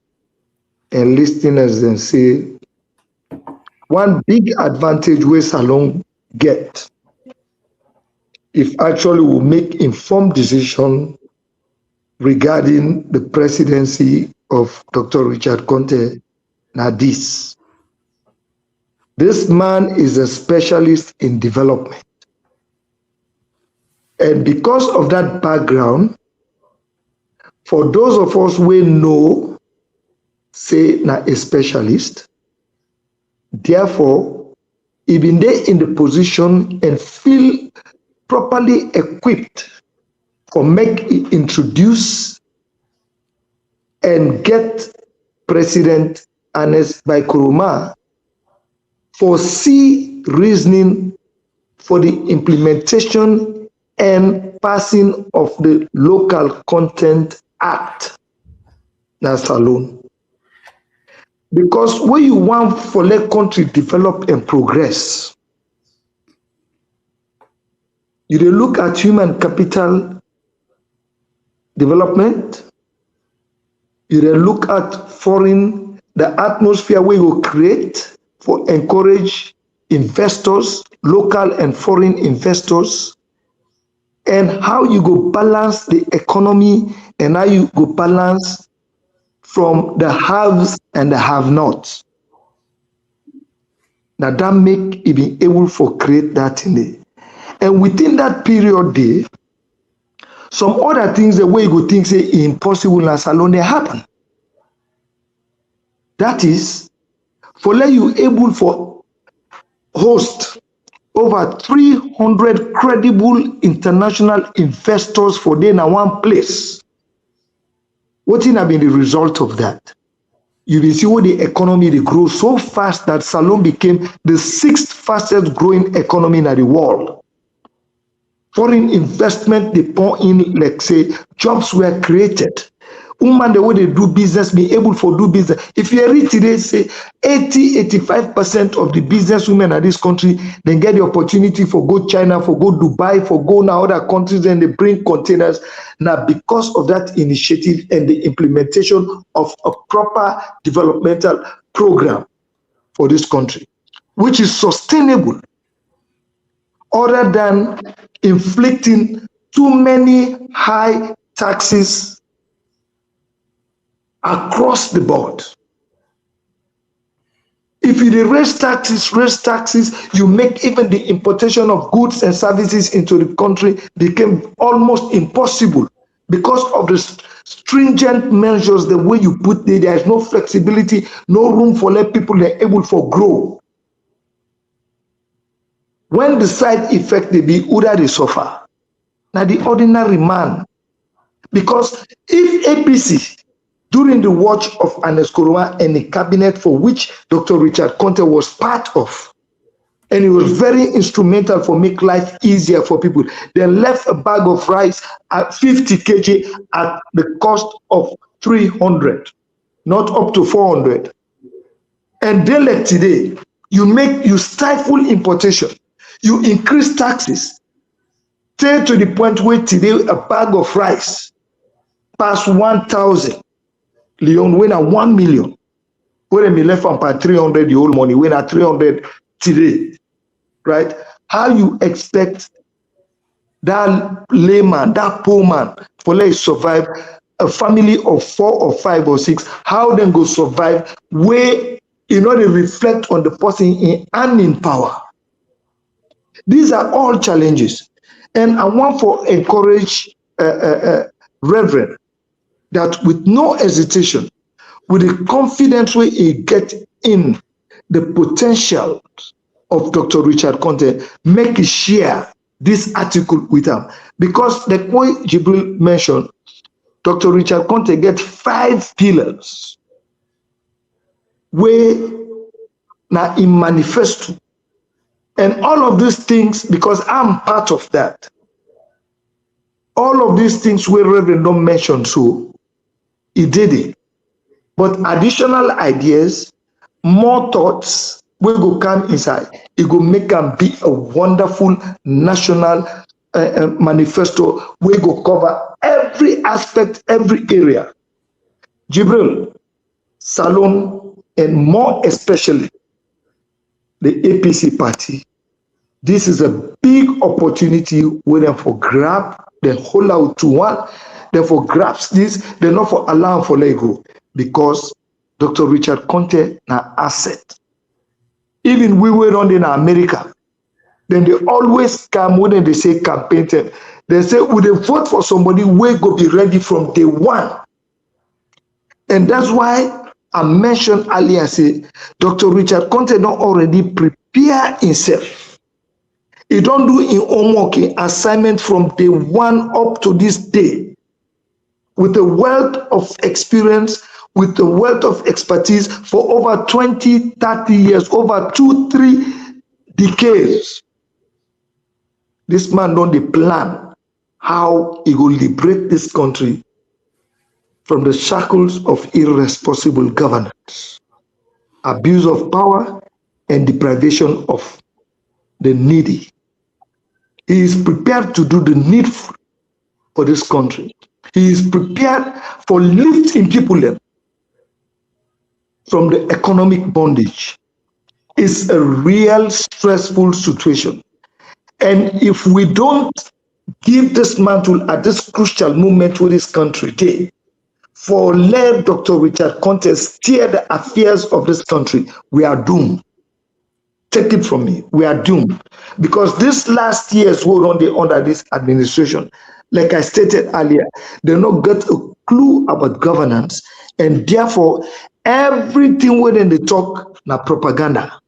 and listeners and say one big advantage where salon get if actually we make informed decision regarding the presidency of Dr. Richard Conte Now this man is a specialist in development. And because of that background, for those of us who know, say, na a specialist, therefore, even they in the position and feel properly equipped for make introduce and get President Ernest Bai Koroma foresee reasoning for the implementation and passing of the Local Content Act. That's alone. Because when you want for let country develop and progress, you dey look at human capital development, you dey look at the atmosphere we will create for encourage investors, local and foreign investors, and how you go balance the economy and how you go balance from the haves and the have-nots. Now that make it be able for create that in there. And within that period there, some other things the way you go think say impossible and alone they happen. That is for let you able for host over 300 credible international investors for them in one place. What have been the result of that? You will see what the economy they grow so fast that Salone became the 6th fastest growing economy in the world. Foreign investment they pour in, like say, jobs were created. Women, the way they do business, be able to do business. If you read today, say 85% of the business women in this country, they get the opportunity for go China, for go Dubai, for go now other countries, and they bring containers. Now, because of that initiative and the implementation of a proper developmental program for this country, which is sustainable, other than inflicting too many high taxes across the board. If you raise taxes, you make even the importation of goods and services into the country became almost impossible because of the stringent measures, the way you put there is no flexibility, no room for let people they're able for grow. When the side effect they be, either they suffer. Now the ordinary man, because if APC during the watch of Ernest Koroma and the cabinet for which Dr. Richard Conte was part of, and he was very instrumental for make life easier for people. They left a bag of rice at 50 kg at the cost of 300, not up to 400. And then like today, you stifle importation, you increase taxes, till to the point where today a bag of rice past 1,000. Leon when at 1 million. When they left from 300 the old money, when at 300 today, right? How you expect that layman, that poor man, for let survive a family of 4 or 5 or 6, how then go survive where they reflect on the person in earning power? These are all challenges. And I want to encourage Reverend that with no hesitation, with the confidence we get in the potential of Dr. Richard Conte, make it share this article with him. Because the way Jibril mentioned, Dr. Richard Conte get 5 pillars where now in manifesto. And all of these things, because I'm part of that, all of these things where Reverend don't mention, so he did it. But additional ideas, more thoughts will go come inside. It will make them be a wonderful national manifesto. We go cover every aspect, every area. Jibril, Salone, and more especially the APC party. This is a big opportunity where them for grab the whole out to one. Therefore, grasp this, they're not for allow for let go. Because Dr. Richard Conte na asset. Even we were on in America, then they always come when they say campaign time. They say, would they vote for somebody we go be ready from day one? And that's why I mentioned earlier, say, Dr. Richard Conte not already prepare himself. He don't do in homework assignment from day one up to this day with a wealth of experience, with the wealth of expertise for over 20, 30 years, over 2-3 decades. This man don't the plan how he will liberate this country from the shackles of irresponsible governance, abuse of power, and deprivation of the needy. He is prepared to do the needful for this country. He is prepared for lifting people from the economic bondage. It's a real stressful situation. And if we don't give this mantle at this crucial moment with this country today, for let Dr. Richard Conte steer the affairs of this country, we are doomed. Take it from me, we are doomed. Because this last years we were under this administration, like I stated earlier, they not got a clue about governance, and therefore everything when they talk na propaganda.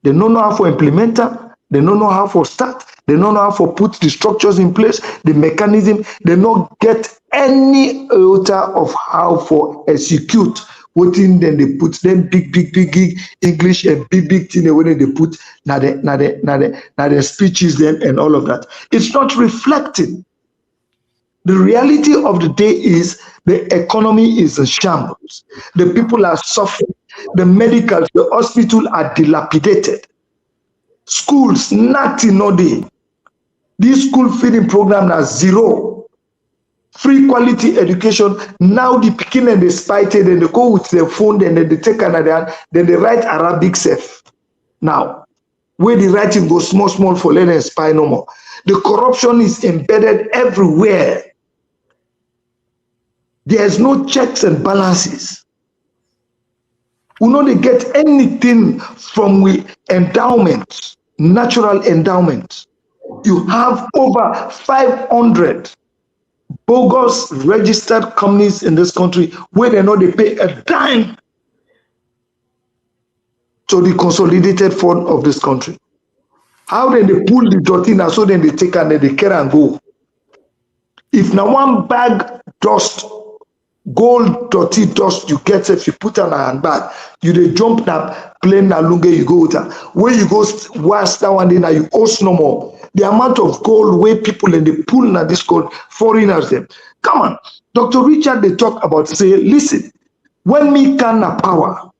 They don't know how to implement them, they don't know how to start, they don't know how to put the structures in place, the mechanism, they don't get any iota of how to execute what in then they put them big English and big thing when they put now the speeches them and all of that. It's not reflected. The reality of the day is the economy is in shambles. The people are suffering. The medicals, the hospital are dilapidated. Schools, nothing no day. This school feeding program is zero. Free quality education. Now the picking and they spite it and they go with their phone and then they take another hand, then they write Arabic safe. Now, where the writing goes small for learn and spy no more. The corruption is embedded everywhere. There's no checks and balances. We don't get anything from the endowments, natural endowments. You have over 500 bogus registered companies in this country where they know they pay a dime to the consolidated fund of this country. How then they pull the dirty now so then they take and then they carry and go. If now one bag dust, gold dirty dust you get if you put on a handbag, you they jump that plane na lunge you go with her. Where you go whilst that one day now you owe no more. The amount of gold where people in the pool now this gold foreigners them. Come on, Dr. Richard they talk about say, listen, when me can power,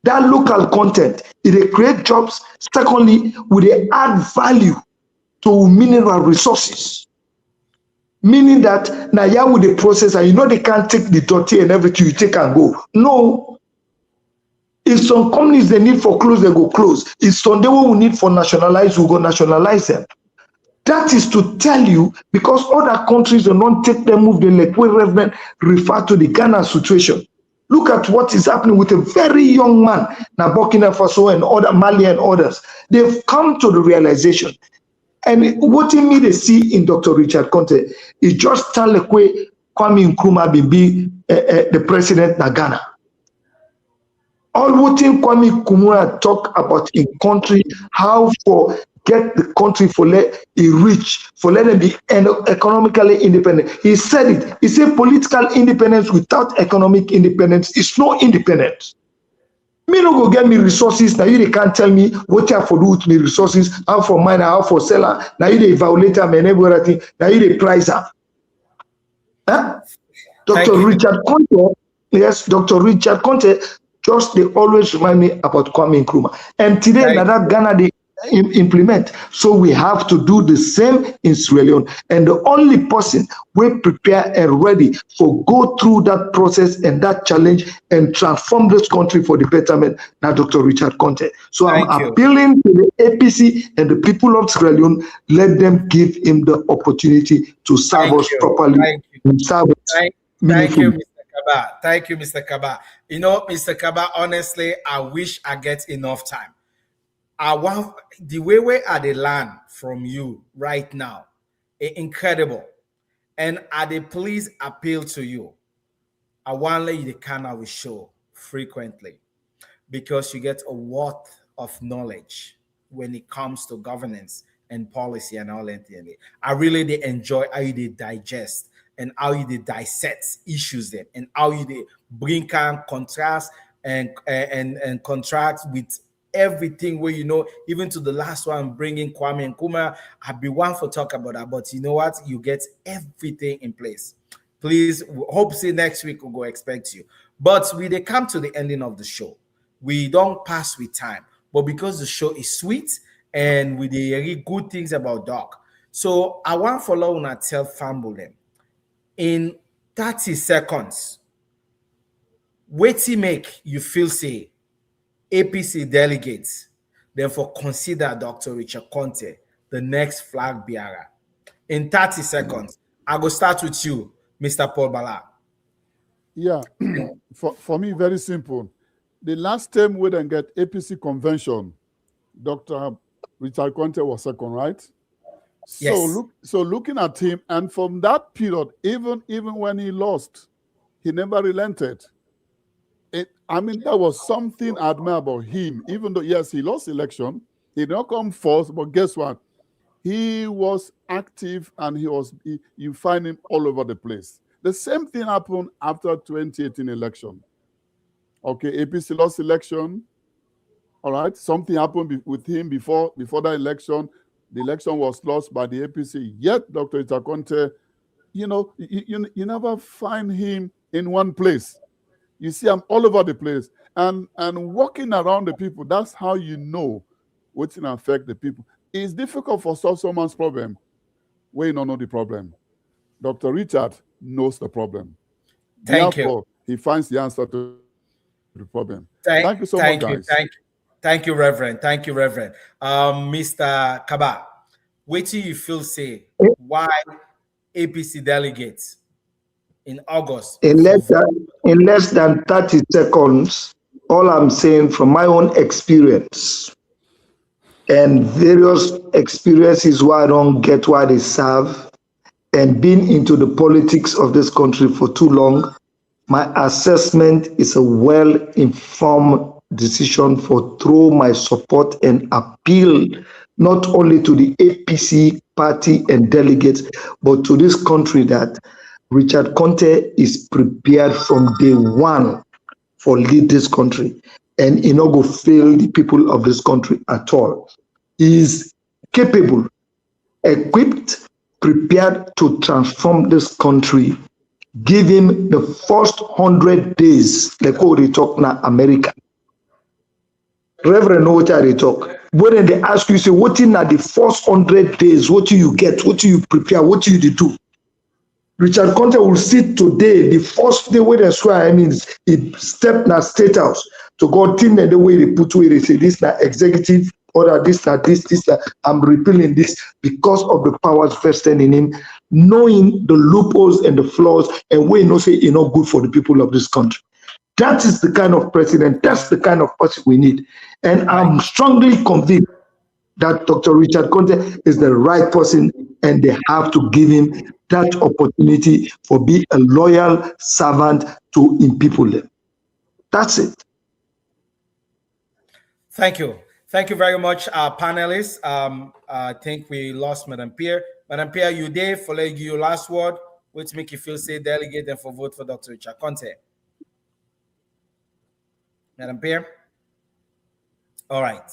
that local content, it create jobs. Secondly, will they add value to mineral resources? Meaning that now yeah with the process and you know they can't take the dirty and everything you take and go. No. If some companies they need for close, they go close. If some they will need for nationalize, we go nationalize them. That is to tell you because other countries do not take them move the like we Reverend refer to the Ghana situation. Look at what is happening with a very young man, now Burkina Faso and other Mali and others. They've come to the realization. And what in me they see in Dr. Richard Conte is just tell like way Kwame Nkrumah be the president of Ghana. All what in Kwame Nkrumah talk about in country, how for get the country for let it rich, for let them be economically independent. He said it. He said political independence without economic independence is no independence. Me no go get me resources. Now you they can't tell me what you have to do with me resources, how for miner, how for seller. Now you they violate them and everything. Now you they price them. Huh? Dr. Richard Conte, yes, Dr. Richard Conte, just they always remind me about Kwame Nkrumah. And today, that Ghana they implement. So we have to do the same in Sierra Leone. And the only person we prepare and ready for go through that process and that challenge and transform this country for the betterment, now Dr. Richard Conte. So I'm appealing to the APC and the people of Sierra Leone, let them give him the opportunity to serve us properly. Thank you, Mr. Kaba. Thank you, Mr. Kaba. You know, Mr. Kaba, honestly, I wish I get enough time. I want the way we are the land from you right now. Incredible. And I they please appeal to you. I want to let you the kind of show frequently because you get a wealth of knowledge when it comes to governance and policy and all that. I really they enjoy how you they digest and how you they dissect issues then and how you they bring can contrast and contrast with everything where even to the last one bringing Kwame and Kuma. I'd be one for talk about that, but you know what? You get everything in place. Please, hope see next week we'll go expect you. But we they come to the ending of the show. We don't pass with time, but because the show is sweet and with the really good things about Doc. So I want follow on tell Famble them in 30 seconds. Wait till make you feel say APC delegates, then for consider Dr. Richard Conte the next flag bearer. In 30 seconds, I go start with you, Mr. Paul Bala. Yeah, for me, very simple. The last time we didn't get APC convention, Dr. Richard Conte was second, right? Yes. So looking at him, and from that period, even when he lost, he never relented. That was something I admire about him. Even though, yes, he lost election, he did not come first, but guess what? He was active and you find him all over the place. The same thing happened after 2018 election. Okay, APC lost election. All right, something happened with him before that election. The election was lost by the APC. Yet, Dr. Itaconte, you never find him in one place. You see him all over the place. And walking around the people, that's how you know what's going to affect the people. It's difficult for solve someone's problem where you don't know the problem. Dr. Richard knows the problem. Therefore, he finds the answer to the problem. Thank you so much, guys. Thank you, Reverend. Thank you, Reverend. Mr. Kaba, wait till you feel say why APC delegates in August. In less than 30 seconds, all I'm saying from my own experience and various experiences why I don't get why they serve and being into the politics of this country for too long, my assessment is a well-informed decision for through my support and appeal not only to the APC party and delegates, but to this country that Richard Conte is prepared from day one for lead this country, and he not go fail the people of this country at all. He is capable, equipped, prepared to transform this country. Give him the first 100 days, like how they talk now, America. Reverend, know what they talk. When they ask you, say, what in the first 100 days, what do you get? What do you prepare? What do you do? Richard Conte will sit today, the first day where they swear, he stepped in a state house to go in and the way they put where they say this na executive order, this, I'm repealing this because of the powers vested in him, knowing the loopholes and the flaws, and we know say it's not good for the people of this country. That is the kind of president, that's the kind of person we need. And I'm strongly convinced that Dr. Richard Conte is the right person, and they have to give him that opportunity for being a loyal servant to in people. That's it. Thank you. Thank you very much, panelists. I think we lost Madam Pierre. Madam Pierre, you there for like your last word, which make you feel say delegate and for vote for Dr. Richard Conte. Madam Pierre? All right.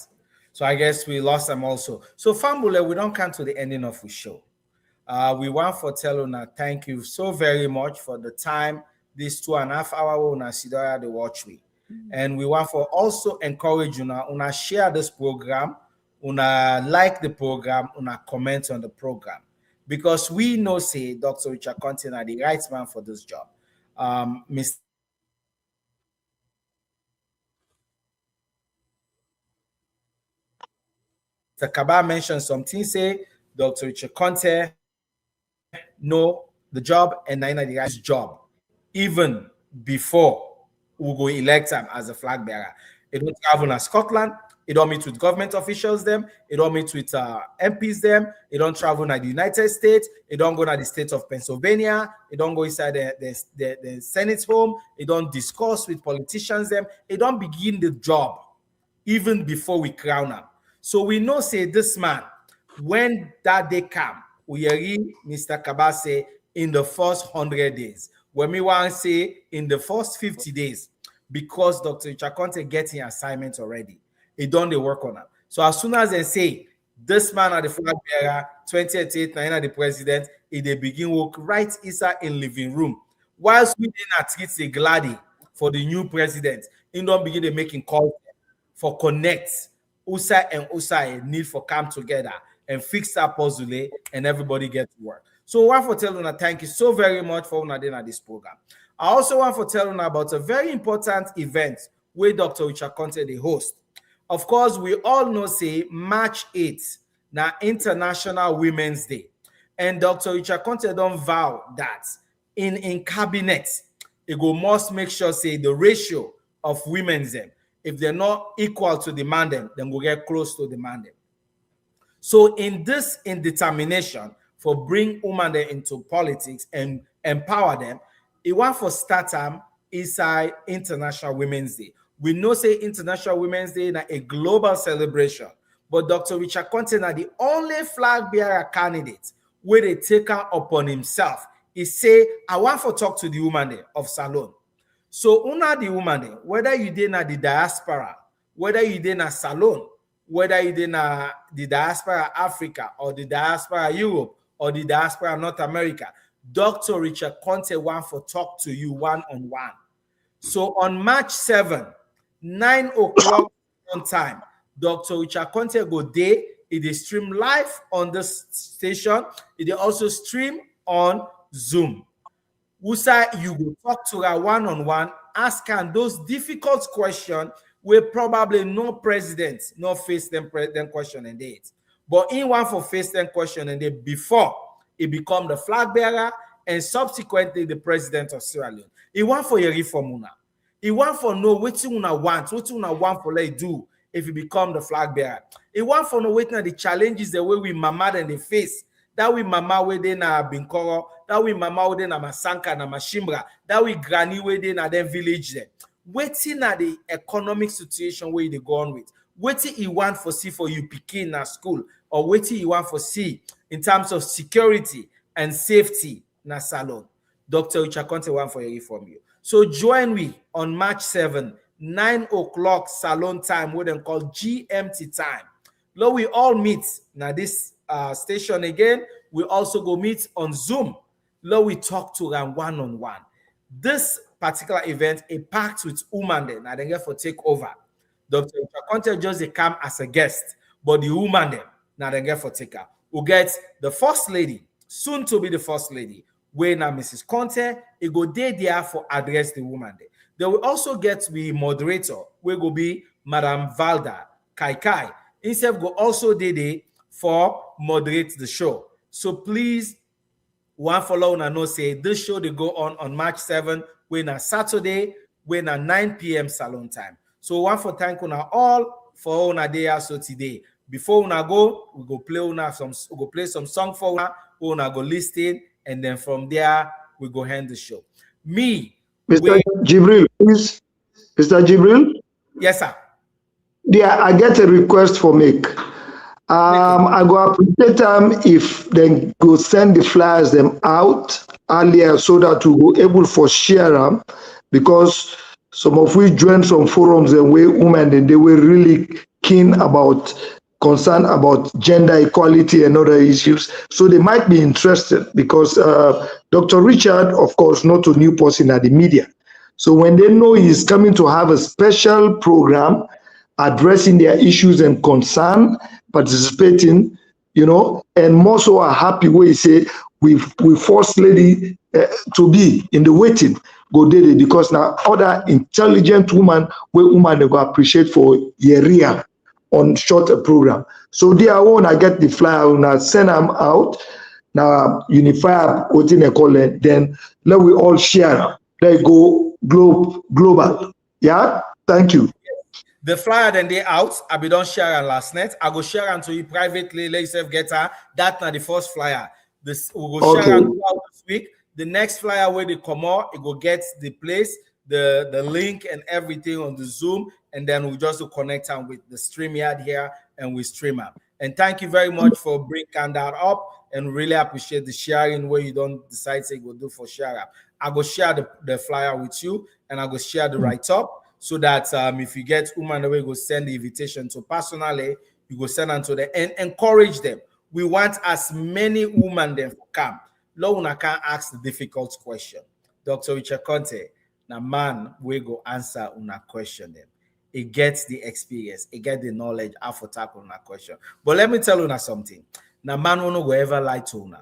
So I guess we lost them also. So Fambule, we don't come to the ending of the show. We want for Teluna, thank you so very much for the time, this 2.5 hour una sidora the watch we. And we want for also encourage una share this program, una like the program, una comment on the program. Because we know say Dr. Richard Conte are the right man for this job. Mr. Kaba mentioned something, say Dr. Richard Conte know the job and the guy's job, even before we go elect him as a flag bearer. He don't travel to Scotland. He don't meet with government officials them. He don't meet with MPs them. He don't travel to the United States. He don't go to the state of Pennsylvania. He don't go inside the Senate home. He don't discuss with politicians them. He don't begin the job even before we crown him. So we know, say, this man, when that day come, we hear Mr. Kaba say in the first 100 days. When we want to say in the first 50 days, because Dr. Richard Conte getting assignments already. He done the work on it. So as soon as they say, this man are the flag bearer, 2088, now the president, they begin work right inside in living room. Whilst we didn't treat the gladi for the new president, he don't begin to making calls for connect. Usai and Usai need for come together and fix that puzzle and everybody get to work. So I want to tell you, thank you so very much for doing this program. I also want to tell you about a very important event where Dr. Richard Conte the host. Of course, we all know, say, March 8th, now International Women's Day. And Dr. Richard Conte don't vow that in cabinet, it go must make sure, say, the ratio of women's them, if they're not equal to demand them, then we'll get close to demand them. So in this indetermination for bring women into politics and empower them, it want for start time inside International Women's Day. We know, say, International Women's Day is a global celebration, but Dr. Richard Conte is the only flag bearer candidate where they take her upon himself. He say, I want to talk to the woman of Salon. So, una the woman, whether you did na the diaspora, whether you did na Salon, whether you did na the diaspora Africa or the diaspora Europe or the diaspora North America, Dr. Richard Conte want to talk to you one-on-one. So on March 7, 9 o'clock on time, Dr. Richard Conte go there. It is stream live on this station. It is also stream on Zoom. Usa, you go talk to her one-on-one, ask her those difficult questions where probably no president no face them question and date. But in one for face them question and date before he become the flag bearer and subsequently the president of Sierra Leone. He want for your reform. He want for know what you want for let do if you become the flag bearer. He want for know what the challenges the way we mama and they face. That we mama we dey na Binkoro, that we mama we dey na Masanka na Mashimbra, that we granny we dey na them village there. Waiting at the economic situation where they go on with. Waiting you want for see for you picking na school, or waiting you want for see in terms of security and safety na Salon. Dr. Richard Conte want for you from you. So join me on March 7, 9 o'clock Salon time, what they call GMT time. Now we all meet now this station again. We also go meet on Zoom. Now we talk to them one-on-one. This particular event is packed with women then. Now they get for take over. Dr. Richard Conte just they come as a guest, but the woman then now they get for take her. We get the first lady, soon to be the first lady, where now Mrs. Conte, it go there for address the woman there. They will also get the moderator, where go be Madam Valda Kai. Instead go also there for moderate the show. So please, one follow and know say this show they go on March 7, when a Saturday, when a 9 p.m. Salon time. So one for thank you all for una day so today. Before una go, we go play some song for una go listen, and then from there we go end the show. Me, Mr. Jibril, please. Mr. Jibril? Yes, sir. Yeah, I get a request for make. I go appreciate them if they go send the flyers them out earlier so that we go able for share them, because some of we joined some forums and where women and they were really keen about concern about gender equality and other issues. So they might be interested because Dr. Richard, of course, not a new person at the media. So when they know he's coming to have a special program addressing their issues and concern, participating, and more so are happy where he say we force lady to be in the waiting, go daily, because now other intelligent woman where woman they go appreciate for area on shorter program. So they are one I get the flyer and I send them out. Now Unifier what they call it, then let we all share. Let go global. Yeah, thank you. The flyer then they out. I be don't share on last night. I go share unto you privately. Let yourself get her. That's not the first flyer. This we go share on this week. The next flyer where they come out, it go get the place, the link and everything on the Zoom, and then we just connect them with the StreamYard here and we stream up. And thank you very much for bringing that up, and really appreciate the sharing where you don't decide to go do for share up. I go share the flyer with you, and I go share the write up. So that if you get woman the way, go send the invitation to personally, you go send them to them and encourage them. We want as many women them to come. Lord, una can't ask the difficult question. Dr. Richard Conte, now man, we go answer una question them. It gets the experience, it gets the knowledge how to tackle una question. But let me tell you something. Now man will not ever lie to una.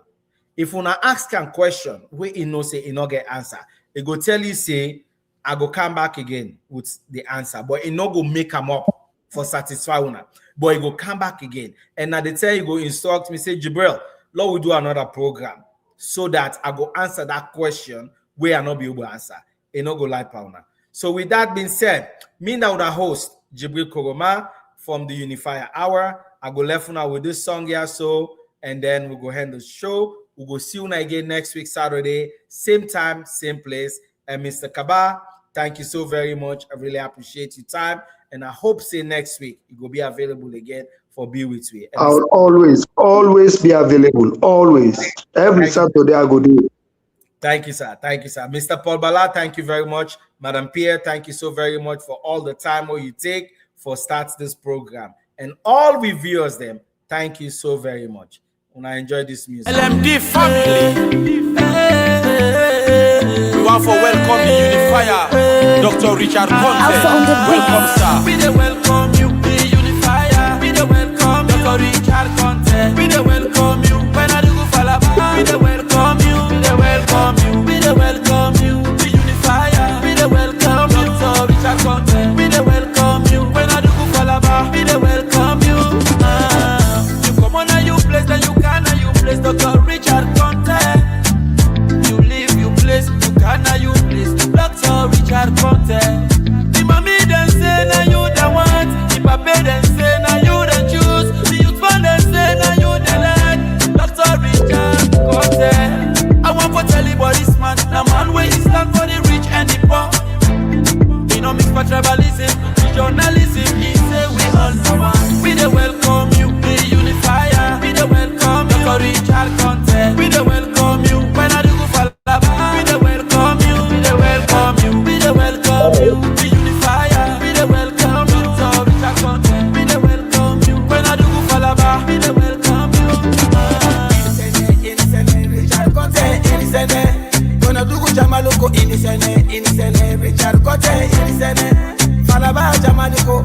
If una ask a question, we say it not get answer. It go tell you say, I go come back again with the answer, but it not go make them up for satisfy una. But it go come back again, and at the time you go instruct me, say Jibril, Lord, we do another program so that I go answer that question where I not be able to answer. It not go like una. So with that being said, me now the host Jibril Koroma from the Unifier Hour. I go left now with this song here, so and then we go end the show. We go see you again next week Saturday, same time, same place. And Mr. Kaba, thank you so very much. I really appreciate your time. And I hope say next week you will be available again for Be With Me. I'll always be available. Always. Every Saturday I go do it. Thank you, sir. Thank you, sir. Mr. Paul Bala, thank you very much. Madam Pierre, thank you so very much for all the time you take for start this program. And all we viewers them, thank you so very much. When I enjoy this music. LMD family. We want for welcome the Unifier, Dr. Richard Conte. Welcome, sir. We dey welcome you, the Unifier. We dey welcome Dr. Richard Conte. We dey welcome you. When I do go Falaba, we dey welcome you. We dey welcome you. We dey welcome you, the Unifier. We dey welcome Dr. Richard Conte. We dey welcome you. When I do go Falaba, we dey welcome you. You come on and you place, then you can and you place Dr. Richard Conte. You leave you place, you can and you place Dr. Richard Conte. The mommy then say now you the want, the papa then say now you the choose, the youth fund then say now you the let Dr. Richard Conte. I want to tell you about this man, the man where he stand for the rich and the poor. He no mix for tribalism, journalism. He say we all the one. We dey welcome you, the Unifier. We dey welcome you, Dr. Richard Conte. We dey welcome you. When I do go Falaba, we dey welcome you. We dey welcome you. We dey welcome you, the Unifier. We dey welcome you, Dr. Richard Conte. We dey welcome you. When I do go Falaba, we dey welcome you. Richard Conte, when I do go Jamaloko, Richard Conte, Falaba, Jamaloko.